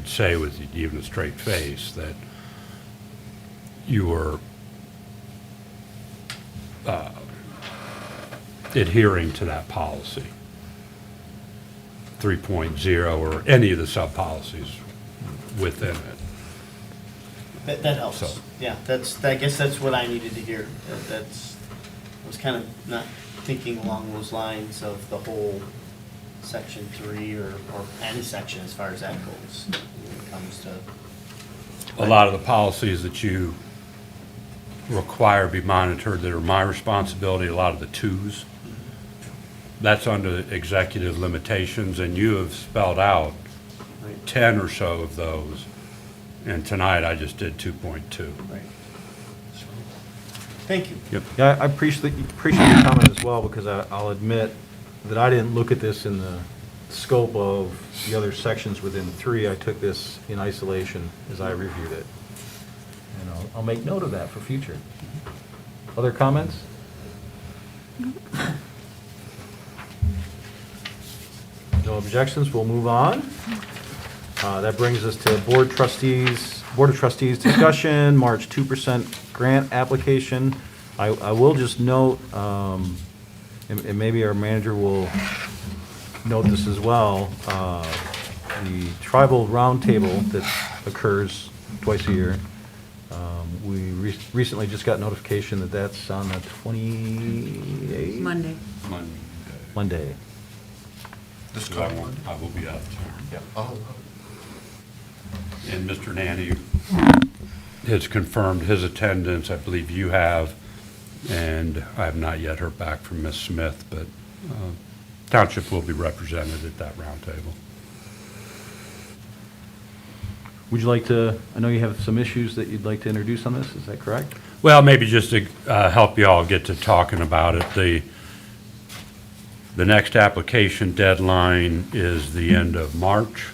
say with even a straight face that you were adhering to that policy, 3.0 or any of the sub-policies within it. That helps. So- Yeah, I guess that's what I needed to hear. I was kind of not thinking along those lines of the whole Section 3 or any section as far as that goes when it comes to. A lot of the policies that you require be monitored that are my responsibility, a lot of the twos, that's under executive limitations, and you have spelled out 10 or so of those. And tonight I just did 2.2. Right. Thank you. Yep. Yeah, I appreciate your comment as well, because I'll admit that I didn't look at this in the scope of the other sections within 3. I took this in isolation as I reviewed it. And I'll make note of that for future. Other comments? No objections, we'll move on. That brings us to Board of Trustees discussion, March 2% grant application. I will just note, and maybe our manager will note this as well, the tribal roundtable that occurs twice a year. We recently just got notification that that's on the 28th? Monday. Monday. This I coming Monday? will be out there. Oh, And Mr. Nanny has confirmed his attendance. I believe you have, and I have not yet heard back from Ms. Smith, but Township will be represented at that roundtable. Would you like to, I know you have some issues that you'd like to introduce on this, is that correct? Well, maybe just to help you all get to talking about it, the next application deadline is the end of March,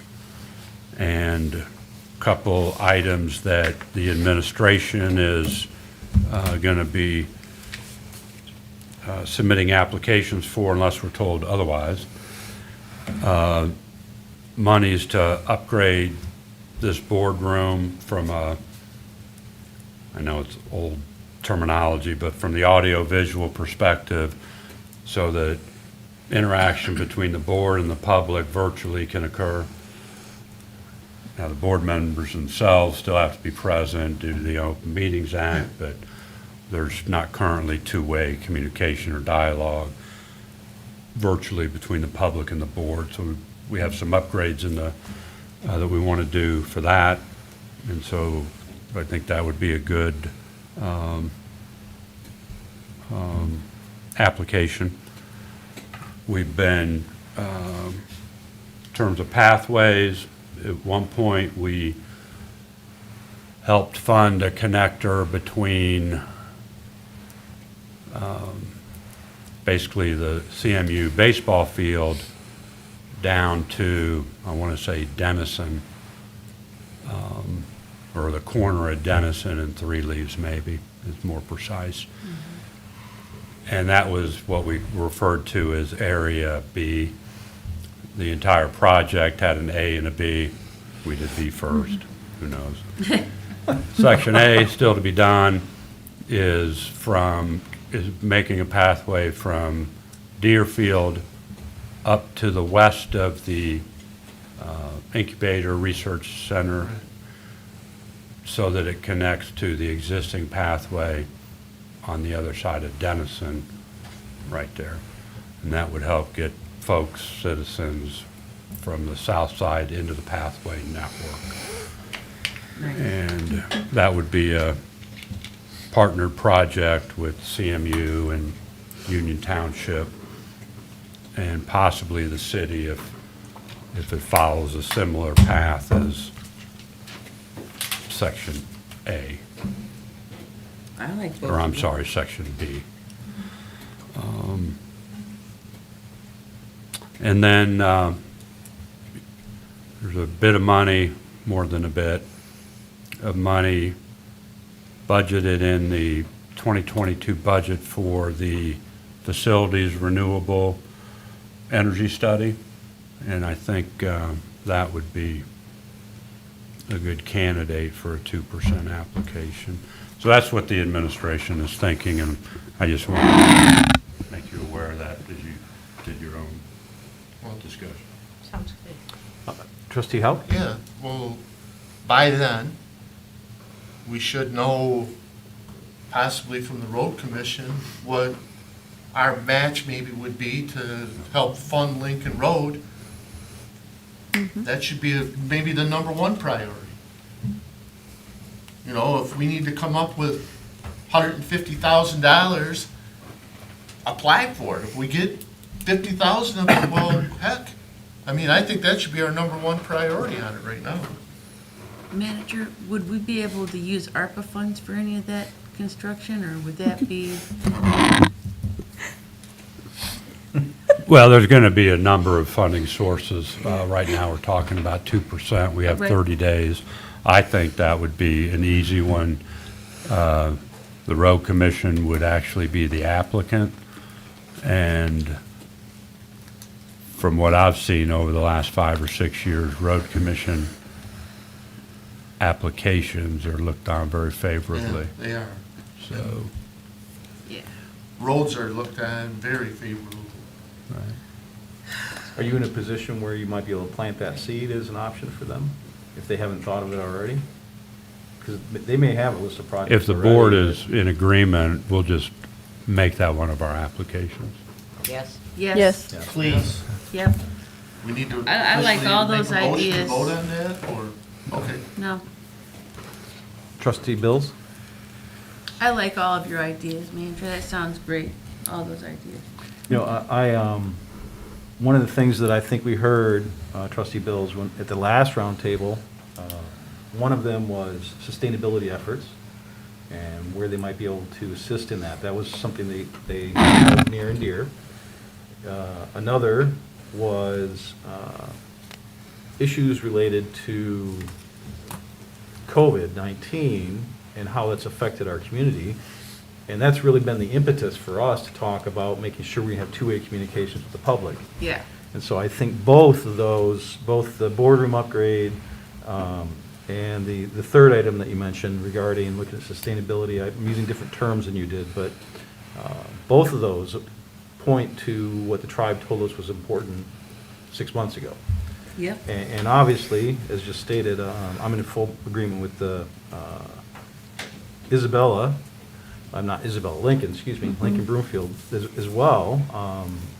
and a couple items that the administration is going to be submitting applications for unless we're told otherwise. Monies to upgrade this boardroom from I know it's old terminology, but from the audio-visual perspective, so that interaction between the board and the public virtually can occur. Now, the board members themselves still have to be present due to the Open Meetings Act, but there's not currently two-way communication or dialogue virtually between the public and the board. So we have some upgrades in that we want to do for that. And so I think that would be a good application. We've been, in terms of pathways, at one point we helped fund a connector between basically the CMU baseball field down to, I want to say, Denison, or the corner of Denison and Three Leaves maybe, is more precise. And that was what we referred to as Area B. the entire project had an A and a B, we did B first, who knows? Section A, still to be done, is making a pathway from Deerfield up to the west of the incubator research center so that it connects to the existing pathway on the other side of Denison, right there. And that would help get folks, citizens from the south side into the pathway network. And that would be a partnered project with CMU and Union Township and possibly the city if it follows a similar path as Section A, I like both. or I'm of them. sorry, Section B. And then there's a bit of money, more than a bit, of money budgeted in the 2022 budget for the facilities renewable energy study. And I think that would be a good candidate for a 2% application. So that's what the administration is thinking, and I just want to make you aware of that as you did your own discussion. Sounds good. Trustee Howe? Yeah, well, by then, we should know possibly from the road commission what our match maybe would be to help fund Lincoln Road. That should be maybe the number one priority. You know, if we need to come up with $150,000, apply for it. If we get 50,000 of it, well, heck. I mean, I think that should be our number one priority on it right now. Manager, would we be able to use ARPA funds for any of that construction, or would that be? Well, there's going to be a number of funding sources. Right now, we're talking about 2%. We have Right. 30 days. I think that would be an easy one. The road commission would actually be the applicant. And from what I've seen over the last 5 or 6 years, road commission applications are looked on very favorably. Yeah, they are. So, Yeah. Roads are looked at very favorably. Are you in a position where you might be able to plant that seed as an option for them, if they haven't thought of it already? Because they may have a list of projects if the already, board but- is in agreement, we'll just make that one of our applications. Yes. Yes. Yeah. Please, Yep. we need to. I like officially all make those a motion to ideas. Vote on that, or, okay. No, Trustee Bills? I like all of your ideas, manager. That sounds great. All those ideas. You know, one of the things that I think we heard, Trustee Bills, when, at the last roundtable, one of them was sustainability efforts and where they might be able to assist in that. That was something they held near and dear. Another was issues related to COVID-19 and how it's affected our community. And that's really been the impetus for us to talk about making sure we have two-way communications with the public. Yeah. And so I think both of those, both the boardroom upgrade and the third item that you mentioned regarding looking at sustainability, I'm using different terms than you did, but both of those point to what the tribe told us was important 6 months ago. Yep. And obviously, as just stated, I'm in full agreement with the Lincoln, excuse me, Lincoln Broomfield as well.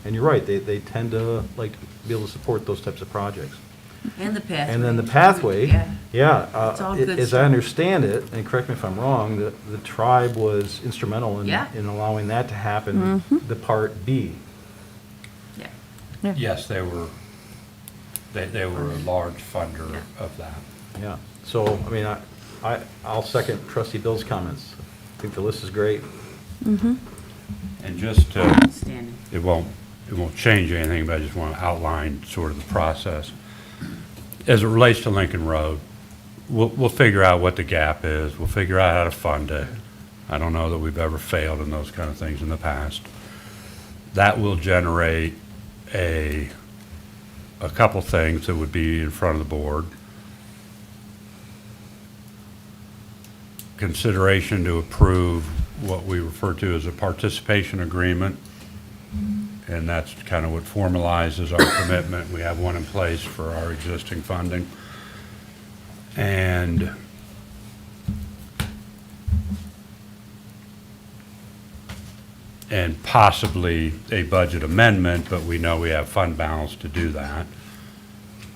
And you're right, they tend to like to be able to support those types of projects. And the pathway. And then the pathway, Yeah. It's all good as I stuff. understand it, and correct me if I'm wrong, the tribe was instrumental Yeah. in allowing that to happen, the Part B. Yeah. Yes, they were a large funder of that. Yeah, so, I mean, I'll second Trustee Bill's comments. I think the list is great. And just to, Outstanding. it won't change anything, but I just want to outline sort of the process. As it relates to Lincoln Road, we'll figure out what the gap is. We'll figure out how to fund it. I don't know that we've ever failed in those kind of things in the past. That will generate a a couple things that would be in front of the board. Consideration to approve what we refer to as a participation agreement, and that's kind of what formalizes our commitment. We have one in place for our existing funding. And possibly a budget amendment, but we know we have fund balance to do that.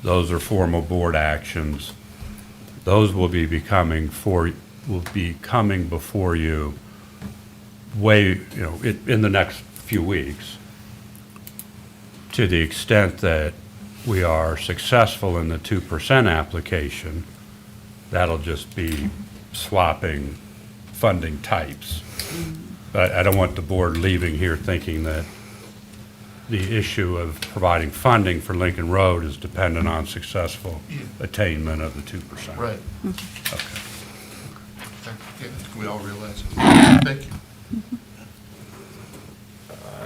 Those are formal board actions. Those will be coming before you in the next few weeks. To the extent that we are successful in the 2% application, that'll just be swapping funding types. But I don't want the board leaving here thinking that the issue of providing funding for Lincoln Road is dependent on successful attainment of the 2%. Right. Okay. We all realize it. Thank you.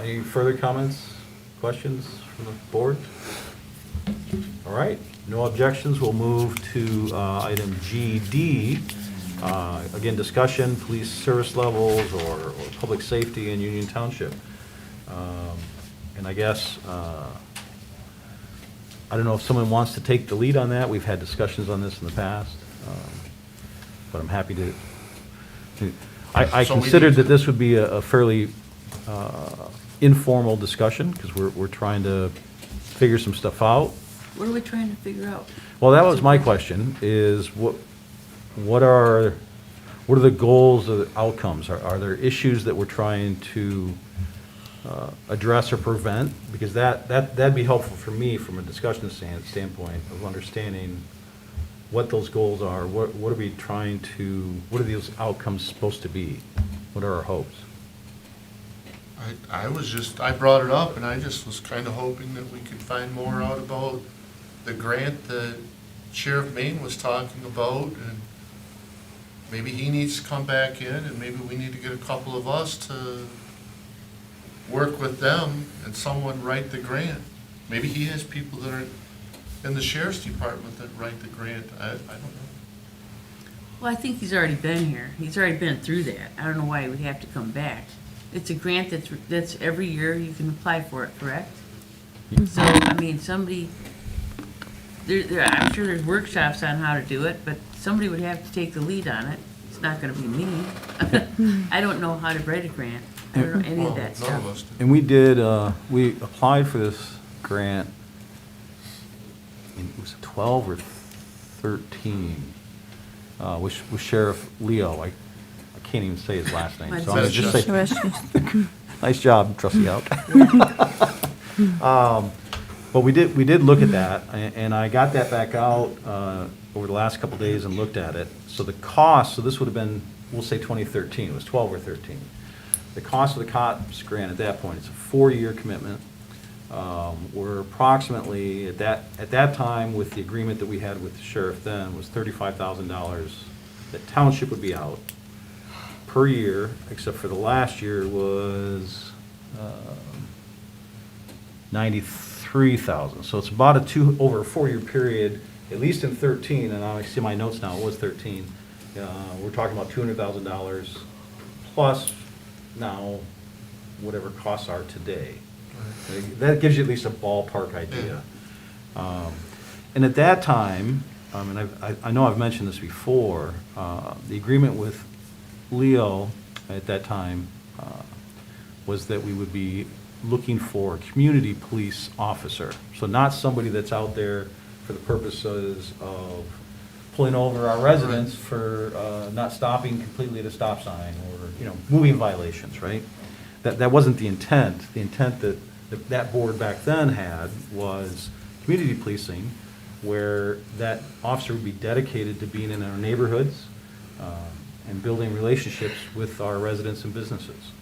Any further comments, questions from the board? All right, no objections. We'll move to item GD. Again, discussion, police service levels or public safety in Union Township. And I guess, I don't know if someone wants to take the lead on that. We've had discussions on this in the past. But I'm happy to. I So we considered need to- that this would be a fairly informal discussion because we're trying to figure some stuff out. What are we trying to figure out? Well, that was my question, is what are the goals or the outcomes? Are there issues that we're trying to address or prevent? Because that'd be helpful for me from a discussion standpoint of understanding what those goals are. What are we trying to, what are those outcomes supposed to be? What are our hopes? I brought it up, and I just was kind of hoping that we could find more out about the grant that Sheriff Maine was talking about, and maybe he needs to come back in, and maybe we need to get a couple of us to work with them and someone write the grant. Maybe he has people that are in the sheriff's department that write the grant. I don't know. Well, I think he's already been here. He's already been through that. I don't know why he would have to come back. It's a grant that's every year you can apply for it, correct? So, I mean, somebody, I'm sure there's workshops on how to do it, but somebody would have to take the lead on it. It's not gonna be me. I don't know how to write a grant. I don't know any of that None of stuff. us do. And we did, we applied for this grant, it was 12 or 13, with Sheriff Leo. I can't even say his last name, so I'm gonna just say, nice job, trustee out. But we did look at that, and I got that back out over the last couple days and looked at it. So the cost, so this would have been, we'll say 2013, it was 12 or 13. The cost of the COTS grant at that point, it's a 4-year commitment. We're approximately, at that time, with the agreement that we had with the sheriff then, was $35,000 that township would be out per year, except for the last year was 93,000. So it's about over a 4-year period, at least in 13, and I see my notes now, it was 13. We're talking about $200,000 plus now whatever costs are today. That gives you at least a ballpark idea. And at that time, and I know I've mentioned this before, the agreement with Leo at that time was that we would be looking for a community police officer. So not somebody that's out there for the purposes of pulling over our residents for not stopping completely at a stop sign or, moving violations, right? That wasn't the intent. The intent that board back then had was community policing, where that officer would be dedicated to being in our neighborhoods and building relationships with our residents and businesses.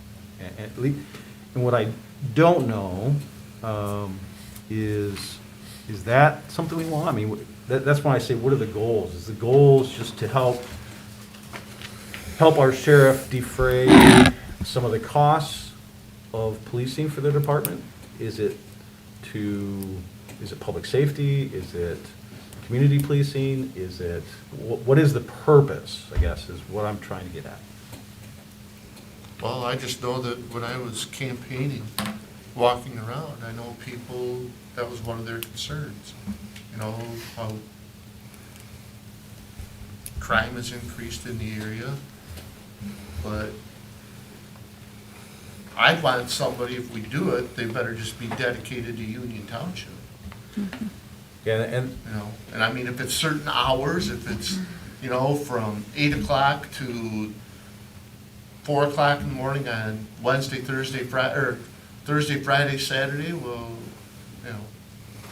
And what I don't know is that something we want? I mean, that's when I say, what are the goals? Is the goals just to help our sheriff defray some of the costs of policing for their department? Is it to is it public safety? Is it community policing? Is it, what is the purpose, I guess, is what I'm trying to get at. Well, I just know that when I was campaigning, walking around, I know people, that was one of their concerns. You know, how crime has increased in the area, but I want somebody, if we do it, they better just be dedicated to Union Township. Yeah, and You know, and I mean, if it's certain hours, if it's, you know, from 8 o'clock to 4 o'clock in the morning on Wednesday, Thursday, Friday, or Thursday, Friday, Saturday, well, you know.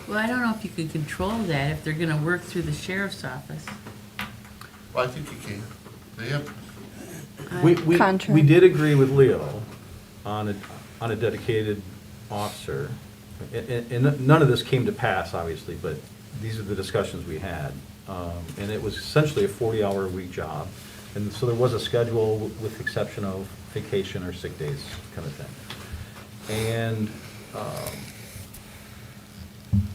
Well, I don't know if you could control that if they're gonna work through the sheriff's office. Well, I think you can. They have, we Contract. did agree with Leo on a dedicated officer. And none of this came to pass, obviously, but these are the discussions we had. And it was essentially a 40-hour-a-week job. And so there was a schedule with the exception of vacation or sick days kind of thing. And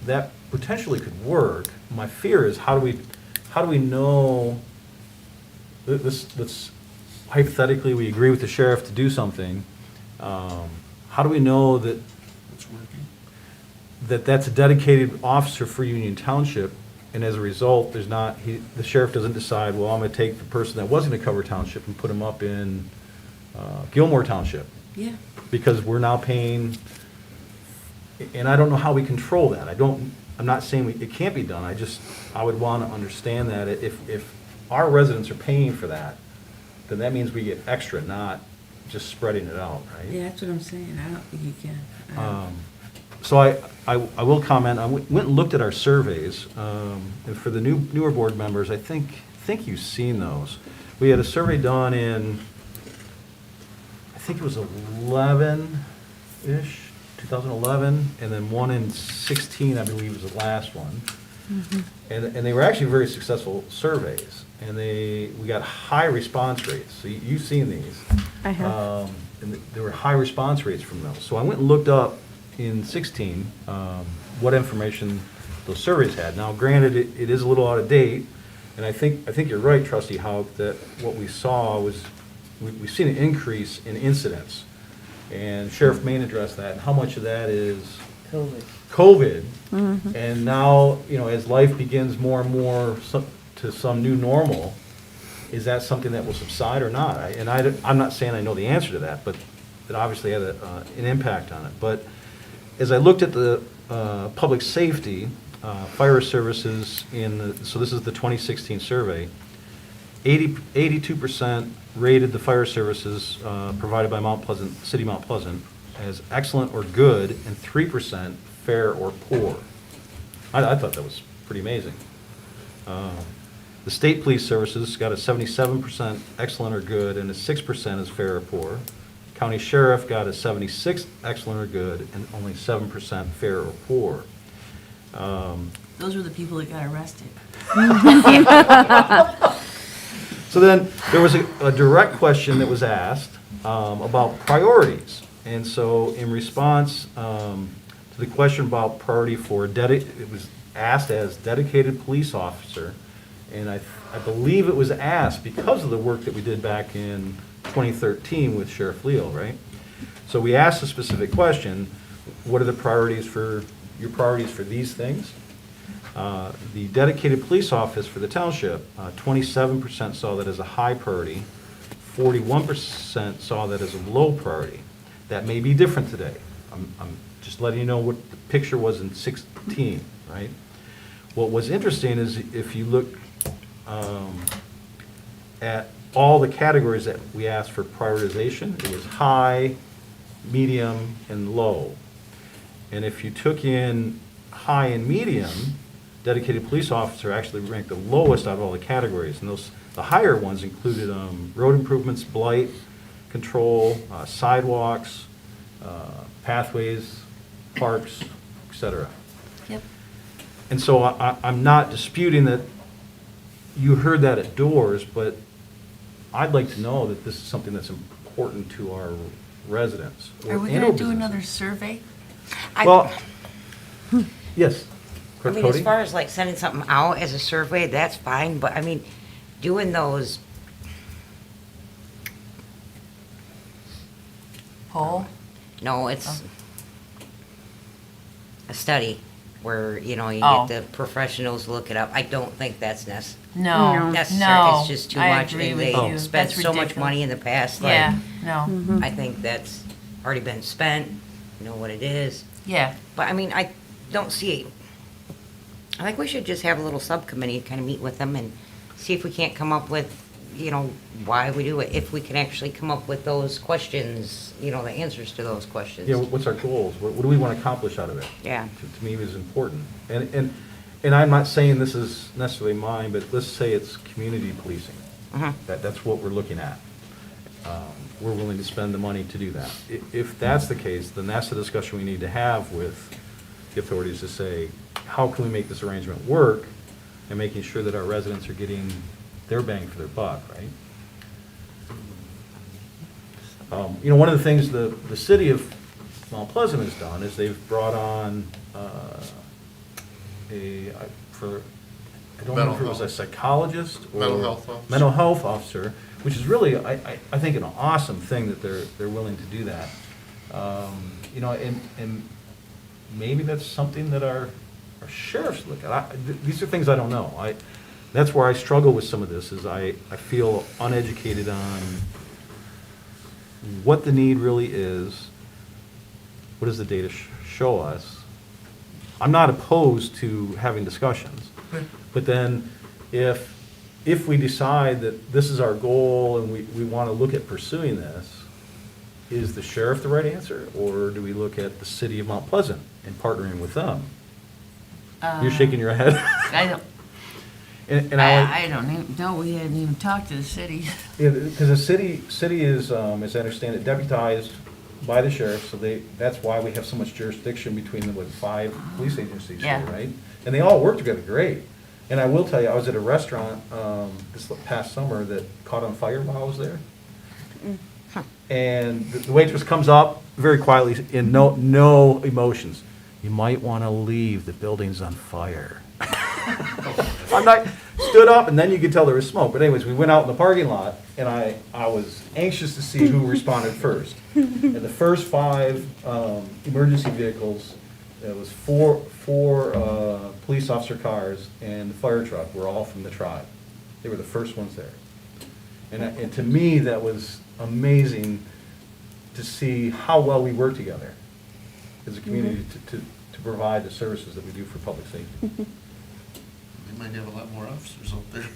that potentially could work. My fear is how do we know, let's hypothetically, we agree with the sheriff to do something. How do we know that it's working. that's a dedicated officer for Union Township, and as a result, the sheriff doesn't decide, well, I'm gonna take the person that was gonna cover Township and put him up in Gilmore Township, Yeah. because we're now paying, and I don't know how we control that. I'm not saying it can't be done, I would wanna understand that if our residents are paying for that, then that means we get extra, not just spreading it out, right? Yeah, that's what I'm saying. I don't think you can. I don't- So I will comment, I went and looked at our surveys, and for the newer board members, I think you've seen those. We had a survey done in, I think it was 11-ish, 2011, and then one in 16, I believe, was the last one. And they were actually very successful surveys, and we got high response rates. So you've seen these. I have. And there were high response rates from those. So I went and looked up in 16 what information those surveys had. Now, granted, it is a little out of date, and I think you're right, Trustee Hauk, that what we saw was, we've seen an increase in incidents. And Sheriff Main addressed that, and how much of that is COVID. And now, as life begins more and more to some new normal, is that something that will subside or not? I'm not saying I know the answer to that, but it obviously had an impact on it. But as I looked at the public safety, fire services so this is the 2016 survey, 82% rated the fire services provided by City Mount Pleasant as excellent or good, and 3% fair or poor. I thought that was pretty amazing. The state police services got a 77% excellent or good, and a 6% is fair or poor. County sheriff got a 76 excellent or good, and only 7% fair or poor. Those were the people that got arrested. So then, there was a direct question that was asked about priorities. And so in response to the question about priority for it was asked as dedicated police officer. And I believe it was asked because of the work that we did back in 2013 with Sheriff Leo, right? So we asked a specific question, what are your priorities for these things? The dedicated police office for the township, 27% saw that as a high priority, 41% saw that as a low priority. That may be different today. I'm just letting you know what the picture was in 16, right? What was interesting is if you look at all the categories that we asked for prioritization, it was high, medium, and low. And if you took in high and medium, dedicated police officer actually ranked the lowest out of all the categories. And the higher ones included road improvements, blight control, sidewalks, pathways, parks, etc. Yep. And so I'm not disputing that you heard that at doors, but I'd like to know that this is something that's important to our residents. Are we and gonna our do businesses. another survey? Well, Yes. I Clerk mean, as Cody? far as like sending something out as a survey, that's fine, but I mean, doing those, Poll? no, it's a study where, you know, you Oh. get the professionals to look it up. I don't think that's No, necessary. no. It's just too I much, agree and with they you. spent That's so much ridiculous. money in the past, like, Yeah, no. I think that's already been spent, you know what it is. Yeah. But I mean, I don't see, I think we should just have a little subcommittee, kind of meet with them and see if we can't come up with, you know, why we do it, if we can actually come up with those questions, you know, the answers to those questions. Yeah, what's our goals? What do we want to accomplish out of it? Yeah. To me, it is important. And I'm not saying this is necessarily mine, but let's say it's community policing. Mhm. That's what we're looking at. We're willing to spend the money to do that. If that's the case, then that's the discussion we need to have with the authorities to say, how can we make this arrangement work and making sure that our residents are getting their bang for their buck, right? You know, one of the things the city of Mount Pleasant has done is they've brought on I don't know if it was a psychologist or Mental health officer. mental health officer, which is really, I think, an awesome thing that they're willing to do that. You know, and maybe that's something that our sheriffs look at. These are things I don't know. That's where I struggle with some of this, is I feel uneducated on what the need really is, what does the data show us. I'm not opposed to having discussions, but then if we decide that this is our goal and we want to look at pursuing this, is the sheriff the right answer, or do we look at the city of Mount Pleasant and partnering with them? You're shaking your head. I don't, And I don't even, no, we hadn't even talked to the city. Yeah, because the city is, as I understand it, deputized by the sheriff, so that's why we have so much jurisdiction between the, 5 police agencies here, Yeah. right? And they all work together great. And I will tell you, I was at a restaurant, this past summer that caught on fire while I was there. And the waitress comes up very quietly, in no emotions. You might want to leave, the building's on fire. Stood up, and then you could tell there was smoke. But anyways, we went out in the parking lot, and I was anxious to see who responded first. And the first 5 emergency vehicles, it was four police officer cars and the fire truck were all from the tribe. They were the first ones there. And to me, that was amazing to see how well we work together as a community to provide the services that we do for public safety. They might have a lot more officers out there.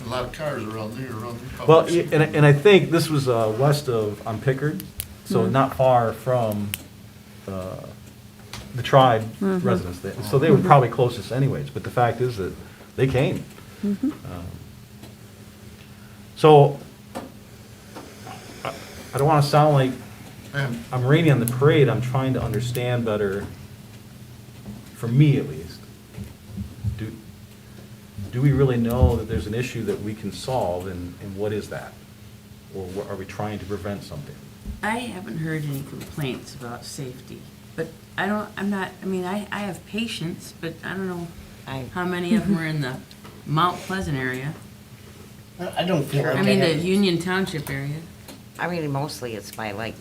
A lot of cars around there, around the Well, public. and I think this was west on Pickard, so not far from the tribe residents. So they were probably closest anyways, but the fact is that they came. So I don't want to sound like I'm raining on the parade. I'm trying to understand better, for me at least. Do we really know that there's an issue that we can solve, and what is that? Or are we trying to prevent something? I haven't heard any complaints about safety, but I have patients, but I don't know how many of them are in the Mount Pleasant area. I don't feel like I mean, the have- Union Township area. I mean, mostly it's by like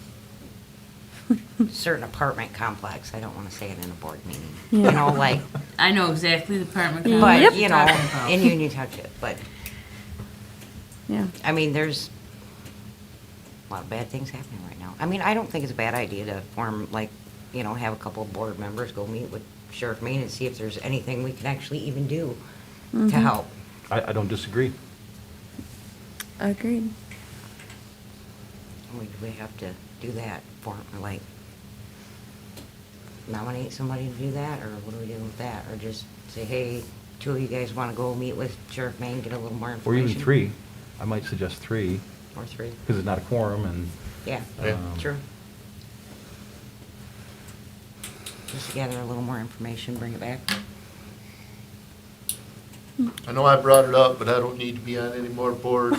certain apartment complex. I don't want to say it in a board meeting. You know, like, I know exactly the apartment but, complex you you're know, talking about. in Union Township, but, Yeah. I mean, there's a lot of bad things happening right now. I mean, I don't think it's a bad idea to form, like, you know, have a couple of board members go meet with Sheriff Maine and see if there's anything we can actually even do to help. I don't disagree. Agreed. We have to do that for, like, nominate somebody to do that, or what do we do with that? Or just say, hey, 2 of you guys want to go meet with Sheriff Maine, get a little more Or information? even 3. I might suggest 3, Or 3. because it's not a quorum, and Yeah, true. Just gather a little more information, bring it back. I know I brought it up, but I don't need to be on any more boards.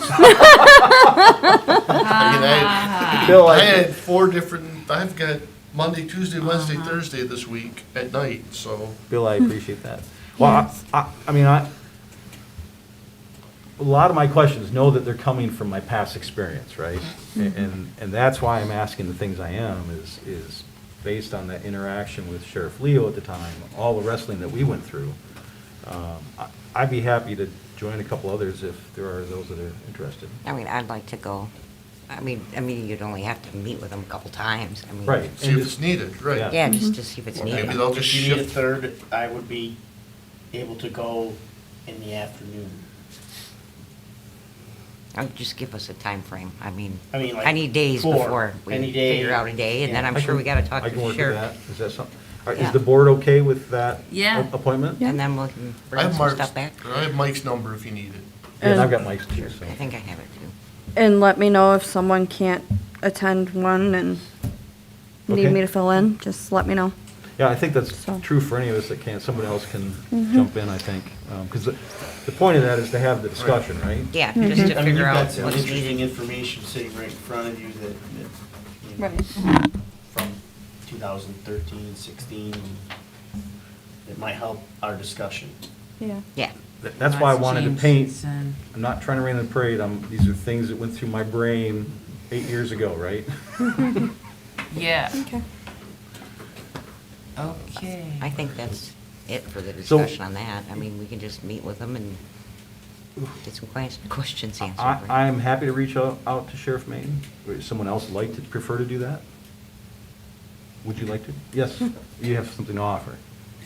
Bill, I had 4 different, I've got Monday, Tuesday, Wednesday, Thursday this week at night, so. Bill, I appreciate that. Well, I mean, a lot of my questions know that they're coming from my past experience, right? And that's why I'm asking the things I am, is based on that interaction with Sheriff Leo at the time, all the wrestling that we went through. I'd be happy to join a couple others if there are those that are interested. I mean, I'd like to go. I mean, you'd only have to meet with them a couple times. I mean, Right. See if it's needed, right. Yeah. Yeah, just to see if it's Maybe needed. they'll just If you need a shift. third, I would be able to go in the afternoon. Just give us a time frame. I mean, like I need days 4, before we any day. figure out a day, and then Yeah. I'm sure we gotta talk I to can the work with sheriff. that. Is that something? All right, Yeah. Is the board okay with that Yeah. appointment? And then we can I bring have some Mark's, stuff back. I have Mike's number if you need it. And I've got Mike's too, so. I think I have it too. And let me know if someone can't attend one and need Okay. me to fill in, just let me know. Yeah, I think that's So. true for any of us that can't. Somebody else can jump in, I think. Because the point of that is to have the discussion, right? Yeah, Mm-hmm. just to I mean, figure you've out got some what's interesting needed. information sitting right in front of you that, you know, Right. from 2013, 16, it might help our discussion. Yeah. Yeah, That's why I Lots of wanted to paint. changes and- I'm not trying to rain on the parade. These are things that went through my brain 8 years ago, right? Yeah, Okay. okay. I think that's it for the So- discussion on that. I mean, we can just meet with them and get some questions answered. right? I'm happy to reach out to Sheriff Mayton. Would someone else like to prefer to do that? Would you like to? Yes, you have something to offer.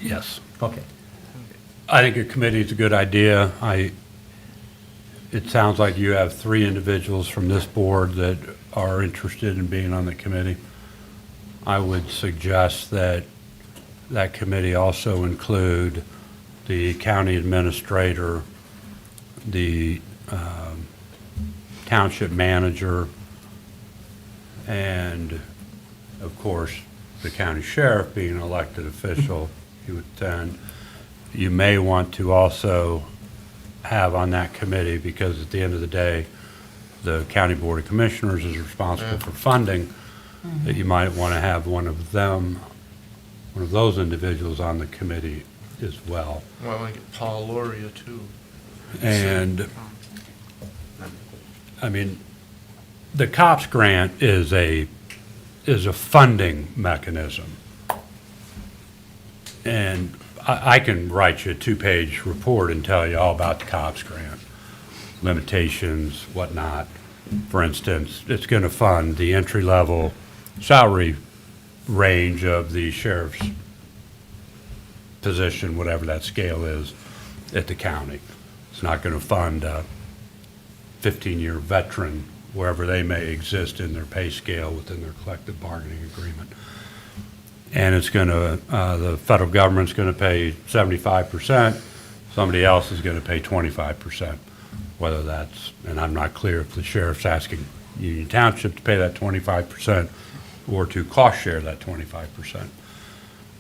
Yes. Okay. I think a committee is a good idea. It sounds like you have 3 individuals from this board that are interested in being on the committee. I would suggest that that committee also include the county administrator, the township manager, and of course, the county sheriff being an elected official, he would attend. You may want to also have on that committee, because at the end of the day, the county board of commissioners is responsible for funding, that you might want to have one of those individuals on the committee as well. Well, I get Paul Loria too. And, I mean, the COPS grant is a funding mechanism. And I can write you a 2-page report and tell you all about the COPS grant, limitations, whatnot. For instance, it's going to fund the entry-level salary range of the sheriff's position, whatever that scale is, at the county. It's not going to fund a 15-year veteran, wherever they may exist in their pay scale within their collective bargaining agreement. And it's going to, the federal government's going to pay 75%, somebody else is going to pay 25%, whether that's, and I'm not clear if the sheriff's asking Union Township to pay that 25% or to cost share that 25%.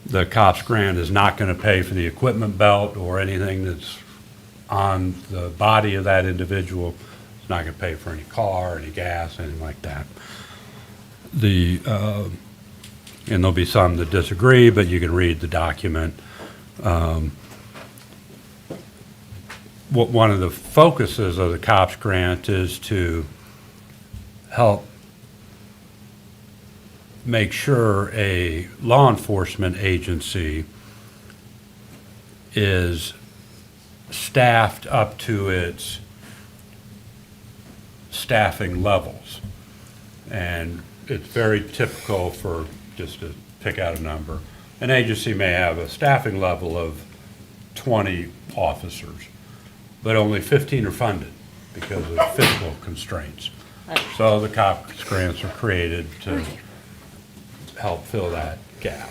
The COPS grant is not going to pay for the equipment belt or anything that's on the body of that individual. It's not going to pay for any car, any gas, anything like that. And there'll be some that disagree, but you can read the document. One of the focuses of the COPS grant is to help make sure a law enforcement agency is staffed up to its staffing levels. And it's very typical for, just to pick out a number, an agency may have a staffing level of 20 officers, but only 15 are funded because of fiscal constraints. So the COPS grants are created to help fill that gap.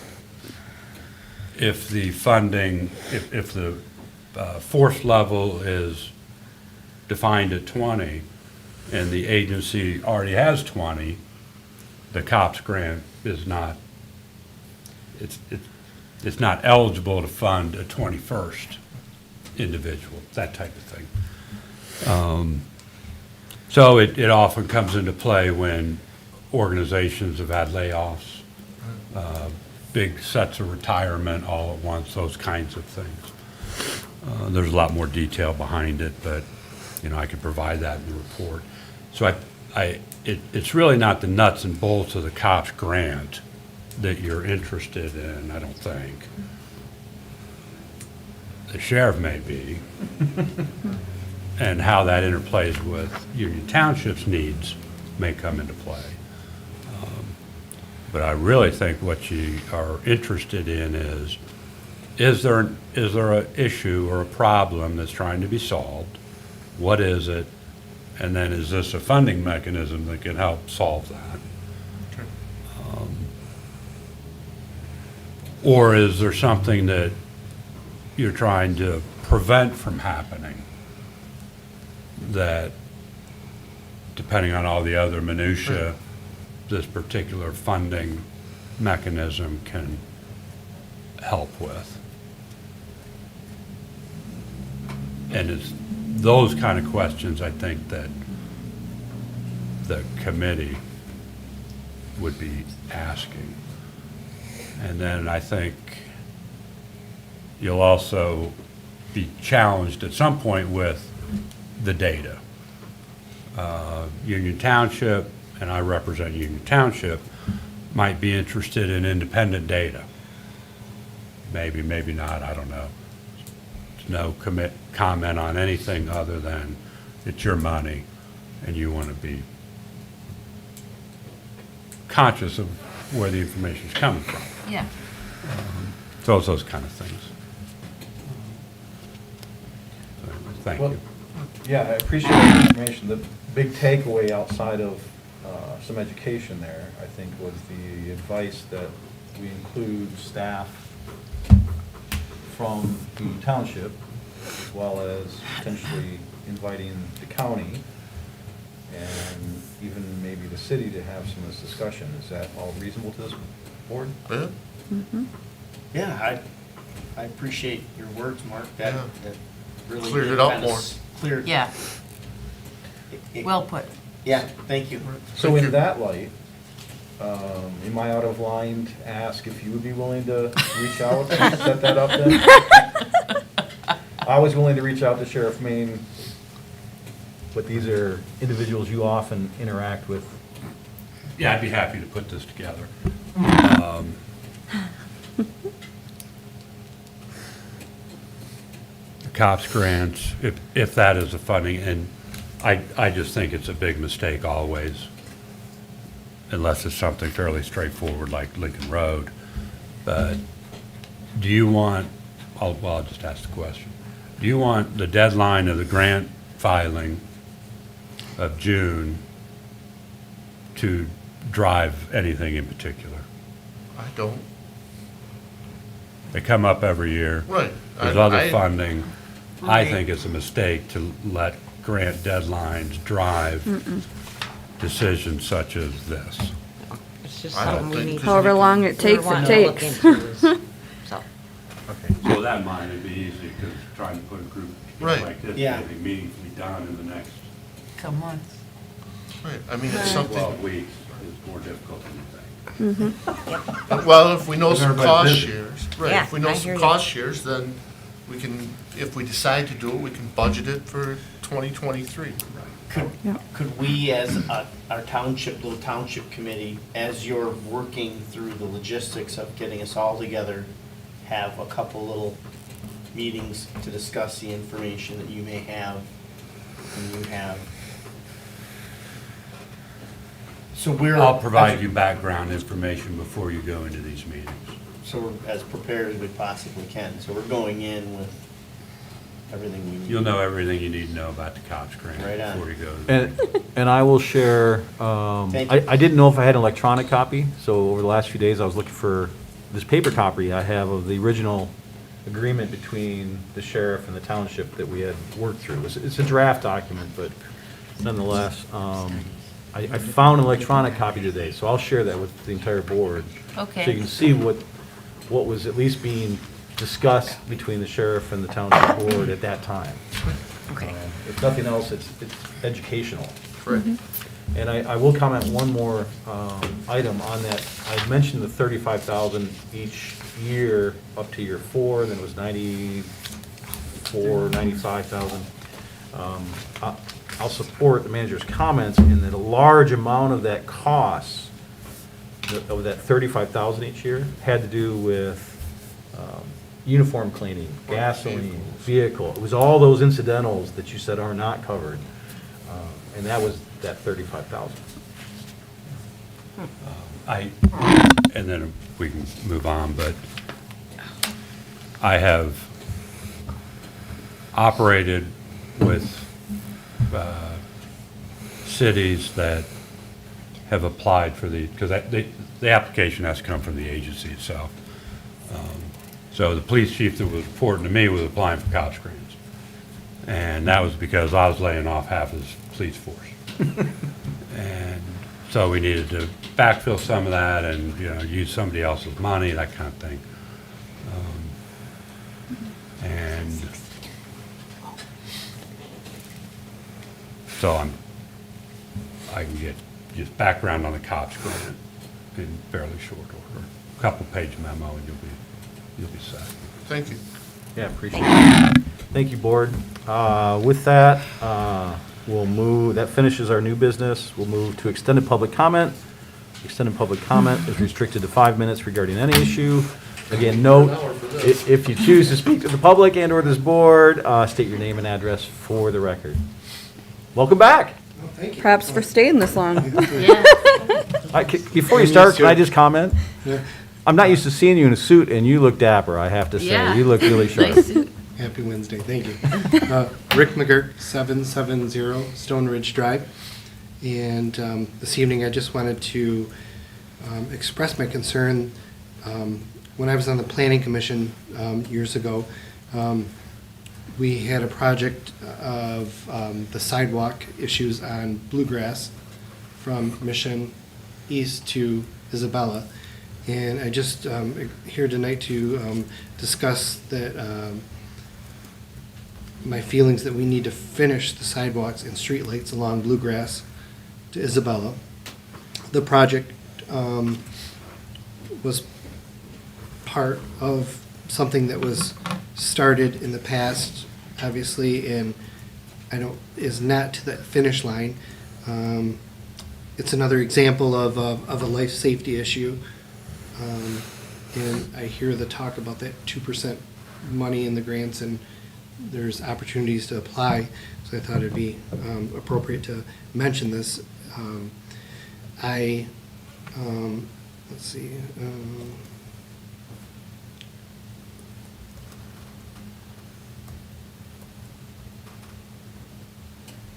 If the funding, if the force level is defined at 20 and the agency already has 20, the COPS grant is not, it's not eligible to fund a 21st individual, that type of thing. So it often comes into play when organizations have had layoffs big sets of retirement all at once, those kinds of things. There's a lot more detail behind it, but, I could provide that in the report. So it's really not the nuts and bolts of the COPS grant that you're interested in, I don't think. The sheriff may be, and how that interplays with Union Township's needs may come into play. But I really think what you are interested in is there an issue or a problem that's trying to be solved? What is it? And then is this a funding mechanism that can help solve that? Or is there something that you're trying to prevent from happening that, depending on all the other minutia, this particular funding mechanism can help with? And it's those kind of questions, I think, that the committee would be asking. And then I think you'll also be challenged at some point with the data. Union Township, and I represent Union Township, might be interested in independent data. Maybe, maybe not, I don't know. No comment on anything other than it's your money and you want to be conscious of where the information is coming from. Yeah. So it's those kind of things. So, thank Well, you. Yeah, I appreciate the information. The big takeaway outside of some education there, I think, was the advice that we include staff from the township, as well as potentially inviting the county and even maybe the city to have some of this discussion. Is that all reasonable to this board? Yeah. Yeah, I appreciate your words, Mark. That really Cleared did it up kinda more. Cleared. Yeah, it- well put. Yeah, thank you. So in that light, am I out of line to ask if you would be willing to reach out and set that up then? I was willing to reach out to Sheriff Maine, but these are individuals you often interact with. Yeah, I'd be happy to put this together. The COPS grants, if that is the funding, and I just think it's a big mistake always, unless it's something fairly straightforward like Lincoln Road. But do you want, I'll just ask the question. Do you want the deadline of the grant filing of June to drive anything in particular? I don't. They come up every year. Right. There's other funding. I think it's a mistake to let grant deadlines drive decisions such as this. It's just I don't something we think need. so. However long it takes, we're it wanting to look takes. into is- So, Okay, so that might be easy, because trying to put a group Right. like this, Yeah. getting meaningfully done in the next Couple months. Right, I mean, it's something, 12 weeks is more difficult than you think. well, if we know some Everybody's cost busy. shares, right, Yeah, if we know I hear some you. cost shares, then we can, if we decide to do it, we can budget it for 2023. Could we, as our township, little township committee, as you're working through the logistics of getting us all together, have a couple little meetings to discuss the information that you may have and you have? So we're. I'll provide you background information before you go into these meetings. So we're as prepared as we possibly can. So we're going in with everything we need. You'll know everything you need to know about the COPS grant Right on. before you go. To And I will share, Thank you. I didn't know if I had an electronic copy, so over the last few days, I was looking for this paper copy I have of the original agreement between the sheriff and the township that we had worked through. It's a draft document, but nonetheless, I found an electronic copy today, so I'll share that with the entire board. Okay. So you can see what was at least being discussed between the sheriff and the township board at that time. okay. If nothing else, it's educational. Correct. And I will comment one more item on that. I mentioned the 35,000 each year up to year 4, and then it was 95,000. I'll support the manager's comments in that a large amount of that cost, of that 35,000 each year, had to do with uniform cleaning, gasoline, vehicle. It was all those incidentals that you said are not covered. And that was that 35,000. And then we can move on, but I have operated with cities that have applied for the, because the application has to come from the agency itself. So the police chief that was reporting to me was applying for couch grants. And that was because I was laying off half his police force. And so we needed to backfill some of that and, use somebody else's money, that kind of thing. And so I can get just background on the couch grant in fairly short order. A couple page memo and you'll be set. Thank you. Yeah, appreciate it. Thank you, board. With that, we'll move, that finishes our new business. We'll move to extended public comment. Extended public comment is restricted to 5 minutes regarding any issue. Again, note, if you choose to speak to the public and/or this board, state your name and address for the record. Welcome back. Oh, thank you. Perhaps for staying this long. Before you start, can I just comment? Yeah. I'm not used to seeing you in a suit, and you look dapper, I have to say. Yeah. You look really sharp. Happy Wednesday, thank you. Rick McGirt, 770 Stone Ridge Drive. And this evening, I just wanted to express my concern. When I was on the Planning Commission years ago, we had a project of the sidewalk issues on Bluegrass from Mission east to Isabella. And I just here tonight to discuss that my feelings that we need to finish the sidewalks and streetlights along Bluegrass to Isabella. The project was part of something that was started in the past, obviously, and is not to the finish line. It's another example of a life safety issue. And I hear the talk about that 2% money in the grants, and there's opportunities to apply. So I thought it'd be appropriate to mention this. Let's see.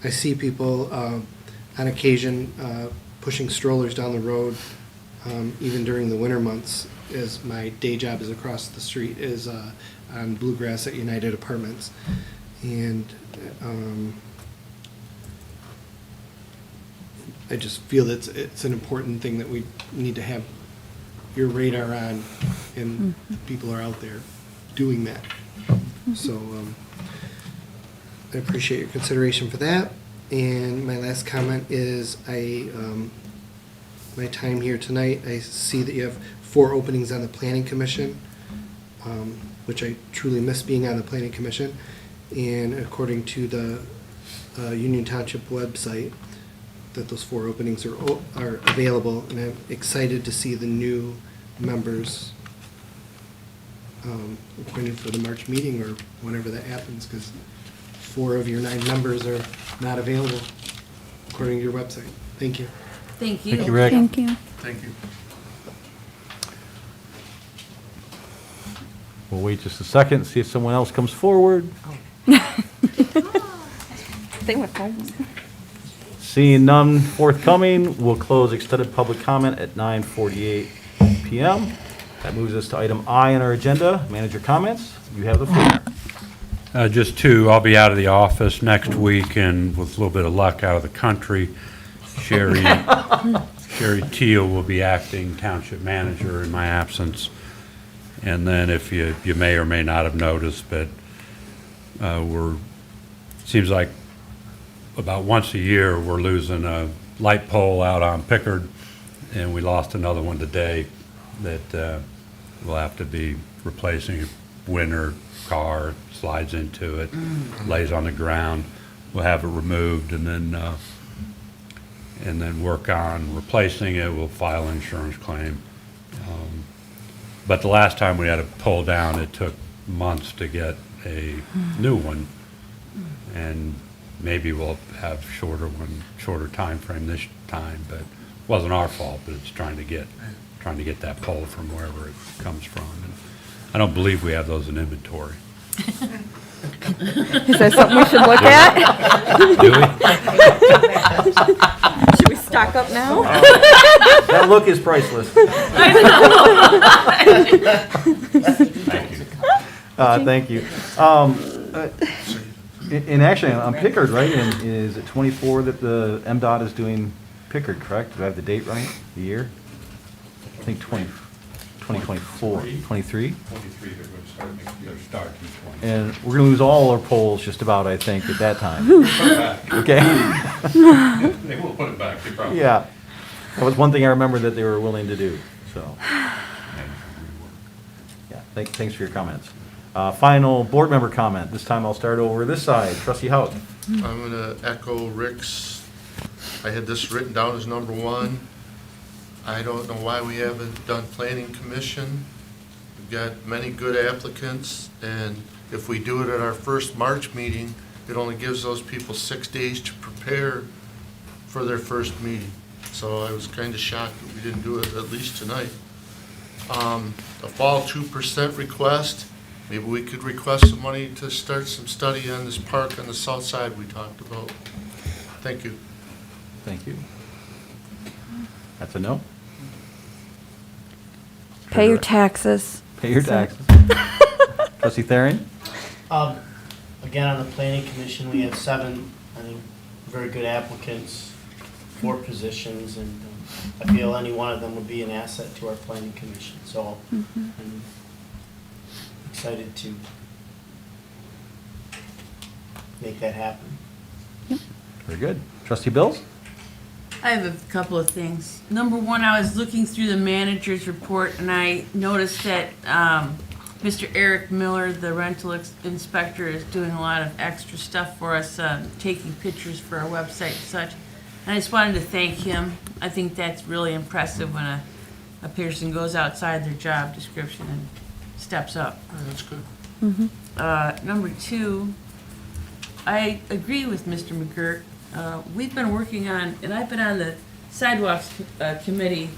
I see people on occasion pushing strollers down the road, even during the winter months, as my day job is across the street, is on Bluegrass at United Apartments. And I just feel that it's an important thing that we need to have your radar on, and people are out there doing that. So I appreciate your consideration for that. And my last comment is my time here tonight, I see that you have 4 openings on the Planning Commission, which I truly miss being on the Planning Commission. And according to the Union Township website, that those 4 openings are available, and I'm excited to see the new members appointed for the March meeting or whenever that happens, because 4 of your 9 members are not available according to your website. Thank you. Thank you. Thank you, Rick. Thank you. Thank you. We'll wait just a second, see if someone else comes forward. They went home. Seeing none forthcoming, we'll close extended public comment at 9:48 PM. That moves us to item I on our agenda, manager comments. You have the floor. Just 2, I'll be out of the office next week and with a little bit of luck out of the country. Sherry Teal will be acting township manager in my absence. And then if you may or may not have noticed, but seems like about once a year, we're losing a light pole out on Pickard, and we lost another one today that will have to be replacing. Winter car slides into it, lays on the ground. We'll have it removed and then work on replacing it. We'll file an insurance claim. But the last time we had it pulled down, it took months to get a new one. And maybe we'll have shorter time frame this time, but it wasn't our fault, but it's trying to get that pole from wherever it comes from. And I don't believe we have those in inventory. Is that something we should look at? Do we? Should we stock up now? That look is priceless. Thank you. And actually, on Pickard, right, and is it 24 that the MDOT is doing Pickard, correct? Do I have the date right, the year? I think 2024, 23? 23, they're starting 20. And we're gonna lose all our poles just about, I think, at that time. Okay? They will put it back, they probably. Yeah. That was one thing I remember that they were willing to do, so. Yeah, thanks for your comments. Final board member comment. This time I'll start over this side. Trustee Hout. I'm gonna echo Rick's, I had this written down as number one. I don't know why we haven't done planning commission. We've got many good applicants, and if we do it at our first March meeting, it only gives those people 6 days to prepare for their first meeting. So I was kind of shocked that we didn't do it at least tonight. The fall 2% request, maybe we could request some money to start some study on this park on the south side we talked about. Thank you. Thank you. That's a no? Pay your taxes. Pay your taxes. Trustee Therian? Again, on the planning commission, we have 7, I think, very good applicants, 4 positions, and I feel any one of them would be an asset to our planning commission. So I'm excited to make that happen. Very good. Trustee Bills? I have a couple of things. Number one, I was looking through the manager's report and I noticed that Mr. Eric Miller, the rental inspector, is doing a lot of extra stuff for us, taking pictures for our website and such. And I just wanted to thank him. I think that's really impressive when a person goes outside their job description and steps up. That's good. Number two, I agree with Mr. McGirt. We've been working on, and I've been on the Sidewalks committee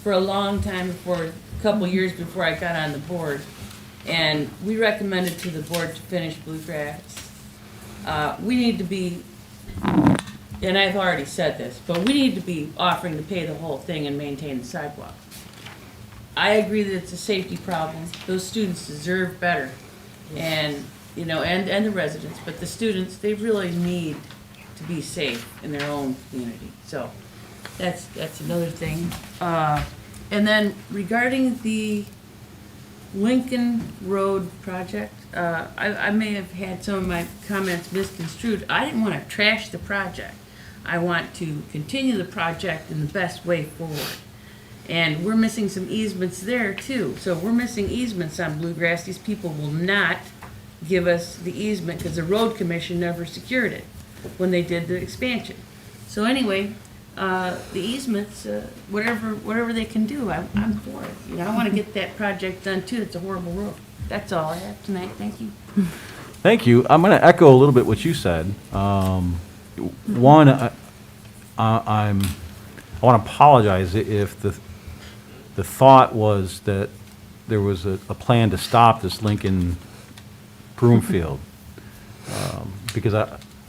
for a long time, for a couple years before I got on the board. And we recommended to the board to finish Bluegrass. We need to be, and I've already said this, but we need to be offering to pay the whole thing and maintain the sidewalk. I agree that it's a safety problem. Those students deserve better. And, you know, and the residents, but the students, they really need to be safe in their own community. So that's another thing. And then regarding the Lincoln Road project, I may have had some of my comments misconstrued. I didn't want to trash the project. I want to continue the project in the best way forward. And we're missing some easements there too. So if we're missing easements on Bluegrass, these people will not give us the easement because the road commission never secured it when they did the expansion. So anyway, the easements, whatever they can do, I'm for it. You know, I want to get that project done too. It's a horrible road. That's all I have tonight. Thank you. Thank you. I'm going to echo a little bit what you said. One, I want to apologize if the thought was that there was a plan to stop this Lincoln Broomfield, because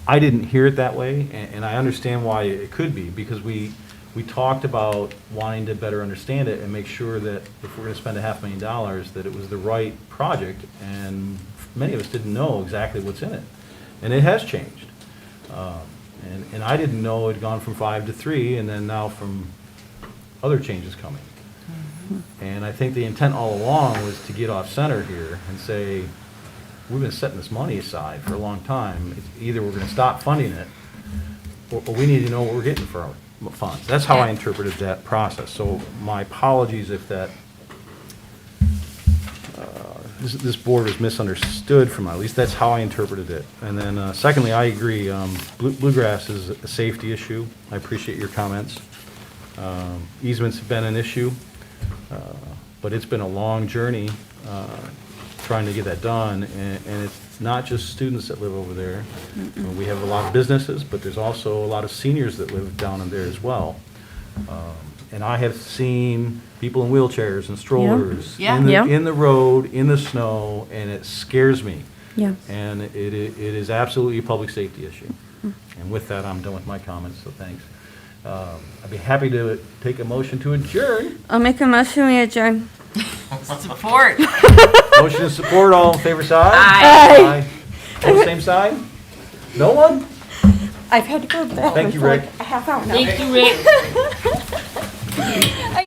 I didn't hear it that way, and I understand why it could be, because we talked about wanting to better understand it and make sure that if we're going to spend $500,000, that it was the right project, and many of us didn't know exactly what's in it, and it has changed. And I didn't know it had gone from 5 to 3, and then now from other changes coming. And I think the intent all along was to get off center here and say, we've been setting this money aside for a long time. It's either we're going to stop funding it, or we need to know what we're getting for our funds. That's how I interpreted that process. So my apologies if that, this board was misunderstood from, at least that's how I interpreted it. And then secondly, I agree, bluegrass is a safety issue. I appreciate your comments. Easements have been an issue, but it's been a long journey trying to get that done, and it's not just students that live over there. We have a lot of businesses, but there's also a lot of seniors that live down in there as well. And I have seen people in wheelchairs and strollers Yeah. in the road, in the snow, and it scares me. Yeah. And it is absolutely a public safety issue. And with that, I'm done with my comments, so thanks. I'd be happy to take a motion to adjourn. I'll make a motion, we adjourn. Support. Motion and support, all in favor, side? Aye. All same side? No one? I've had to go to the bathroom Thank you, for like Rick. a half hour now. Thank you, Rick.